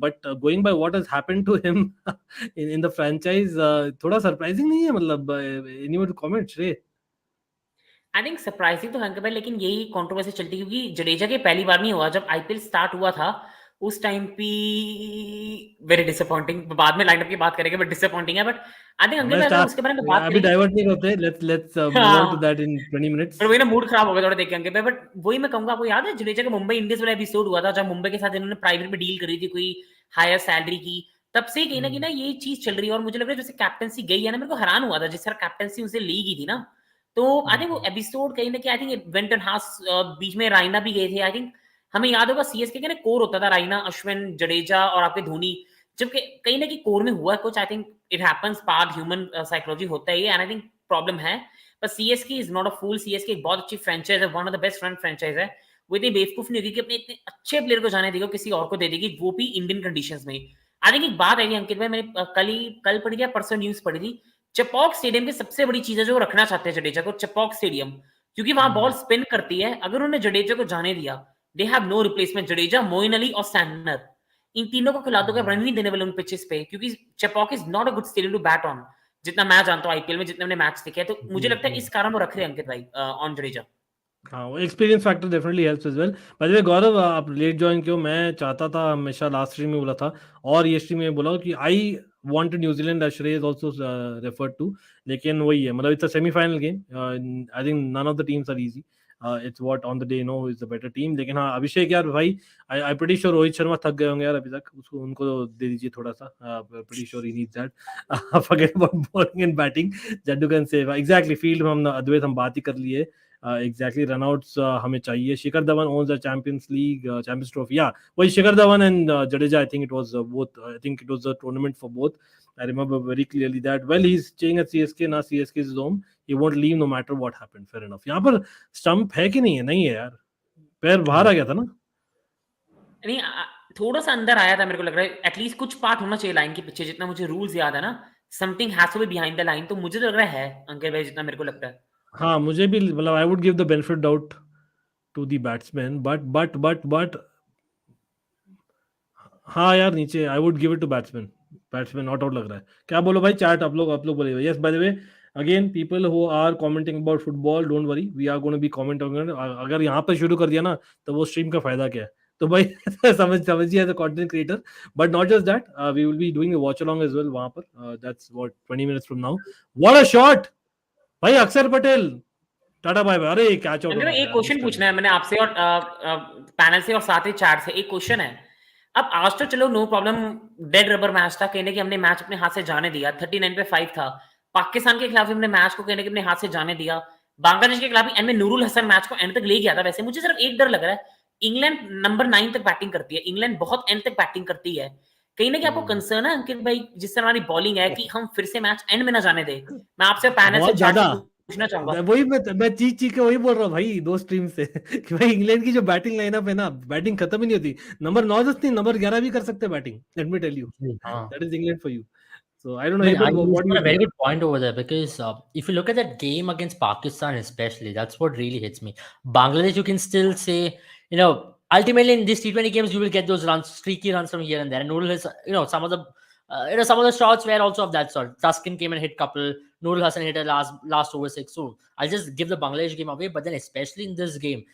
But going by what has happened to him in the franchise, थोड़ा surprising नहीं है, मतलब anyone to comment, Shrey? I think surprising तो है भाई, लेकिन यही कंट्रोवर्सी चलती है क्योंकि जडेजा के पहली बार नहीं हुआ, जब आईपीएल स्टार्ट हुआ था उस टाइम पे वेरी डिसअपॉइंटिंग। बाद में लाइनअप की बात करेंगे, बट डिसअपॉइंटिंग है। बट आई थिंक अंकित भाई उसके बारे में बात अभी करें, डाइवर्ट नहीं करते, let's move on to that in 20 minutes. पर वही ना मूड खराब हो गया थोड़ा देख के अंकित भाई। बट वही मैं कहूंगा, आपको याद है जडेजा का मुंबई इंडियंस वाला एपिसोड हुआ था, जब मुंबई के साथ इन्होंने प्राइवेट में डील करी थी कोई हायर सैलरी की, तब से कहीं ना कहीं ना ये चीज चल रही है। और मुझे लग रहा है जैसे कैप्टनसी गई है ना, मेरे को हैरान हुआ था जिस तरह कैप्टनसी उनसे ली गई थी ना, तो आई थिंक वो एपिसोड कहीं ना कहीं आई थिंक वेंट एंड हास, बीच में रायना भी गए थे। आई थिंक हमें याद होगा सीएसके के ना कोर होता था रायना, अश्विन, जडेजा और आपके धोनी, जब कहीं ना कहीं कोर में हुआ कुछ। I think it happens, part human psychology होता है ये, एंड आई थिंक प्रॉब्लम है। पर CSK is not a fool. CSK एक बहुत अच्छी फ्रेंचाइज है, one of the best franchise है। वो इतनी बेवकूफ नहीं होगी कि अपने इतने अच्छे प्लेयर को जाने देगा, किसी और को दे देगी, वो भी इंडियन कंडीशंस में। आई थिंक एक बात है अंकित भाई, मैंने कल पढ़ी थी या परसों न्यूज पढ़ी थी, चपॉक स्टेडियम की सबसे बड़ी चीज है जो रखना चाहते हैं जडेजा को, चपॉक स्टेडियम, क्योंकि वहां बॉल स्पिन करती है। अगर उन्होंने जडेजा को जाने दिया, they have no replacement. Jadeja, Moeen Ali और सैंडनर, इन तीनों को खिला दो, रन नहीं देने वाले उन पिचेस पे, क्योंकि Chepauk is not a good stadium to bat on, जितना मैं जानता हूँ आईपीएल में, जितने मैंने मैच देखे हैं। तो मुझे लगता है इस कारण वो रख रहे हैं अंकित भाई ऑन जडेजा। हाँ, वो experience factor definitely helps as well. By the way Gaurav, आप लेट ज्वाइन क्यों? मैं चाहता था, हमेशा लास्ट स्ट्रीम में बोला था और ये स्ट्रीम में बोला कि I wanted New Zealand, as Shrey is also referred to, लेकिन वही है, मतलब it's a semifinal game. I think none of the teams are easy, it's what on the day no is the better team. लेकिन हाँ, अभिषेक यार भाई, I pretty sure Rohit Sharma थक गए होंगे यार अभी तक, उसको उनको दे दीजिए थोड़ा सा, pretty sure he needs that. Forget about bowling and batting, Jaddu can save exactly. Field में हम अद्वैत हम बात ही कर लिए, exactly runouts हमें चाहिए। Shikhar Dhawan owns the Champions League, Champions Trophy, yeah, वही Shikhar Dhawan and Jadeja, I think it was both, I think it was a tournament for both, I remember very clearly that. Well, he's staying at CSK now, CSK is his home, he won't leave no matter what happened, fair enough। यहाँ पर stump है कि नहीं है? नहीं है यार, पैर बाहर आ गया था ना। नहीं, थोड़ा सा अंदर आया था, मेरे को लग रहा है एटलीस्ट कुछ पार्ट होना चाहिए लाइन के पीछे, जितना मुझे रूल्स याद है ना, something has to be behind the line, तो मुझे तो लग रहा है अंकित भाई, जितना मेरे को लगता है। हाँ, मुझे भी, मतलब I would give the benefit doubt to the batsman, but हाँ यार, नीचे I would give it to batsman not out लग रहा है। क्या बोलो भाई चैट, आप लोग बोलिए। Yes, by the way again people who are commenting about football, don't worry, we are going to be commenting. अगर यहाँ पे शुरू कर दिया ना, तो वो स्ट्रीम का फायदा क्या है? तो भाई समझिए as a content creator, but not just that, we will be doing a watch along as well वहां पर। That's what 20 minutes from now. What a shot भाई, Axar Patel, tata bye bye. अरे कैच आउट होना था एक यार, क्वेश्चन पूछना है मैंने आपसे और पैनल से और साथ ही चैट से। एक क्वेश्चन है, अब आज तो चलो no problem, dead rubber match था, कहने कि हमने मैच अपने हाथ से जाने दिया, 39 पे 5 था। पाकिस्तान के खिलाफ भी हमने मैच को कहने के अपने हाथ से जाने दिया, बांग्लादेश के खिलाफ भी एंड में नूरुल हसन मैच को एंड तक ले गया था। वैसे मुझे सिर्फ एक डर लग रहा है, इंग्लैंड नंबर 9 तक बैटिंग करती है, इंग्लैंड बहुत एंड तक बैटिंग करती है, कहीं ना कहीं आपको कंसर्न है अंकित भाई, जिस तरह हमारी बॉलिंग है, कि हम फिर से मैच एंड में ना जाने दे? मैं आपसे पैनल से बहुत चैट ज्यादा पूछना चाहूंगा। वही मैं चीख के वही बोल रहा हूँ भाई 2 स्ट्रीम से कि भाई इंग्लैंड की जो बैटिंग लाइनअप है ना, बैटिंग खत्म ही नहीं होती। नंबर 9 जस्ट नहीं, नंबर 11 भी कर सकते हैं batting, let me tell you, that is England for you. So I don't know, I Abel, mean, what you've do got you a very think? good point over there, because if you look at that game against Pakistan, especially, that's what really hits me. Bangladesh, you can still say, you know, ultimately in these T20 games, you will get those runs, streaky runs from here and there. And Nurul has, some of the, some of the shots were also of that sort. Tuskin came and hit couple. Nurul Hassan hit a last over 6. So I'll just give the Bangladesh game away. But then especially in this game,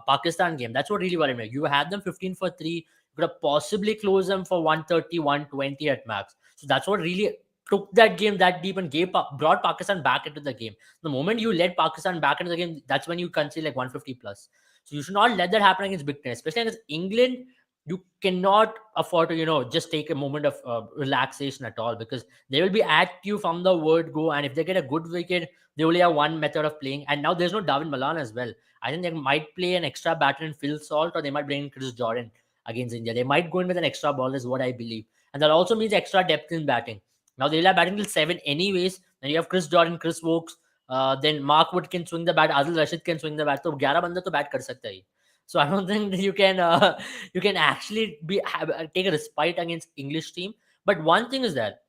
Pakistan game, that's what really worried me. You had them 15 for 3. You could have possibly closed them for 130, 120 at max. So that's what really took that game that deep and brought Pakistan back into the game. The moment you let Pakistan back into the game, that's when you concede like 150 plus. So you should not let that happen against Big Ten, especially against England. You cannot afford to, just take a moment of relaxation at all, because they will be at you from the word go. And if they get a good wicket, they only have one method of playing. And now there's no David Malan as well. I think they might play an extra batter in Phil Salt, or they might bring in Chris Jordan against India. They might go in with an extra ball, is what I believe. And that also means extra depth in batting. Now they'll have batting till 7 anyways. Then you have Chris Jordan, Chris Wokes, then Mark Wood can swing the bat, Adil Rashid can swing the bat. So 11 banda to bat kar sakta hai. So I don't think that you can actually take a respite against English team. But one thing is that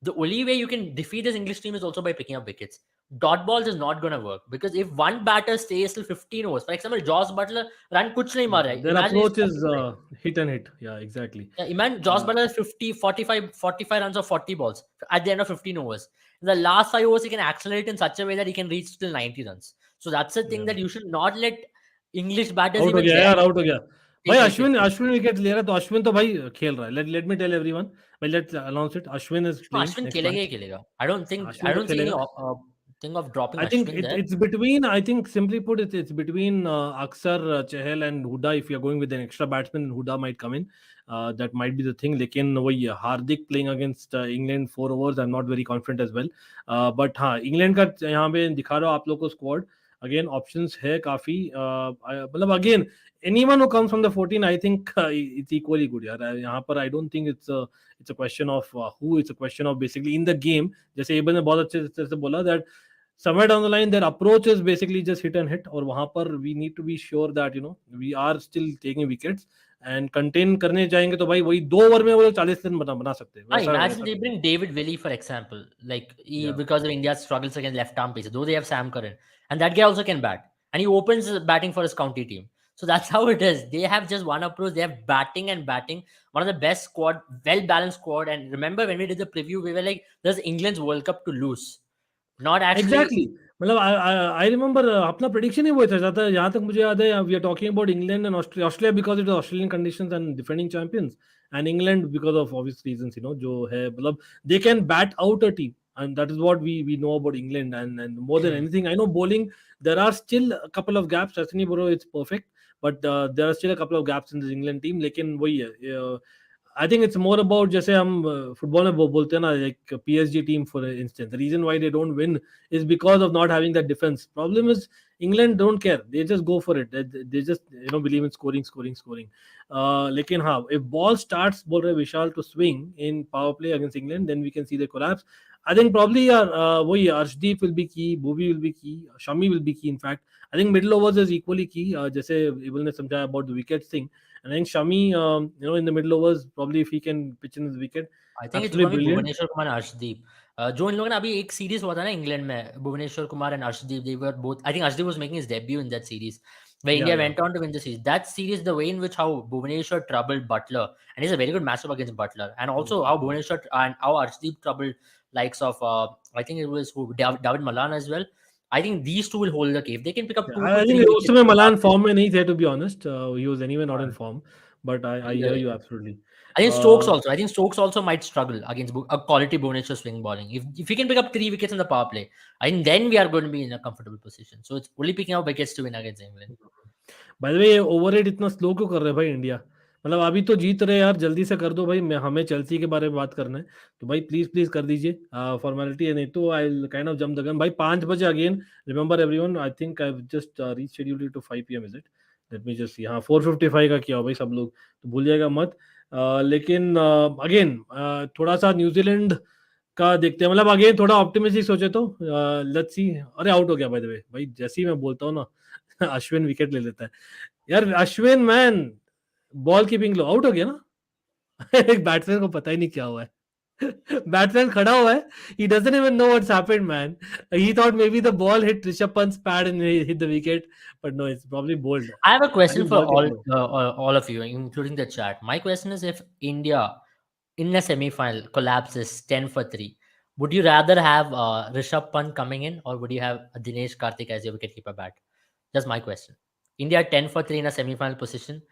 the only way you can defeat this English team is also by picking up wickets. Dot balls is not going to work, because if one batter stays till 15 overs, for example, Josh Butler run kuch nahi mara hai. Their approach is hit and hit. Yeah, exactly. Yeah, imagine Josh Butler 45 runs or 40 balls at the end of 15 overs. In the last 5 overs, he can accelerate in such a way that he can reach till 90 runs. So that's the thing that you should not let English batters Out हो even गया dare यार, out हो गया भाई. take Ashwin wicket ले रहा है, तो अश्विन तो भाई खेल रहा है. Let me tell everyone, भाई let's announce it. Ashwin is No, playing Ashwin next खेलेगा match. ही खेलेगा. I don't see any खेलेगा. thing of dropping I think Ashwin there. it's between, I think simply put, it's between Aksar, Chahal and Huda. If you're going with an extra batsman, Huda might come in. That might be the thing. लेकिन वही Hardik playing against England 4 overs, I'm not very confident as well. But हाँ, England का यहाँ पे दिखा रहा हूँ आप लोग को squad. Again, options है काफी. मतलब again, anyone who comes from the 14, I think it's equally good यार. यहाँ पर I don't think it's a question of who. It's a question of basically in the game. जैसे एबल ने बहुत अच्छे तरह से बोला that somewhere down the line their approach is basically just hit and hit, और वहां पर we need to be sure that we are still taking wickets and contain करने जाएंगे तो भाई वही 2 ओवर में वो लोग 40 रन बना सकते हैं. Imagine they bring David Willey, for example, because of India's struggles against left-arm pace, though they have Sam Curran, and that guy also can bat, and he opens batting for his county team. So that's how it is. They have just one approach. They have batting and batting. One of the best squad, well-balanced squad. And remember when we did the preview, we were like, "There's England's World Cup to lose." Not actually. Exactly. मतलब I remember अपना prediction ही वो था ज़्यादा. यहाँ तक मुझे याद है, we are talking about England and Australia because it was Australian conditions and defending champions, and England because of obvious reasons, जो है मतलब they can bat out a team, and that is what we know about England. And more than anything, I know bowling there are still a couple of gaps. ऐसे नहीं बोलो it's perfect, but there are still a couple of gaps in this England team. लेकिन वही है. I think it's more about जैसे हम football में बोलते हैं ना, like PSG team for instance, the reason why they don't win is because of not having that defense. Problem is England don't care, they just go for it. They just believe in scoring. लेकिन हाँ, if ball starts, बोल रहे विशाल, to swing in power play against England, then we can see the collapse. I think probably वही Arshdeep will be key, Bhuvi will be key, Shami will be key. In fact, I think middle overs is equally key. जैसे Abel ने समझाया about the wickets thing. And I think Shami, in the middle overs, probably if he can pitch in his wicket, I think it's going to be Bhuvaneshwar Kumar and Arshdeep. जो इन लोगों ने अभी एक series हुआ था ना England में, Bhuvaneshwar Kumar and Arshdeep, they were both. I think Arshdeep was making his debut in that series, where India went on to win the series. That series, the way in which how Bhuvaneshwar troubled Butler, and he's a very good matchup against Butler, and also how Bhuvaneshwar and how Arshdeep troubled likes of I think it was David Malan as well. I think these two will hold the cave. They can pick up 2 I to 3 think wickets. उसमें Malan form में नहीं थे, to be honest. He was anyway not in form. But I hear you absolutely. I think Stokes also. I think Stokes also might struggle against a quality Bhuvaneshwar swing bowling. If he can pick up 3 wickets in the power play, I think then we are going to be in a comfortable position. So it's only picking up wickets to win against England. By the way, overrate इतना slow क्यों कर रहे हैं भाई India? मतलब अभी तो जीत रहे यार, जल्दी से कर दो भाई. हमें चेल्सी के बारे में बात करना है, तो भाई प्लीज कर दीजिए. फॉर्मेलिटी है, नहीं तो I will kind of jump the gun. भाई 5 बजे again. Remember everyone, I think I have just rescheduled it to 5 PM. Is it? Let me just see. हाँ, 4:55 का किया हो भाई सब लोग, तो भूलिएगा मत. लेकिन अगेन थोड़ा सा न्यूजीलैंड का देखते हैं. मतलब अगेन थोड़ा ऑप्टिमिस्टिक सोचे तो लेट्स सी. अरे आउट हो गया बाय द वे भाई, जैसे ही मैं बोलता हूँ ना अश्विन विकेट ले लेता है यार. अश्विन मैन, बॉल कीपिंग लो, आउट हो गया ना. एक बैट्समैन को पता ही नहीं क्या हुआ है. बैट्समैन खड़ा हुआ है, he doesn't even know what's happened, man. He thought maybe the ball hit Rishabh Pant's pad and he hit the wicket, but no, it's probably bowled. I have a I question think for ball came out. all of you, including the chat. My question is, if India in a semi-final collapses 10 for 3, would you rather have Rishabh Pant coming in, or would you have Dinesh Karthik as your wicketkeeper bat? That's my question. India 10 for 3 in a semi-final position.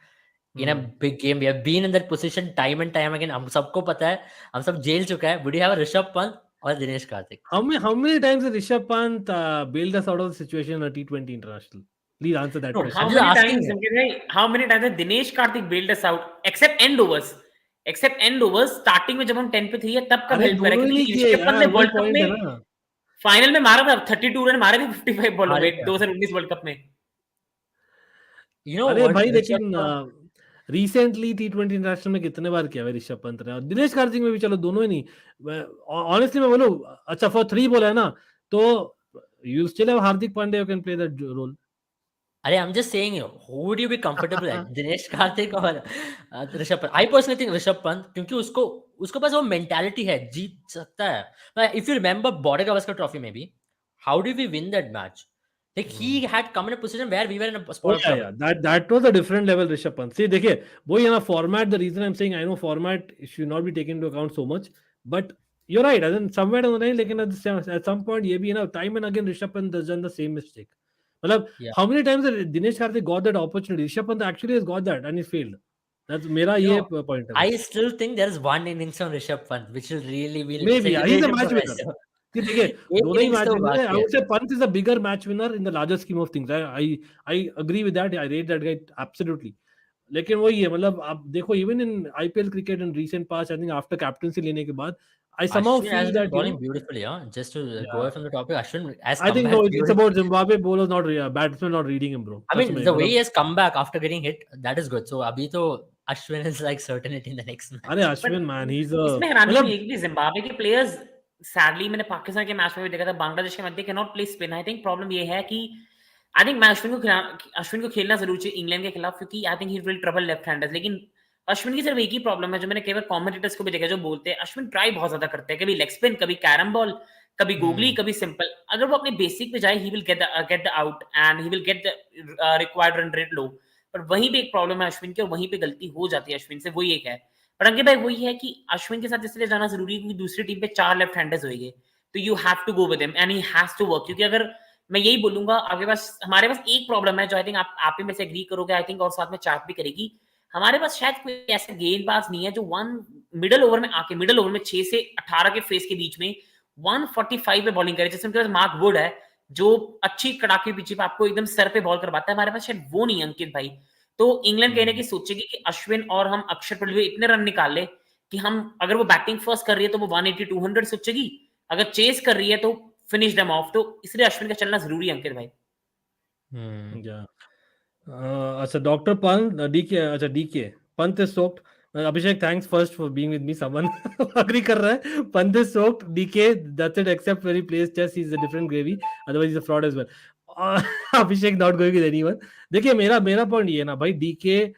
In a big game, we have been in that position time and time again. हम सबको पता है, हम सब jail चुका है. Would you have a Rishabh Pant or Dinesh Karthik? How many times has Rishabh Pant bailed us out of the situation in a T20 international? Please answer that No, question. How I'm just many asking times, you. Ankit bhai, how many times has Dinesh Karthik bailed us out except end overs? Except end overs, starting में जब हम 10 पे 3 है तब कब अरे help करा दोनों ही नहीं क्योंकि किए ऋषभ पंत यार, ने वही वर्ल्ड कप पॉइंट है में ना. फाइनल में मारा था 32 रन मारे थे 55 बॉलों अरे में 2019 वर्ल्ड कप में. You know अरे what? भाई Rishabh लेकिन Pant, रिसेंटली T20 इंटरनेशनल में कितने बार किया है ऋषभ पंत ने, और दिनेश कार्तिक में भी चलो दोनों ही नहीं. ऑनेस्टली मैं बोलूं, अच्छा फॉर 3 बोला है ना, तो you still have Hardik Pandya who can play that role. अरे I'm just saying, who would you be comfortable at? Dinesh Karthik or Rishabh Pant? I personally think Rishabh Pant, क्योंकि उसको उसके पास वो mentality है, जीत सकता है. Like, if you remember Border Gavaskar Trophy, maybe how did we win that match? Like he had come in a position where we were in a Oh spot of trouble. yeah, that was a different level Rishabh Pant. See, देखिए वही है ना format. The reason I'm saying I know format should not be taken into account so much, but you're right. As in somewhere down the line, लेकिन at some point ये भी है ना, time and again Rishabh Pant has done the same mistake. मतलब Yeah. how many times has Dinesh Karthik got that opportunity? Rishabh Pant actually has got that and he failed. That's मेरा You ये know, point है I बस. still think there is one innings from Rishabh Pant which will really be Maybe yeah, he's a celebration match for winner. us. कि देखिए एक दोनों ही innings match तो winner है. I बाकी है. would say Pant is a bigger match winner in the larger scheme of things. I agree with that. I rate that guy absolutely. लेकिन वही है, मतलब आप देखो even in IPL cricket in recent past, I think after captaincy लेने के बाद, आई somehow Ashwin has feel been that bowling beautifully, huh? Just to go yeah, away from the topic, Ashwin has I come think no, back it's beautifully. about Zimbabwe bowlers not batsmen not reading him, bro. I such mean, में the way मतलब he has come back after getting hit, that is good. So abhi to Ashwin is like certainty in the next अरे match. But Ashwin man, he is इसमें हैरानी हुई मतलब है कि Zimbabwe के प्लेयर्स, सैडली मैंने पाकिस्तान के मैच में भी देखा था, बांग्लादेश के match, they can not play spin. I think problem ये है कि आई थिंक मैं अश्विन को खेलना जरूर चाहिए इंग्लैंड के खिलाफ, क्योंकि I think he will trouble left handers. लेकिन अश्विन की सिर्फ एक ही प्रॉब्लम है जो मैंने केवल कमेंटेटर्स को भी देखा जो बोलते हैं, अश्विन ट्राई बहुत ज्यादा करते हैं, कभी लेग स्पिन, कभी कैरम बॉल, कभी गोगली, कभी सिंपल. अगर वो अपने बेसिक पे जाए he will get the out and he will get the required run rate low. पर वहीं पे एक प्रॉब्लम है अश्विन की, और वहीं पे गलती हो जाती है अश्विन से, वही एक है. पर अंकित भाई वही है कि अश्विन के साथ इसलिए जाना जरूरी है क्योंकि दूसरी टीम पे 4 लेफ्ट हैंडर्स होंगे, तो you have to go with him and he has to work. क्योंकि अगर मैं यही बोलूंगा, आपके पास, हमारे पास एक प्रॉब्लम है जो आई थिंक आप ही में से एग्री करोगे, आई थिंक और साथ में चार्ट भी करेगी. हमारे पास शायद कोई ऐसा गेंदबाज नहीं है जो मिडल ओवर में आके, मिडल ओवर में 6 से 18 के फेस के बीच में 145 पे बॉलिंग करे. जैसे उनके पास मार्क वुड है जो अच्छी कड़ाके पीछे पे आपको एकदम सर पे बॉल करवाता है, हमारे पास शायद वो नहीं है अंकित भाई. तो इंग्लैंड कहने की सोचेगी कि अश्विन और हम अक्षर पटेल इतने रन निकाल ले कि हम, अगर वो बैटिंग फर्स्ट कर रही है तो वो 180 200 सोचेगी, अगर चेस कर रही है तो फिनिश देम ऑफ. तो इसलिए अश्विन का चलना जरूरी है अंकित भाई. या अच्छा डॉक्टर पंत डीके, अच्छा DK Pant is soaked. Abhishek thanks first for being with me. Someone agree कर रहा है, Pant is soaked, DK that's it, except very place chase he is a different gravy, otherwise is a fraud as well. Abhishek not going with anyone. देखिए मेरा मेरा point ये है ना भाई, DK,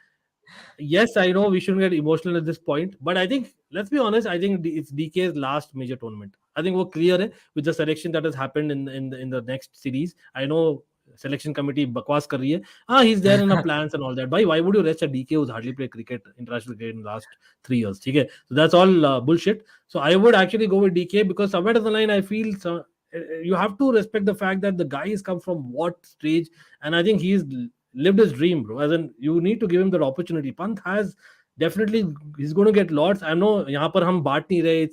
yes, I know we shouldn't get emotional at this point, but I think let's be honest. I think it's DK's last major tournament. I think we're clear hai, with the selection that has happened in the next series. I know selection committee bakwas kar rahi hai. He's there in the plans and all that. Why would you rest a DK who's hardly played cricket, international cricket in the last 3 years? Okay, so that's all bullshit. So I would actually go with DK because somewhere down the line I feel you have to respect the fact that the guy has come from what stage, and I think he's lived his dream, bro. As in, you need to give him that opportunity. Pant has definitely, he's going to get lots. I know यहाँ पर हम बांट नहीं रहे.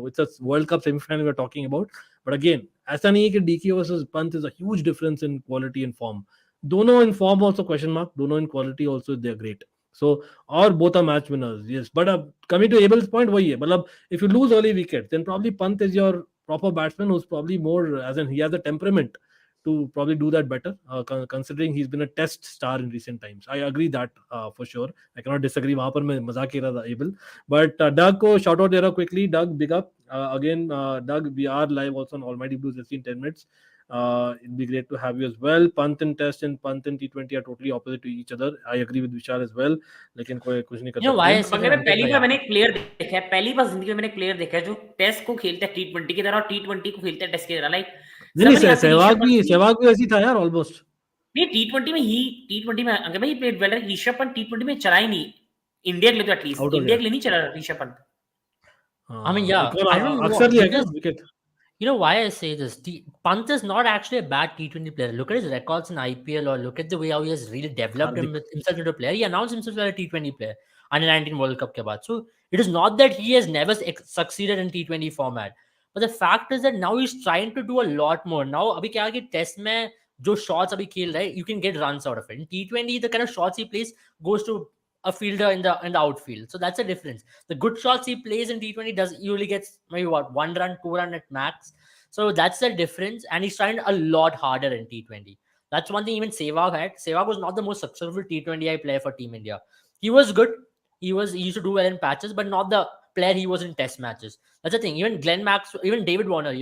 It's a World Cup semi-final we're talking about. But again, ऐसा नहीं है कि DK versus Pant is a huge difference in quality and form. दोनों in form also question mark. दोनों in quality also they're great. So, or both are match winners. Yes, but coming to Abel's point, वही है. मतलब if you lose early wickets, then probably Pant is your proper batsman who's probably more, as in he has a temperament to probably do that better, considering he's been a test star in recent times. I agree that for sure. I cannot disagree. वहाँ पर मैं मजाक कर रहा था Abel. But Doug को shout out दे रहा हूँ quickly. Doug, big up. Again, Doug, we are live also on Almighty Blues FC in 10 minutes. It'd be great to have you as well. Pant and Test and Pant and T20 are totally opposite to each other. I agree with Vishal as well. लेकिन कोई कुछ नहीं कर You know why I सकते. say that, पहली Ankit बार bhaiya? मैंने एक player देखा है, पहली बार जिंदगी में मैंने एक प्लेयर देखा है जो टेस्ट को खेलता है T20 की तरह और T20 को खेलता है टेस्ट की तरह. लाइक नहीं, सहवाग भी ऐसी था यार ऑलमोस्ट. नहीं, T20 में अगर भाई played well, Rishabh Pant T20 में चला ही नहीं इंडिया के लिए, तो एटलीस्ट Out of इंडिया के लिए नहीं चला Rishabh Pant. I mean, yeah, I don't know, अक्सर लिया क्या because- wicket. You know why I say this? Pant is not actually a bad T20 player. Look at his records in IPL, or look at the way how he has really developed himself into a player. He announced himself as a T20 player under 19 World Cup ke baad. So it is not that he has never succeeded in T20 format. But the fact is that now he's trying to do a lot more. Now, abhi kya hai ki test mein jo shots abhi khel raha hai, you can get runs out of it. In T20, the kind of shots he plays goes to a fielder in the outfield. So that's the difference. The good shots he plays in T20 usually gets maybe 1 run, 2 run at max. So that's the difference. And he's trying a lot harder in T20. That's one thing even Sehwag had. Sehwag was not the most successful T20I player for Team India. He was good. He used to do well in patches, but not the player he was in test matches. That's the thing. Even Glenn Maxwell, even David Warner,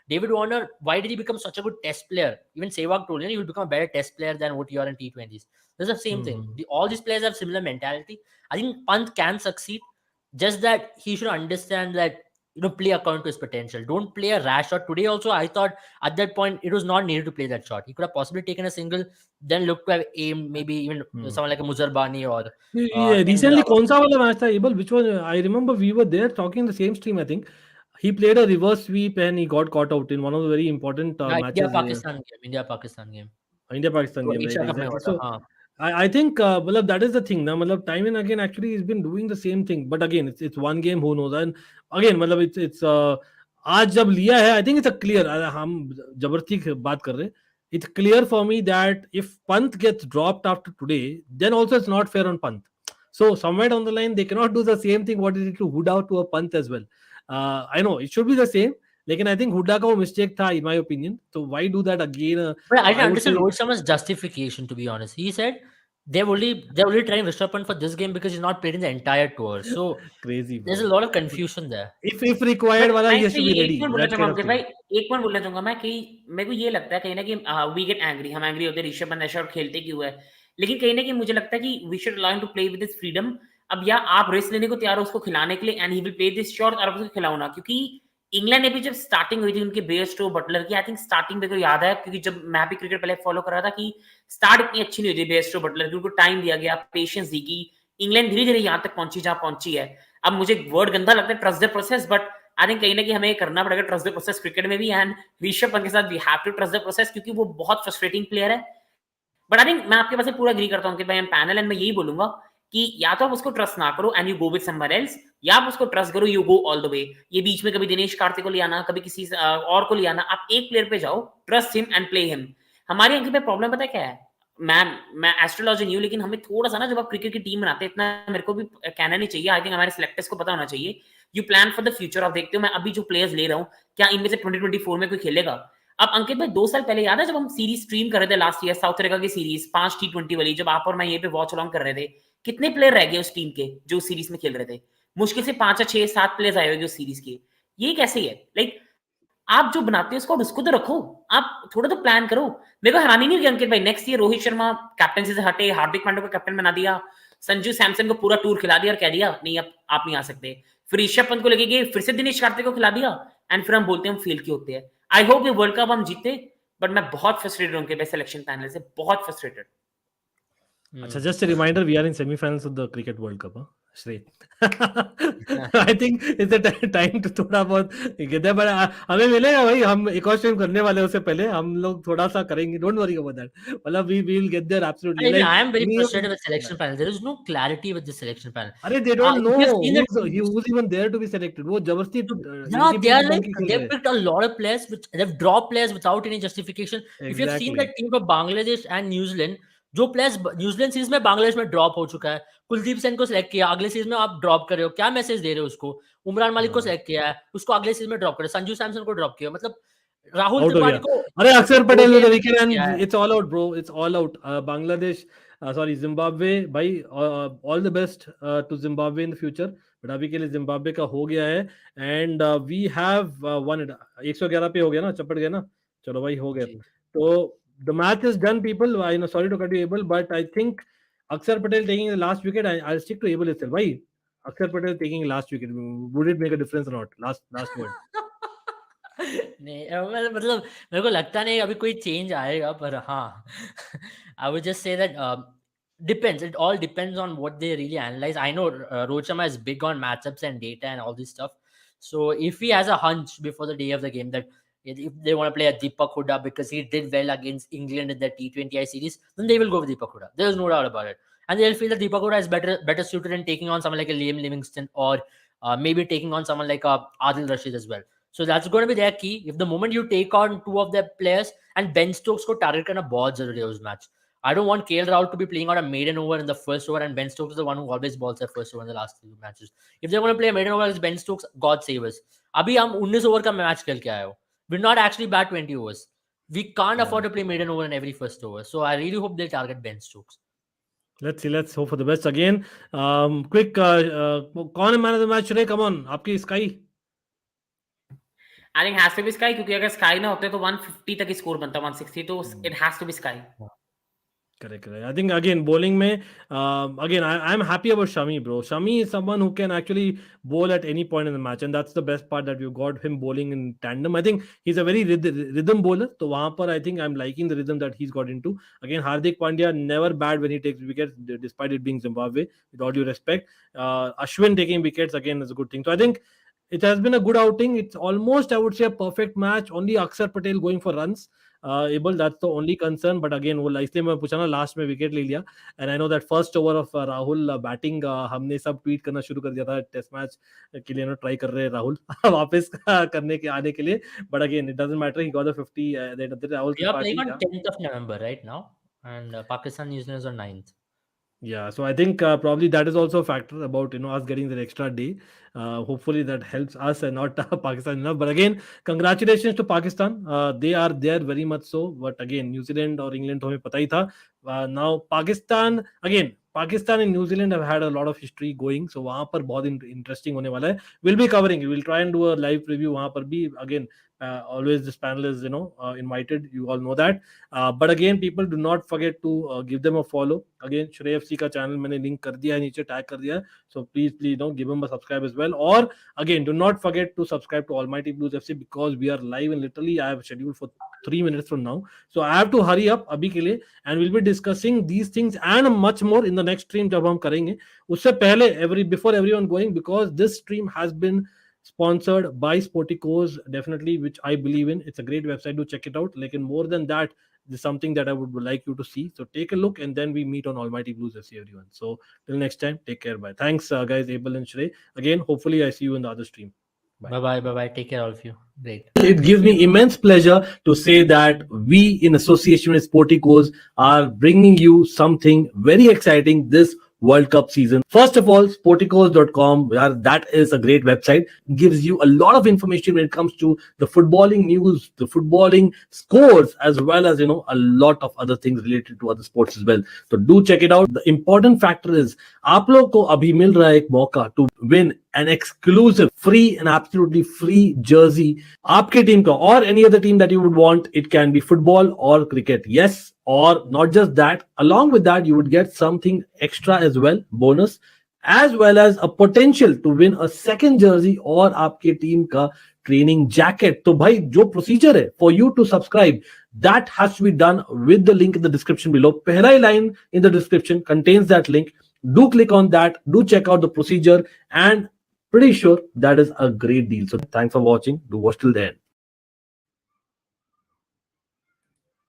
David Warner, why did he become such a good test player? Even Sehwag told him, you will become a better test player than what you are in T20s. It's the same thing. All these players have similar mentality. I think Pant can succeed, just that he should understand that, play according to his potential. Don't play a rash shot. Today also, I thought at that point, it was not needed to play that shot. He could have possibly taken a single, then looked to have aimed maybe even someone like a Muzarbani or... recently, कौन सा वाला match था Abel? Which one? I remember we were there talking in the same stream, I think. He played a reverse sweep and he got caught out in one of the very important matches. India-Pakistan game. India-Pakistan तो game, right? Asia Cup में Exactly. हुआ था, So हाँ. I think that is the thing ना, मतलब time and again actually he's been doing the same thing, but again it's one game, who knows. And again मतलब it's आज जब लिया है, I think it's a clear, हम जबरदस्ती बात कर रहे हैं, it's clear for me that if Pant gets dropped after today, then also it's not fair on Pant. So somewhere down the line they cannot do the same thing what they did to Huda to a Pant as well. I know it should be the same, लेकिन I think Huda का वो mistake था in my opinion. So why do that again? But I didn't understand Rohit Sharma's justification, to be honest. He said they're only trying Rishabh Pant for this game because he's not played in the entire tour. So crazy, bro. There's a lot of confusion there. If required वाला he has to be ready. एक point बोलना चाहूंगा मैं कि मेरे को ये लगता है कहीं ना कि we get angry, हम एंग्री होते हैं ऋषभ पंत ऐसा खेलते क्यों है, लेकिन कहीं ना कहीं मुझे लगता है कि we should allow him to play with his freedom. अब या आप रिस्क लेने को तैयार हो उसको खिलाने के लिए and he will play this shot, और उसको खिलाओ ना, क्योंकि इंग्लैंड ने भी जब स्टार्टिंग हुई थी उनके बेयरस्टो बटलर की, आई थिंक स्टार्टिंग मेरे को याद है क्योंकि जब मैं भी क्रिकेट पहले फॉलो कर रहा था कि स्टार्ट इतनी अच्छी नहीं हुई थी बेयरस्टो बटलर की, उनको टाइम दिया गया, पेशेंस दी गई, इंग्लैंड धीरे धीरे यहाँ तक पहुंची जहां पहुंची है. अब मुझे वर्ड गंदा लगता है trust the process, but I think कहीं ना कहीं हमें करना पड़ेगा ट्रस्ट द प्रोसेस क्रिकेट में भी, एंड ऋषभ पंत के साथ we have to trust the process क्योंकि वो बहुत फ्रस्ट्रेटिंग प्लेयर है. बट आई थिंक मैं आपके पास से पूरा एग्री करता हूँ कि भाई पैनल एंड मैं यही बोलूंगा कि या तो आप उसको ट्रस्ट ना करो and you go with someone else, या आप उसको ट्रस्ट करो you go all the way. ये बीच में कभी दिनेश कार्तिक को ले आना, कभी किसी और को ले आना, आप एक प्लेयर पे जाओ, trust him and play him. हमारे अंकित पे प्रॉब्लम पता है क्या है, मैं एस्ट्रोलॉजी नहीं हूँ, लेकिन हमें थोड़ा सा ना जब आप क्रिकेट की टीम बनाते हैं, इतना मेरे को भी कहना नहीं चाहिए, आई थिंक हमारे सिलेक्टर्स को पता होना चाहिए. You plan for the future. आप देखते हो मैं अभी जो प्लेयर्स ले रहा हूँ, क्या इनमें से 2024 में कोई खेलेगा? अब अंकित भाई 2 साल पहले याद है जब हम सीरीज स्ट्रीम कर रहे थे लास्ट ईयर, साउथ अफ्रीका की सीरीज 5 T20 वाली, जब आप और मैं ये पे वॉच अलॉन्ग कर रहे थे, कितने प्लेयर रह गए उस टीम के जो सीरीज में खेल रहे थे? मुश्किल से 5 या 6 7 प्लेयर्स आए होंगे उस सीरीज के. ये कैसे है? लाइक आप जो बनाते हो उसको तो रखो, आप थोड़ा तो प्लान करो. मेरे को हैरानी नहीं हुई अंकित भाई next year Rohit Sharma captaincy से हटे, हार्दिक पांड्या को कैप्टन बना दिया, संजू सैमसन को पूरा टूर खिला दिया और कह दिया नहीं अब आप नहीं आ सकते. फिर ऋषभ पंत को लेके गए, फिर से दिनेश कार्तिक को खिला दिया, एंड फिर हम बोलते हैं हम फेल क्यों होते हैं. आई होप ये वर्ल्ड कप हम जीते, बट मैं बहुत फ्रस्ट्रेटेड हूं उनके सिलेक्शन पैनल से, बहुत फ्रस्ट्रेटेड. अच्छा, just a reminder, we are in semi-finals of the Cricket World Cup, Shrey. I think it's the time to थोड़ा बहुत कहते हैं, but हमें मिलेगा भाई, हम एक और स्ट्रीम करने वाले उससे पहले हम लोग थोड़ा सा करेंगे, don't worry about that. मतलब we will get there absolutely. I am very frustrated with selection panel. There is no clarity with the selection panel. अरे they don't know who's even there to be selected. वो जबरदस्ती they've picked a lot of players which they've dropped players without any justification. Exactly. If you've seen that team of Bangladesh and New Zealand, जो players New Zealand series में बांग्लादेश में drop हो चुका है, कुलदीप सेन को select किया, अगले सीरीज में आप ड्रॉप कर रहे हो, क्या मैसेज दे रहे हो उसको? उमरान मालिक को सिलेक्ट किया है, उसको अगले सीरीज में ड्रॉप कर रहे हो, संजू सैमसन को ड्रॉप किया. मतलब राहुल आउट हो त्रिपाठी गया. को अरे अक्षर पटेल with the wicket क्या है? and it's all out, bro. It's all out. Bangladesh, sorry, Zimbabwe, भाई all the best to Zimbabwe in the future. But अभी के लिए जिम्बाब्वे का हो गया है and we have won it. 111 पे हो गया ना, चपट गया ना. चलो भाई हो गया. जी. तो the match is done, people. I know, sorry to cut you, Abel, but I think Akshar Patel taking the last wicket. I'll stick to Abel itself. भाई Akshar Patel taking last wicket. Would it make a difference or not? Last word. नहीं मतलब मेरे को लगता नहीं अभी कोई change आएगा पर हाँ I would just say that depends. It all depends on what they really analyze. I know Rohit Sharma is big on matchups and data and all this stuff. So if he has a hunch before the day of the game that if they want to play a Deepak Hooda because he did well against England in the T20I series, then they will go with Deepak Hooda. There's no doubt about it. And they'll feel that Deepak Hooda is better suited in taking on someone like a Liam Livingston or maybe taking on someone like Adil Rashid as well. So that's going to be their key. If the moment you take on two of their players and Ben Stokes को target करना बहुत जरूरी है उस match. I don't want KL Rahul to be playing out a maiden over in the first over and Ben Stokes is the one who always balls their first over in the last few matches. If they're going to play a maiden over against Ben Stokes, God save us. अभी हम 19 over का match खेल के आए हो. We're not actually bat 20 overs. We can't afford to play maiden over in every first over. So I really hope they target Ben Stokes. Let's see. Let's hope for the best again. Quick, कौन है man of the match today? Come on, आपकी Sky. I think has to be Sky क्योंकि अगर Sky ना होते तो 150 तक score बनता 160 तो it has to be Sky. Correct. I think again bowling में again I'm happy about Shami, bro. Shami is someone who can actually bowl at any point in the match, and that's the best part that we've got him bowling in tandem. I think he's a very rhythm bowler. So वहाँ पर I think I'm liking the rhythm that he's got into. Again, Hardik Pandya never bad when he takes wickets, despite it being Zimbabwe. With all due respect, Ashwin taking wickets again is a good thing. So I think it has been a good outing. It's almost, I would say, a perfect match. Only Akshar Patel going for runs. Abel, that's the only concern. But again, वो इसलिए मैं पूछा ना last में wicket ले लिया. And I know that first over of Rahul batting हमने सब ट्वीट करना शुरू कर दिया था टेस्ट मैच के लिए ना ट्राई कर रहे हैं राहुल वापस करने के आने के लिए. But again, it doesn't matter. He got the 50. Rahul We are Tripathi, playing on 10th of November right now, and Pakistan New Zealand is on 9th. Yeah, so I think probably that is also a factor about us getting that extra day. Hopefully that helps us and not Pakistan enough. But again, congratulations to Pakistan. They are there very much so. But again, New Zealand or England to हमें पता ही था. Now Pakistan again. Pakistan and New Zealand have had a lot of history going, so वहाँ पर बहुत interesting होने वाला है. We'll be covering it. We'll try and do a live preview वहाँ पर भी. Again, always this panel is invited. You all know that. But again, people do not forget to give them a follow. Again, Shrey FC का channel मैंने link कर दिया है नीचे tag कर दिया है. So please give them a subscribe as well. Or again, do not forget to subscribe to Almighty Blues FC because we are live and literally I have scheduled for 3 minutes from now. So I have to hurry up अभी के लिए and we'll be discussing these things and much more in the next stream जब हम करेंगे. उससे पहले before everyone going, because this stream has been sponsored by Sporticos, definitely, which I believe in. It's a great website to check it out. Like, and more than that, there's something that I would like you to see. So take a look and then we meet on Almighty Blues FC, everyone. So till next time, take care. Bye. Thanks, guys, Abel and Shrey. Again, hopefully I see you in the other stream. Bye. Take care, all of you. Great. It gives me immense pleasure to say that we, in association with Sporticos, are bringing you something very exciting this World Cup season. First of all, sporticos.com, that is a great website. It gives you a lot of information when it comes to the footballing news, the footballing scores, as well as, a lot of other things related to other sports as well. So do check it out. The important factor is, आप लोग को अभी मिल रहा है एक मौका to win an exclusive, free and absolutely free jersey. आपके team का or any other team that you would want. It can be football or cricket. Yes. Or not just that, along with that, you would get something extra as well, bonus, as well as a potential to win a second jersey or आपके team का training jacket. तो भाई जो procedure है for you to subscribe, that has to be done with the link in the description below. पहला ही line in the description contains that link. Do click on that. Do check out the procedure and pretty sure that is a great deal. So thanks for watching. Do watch till the end.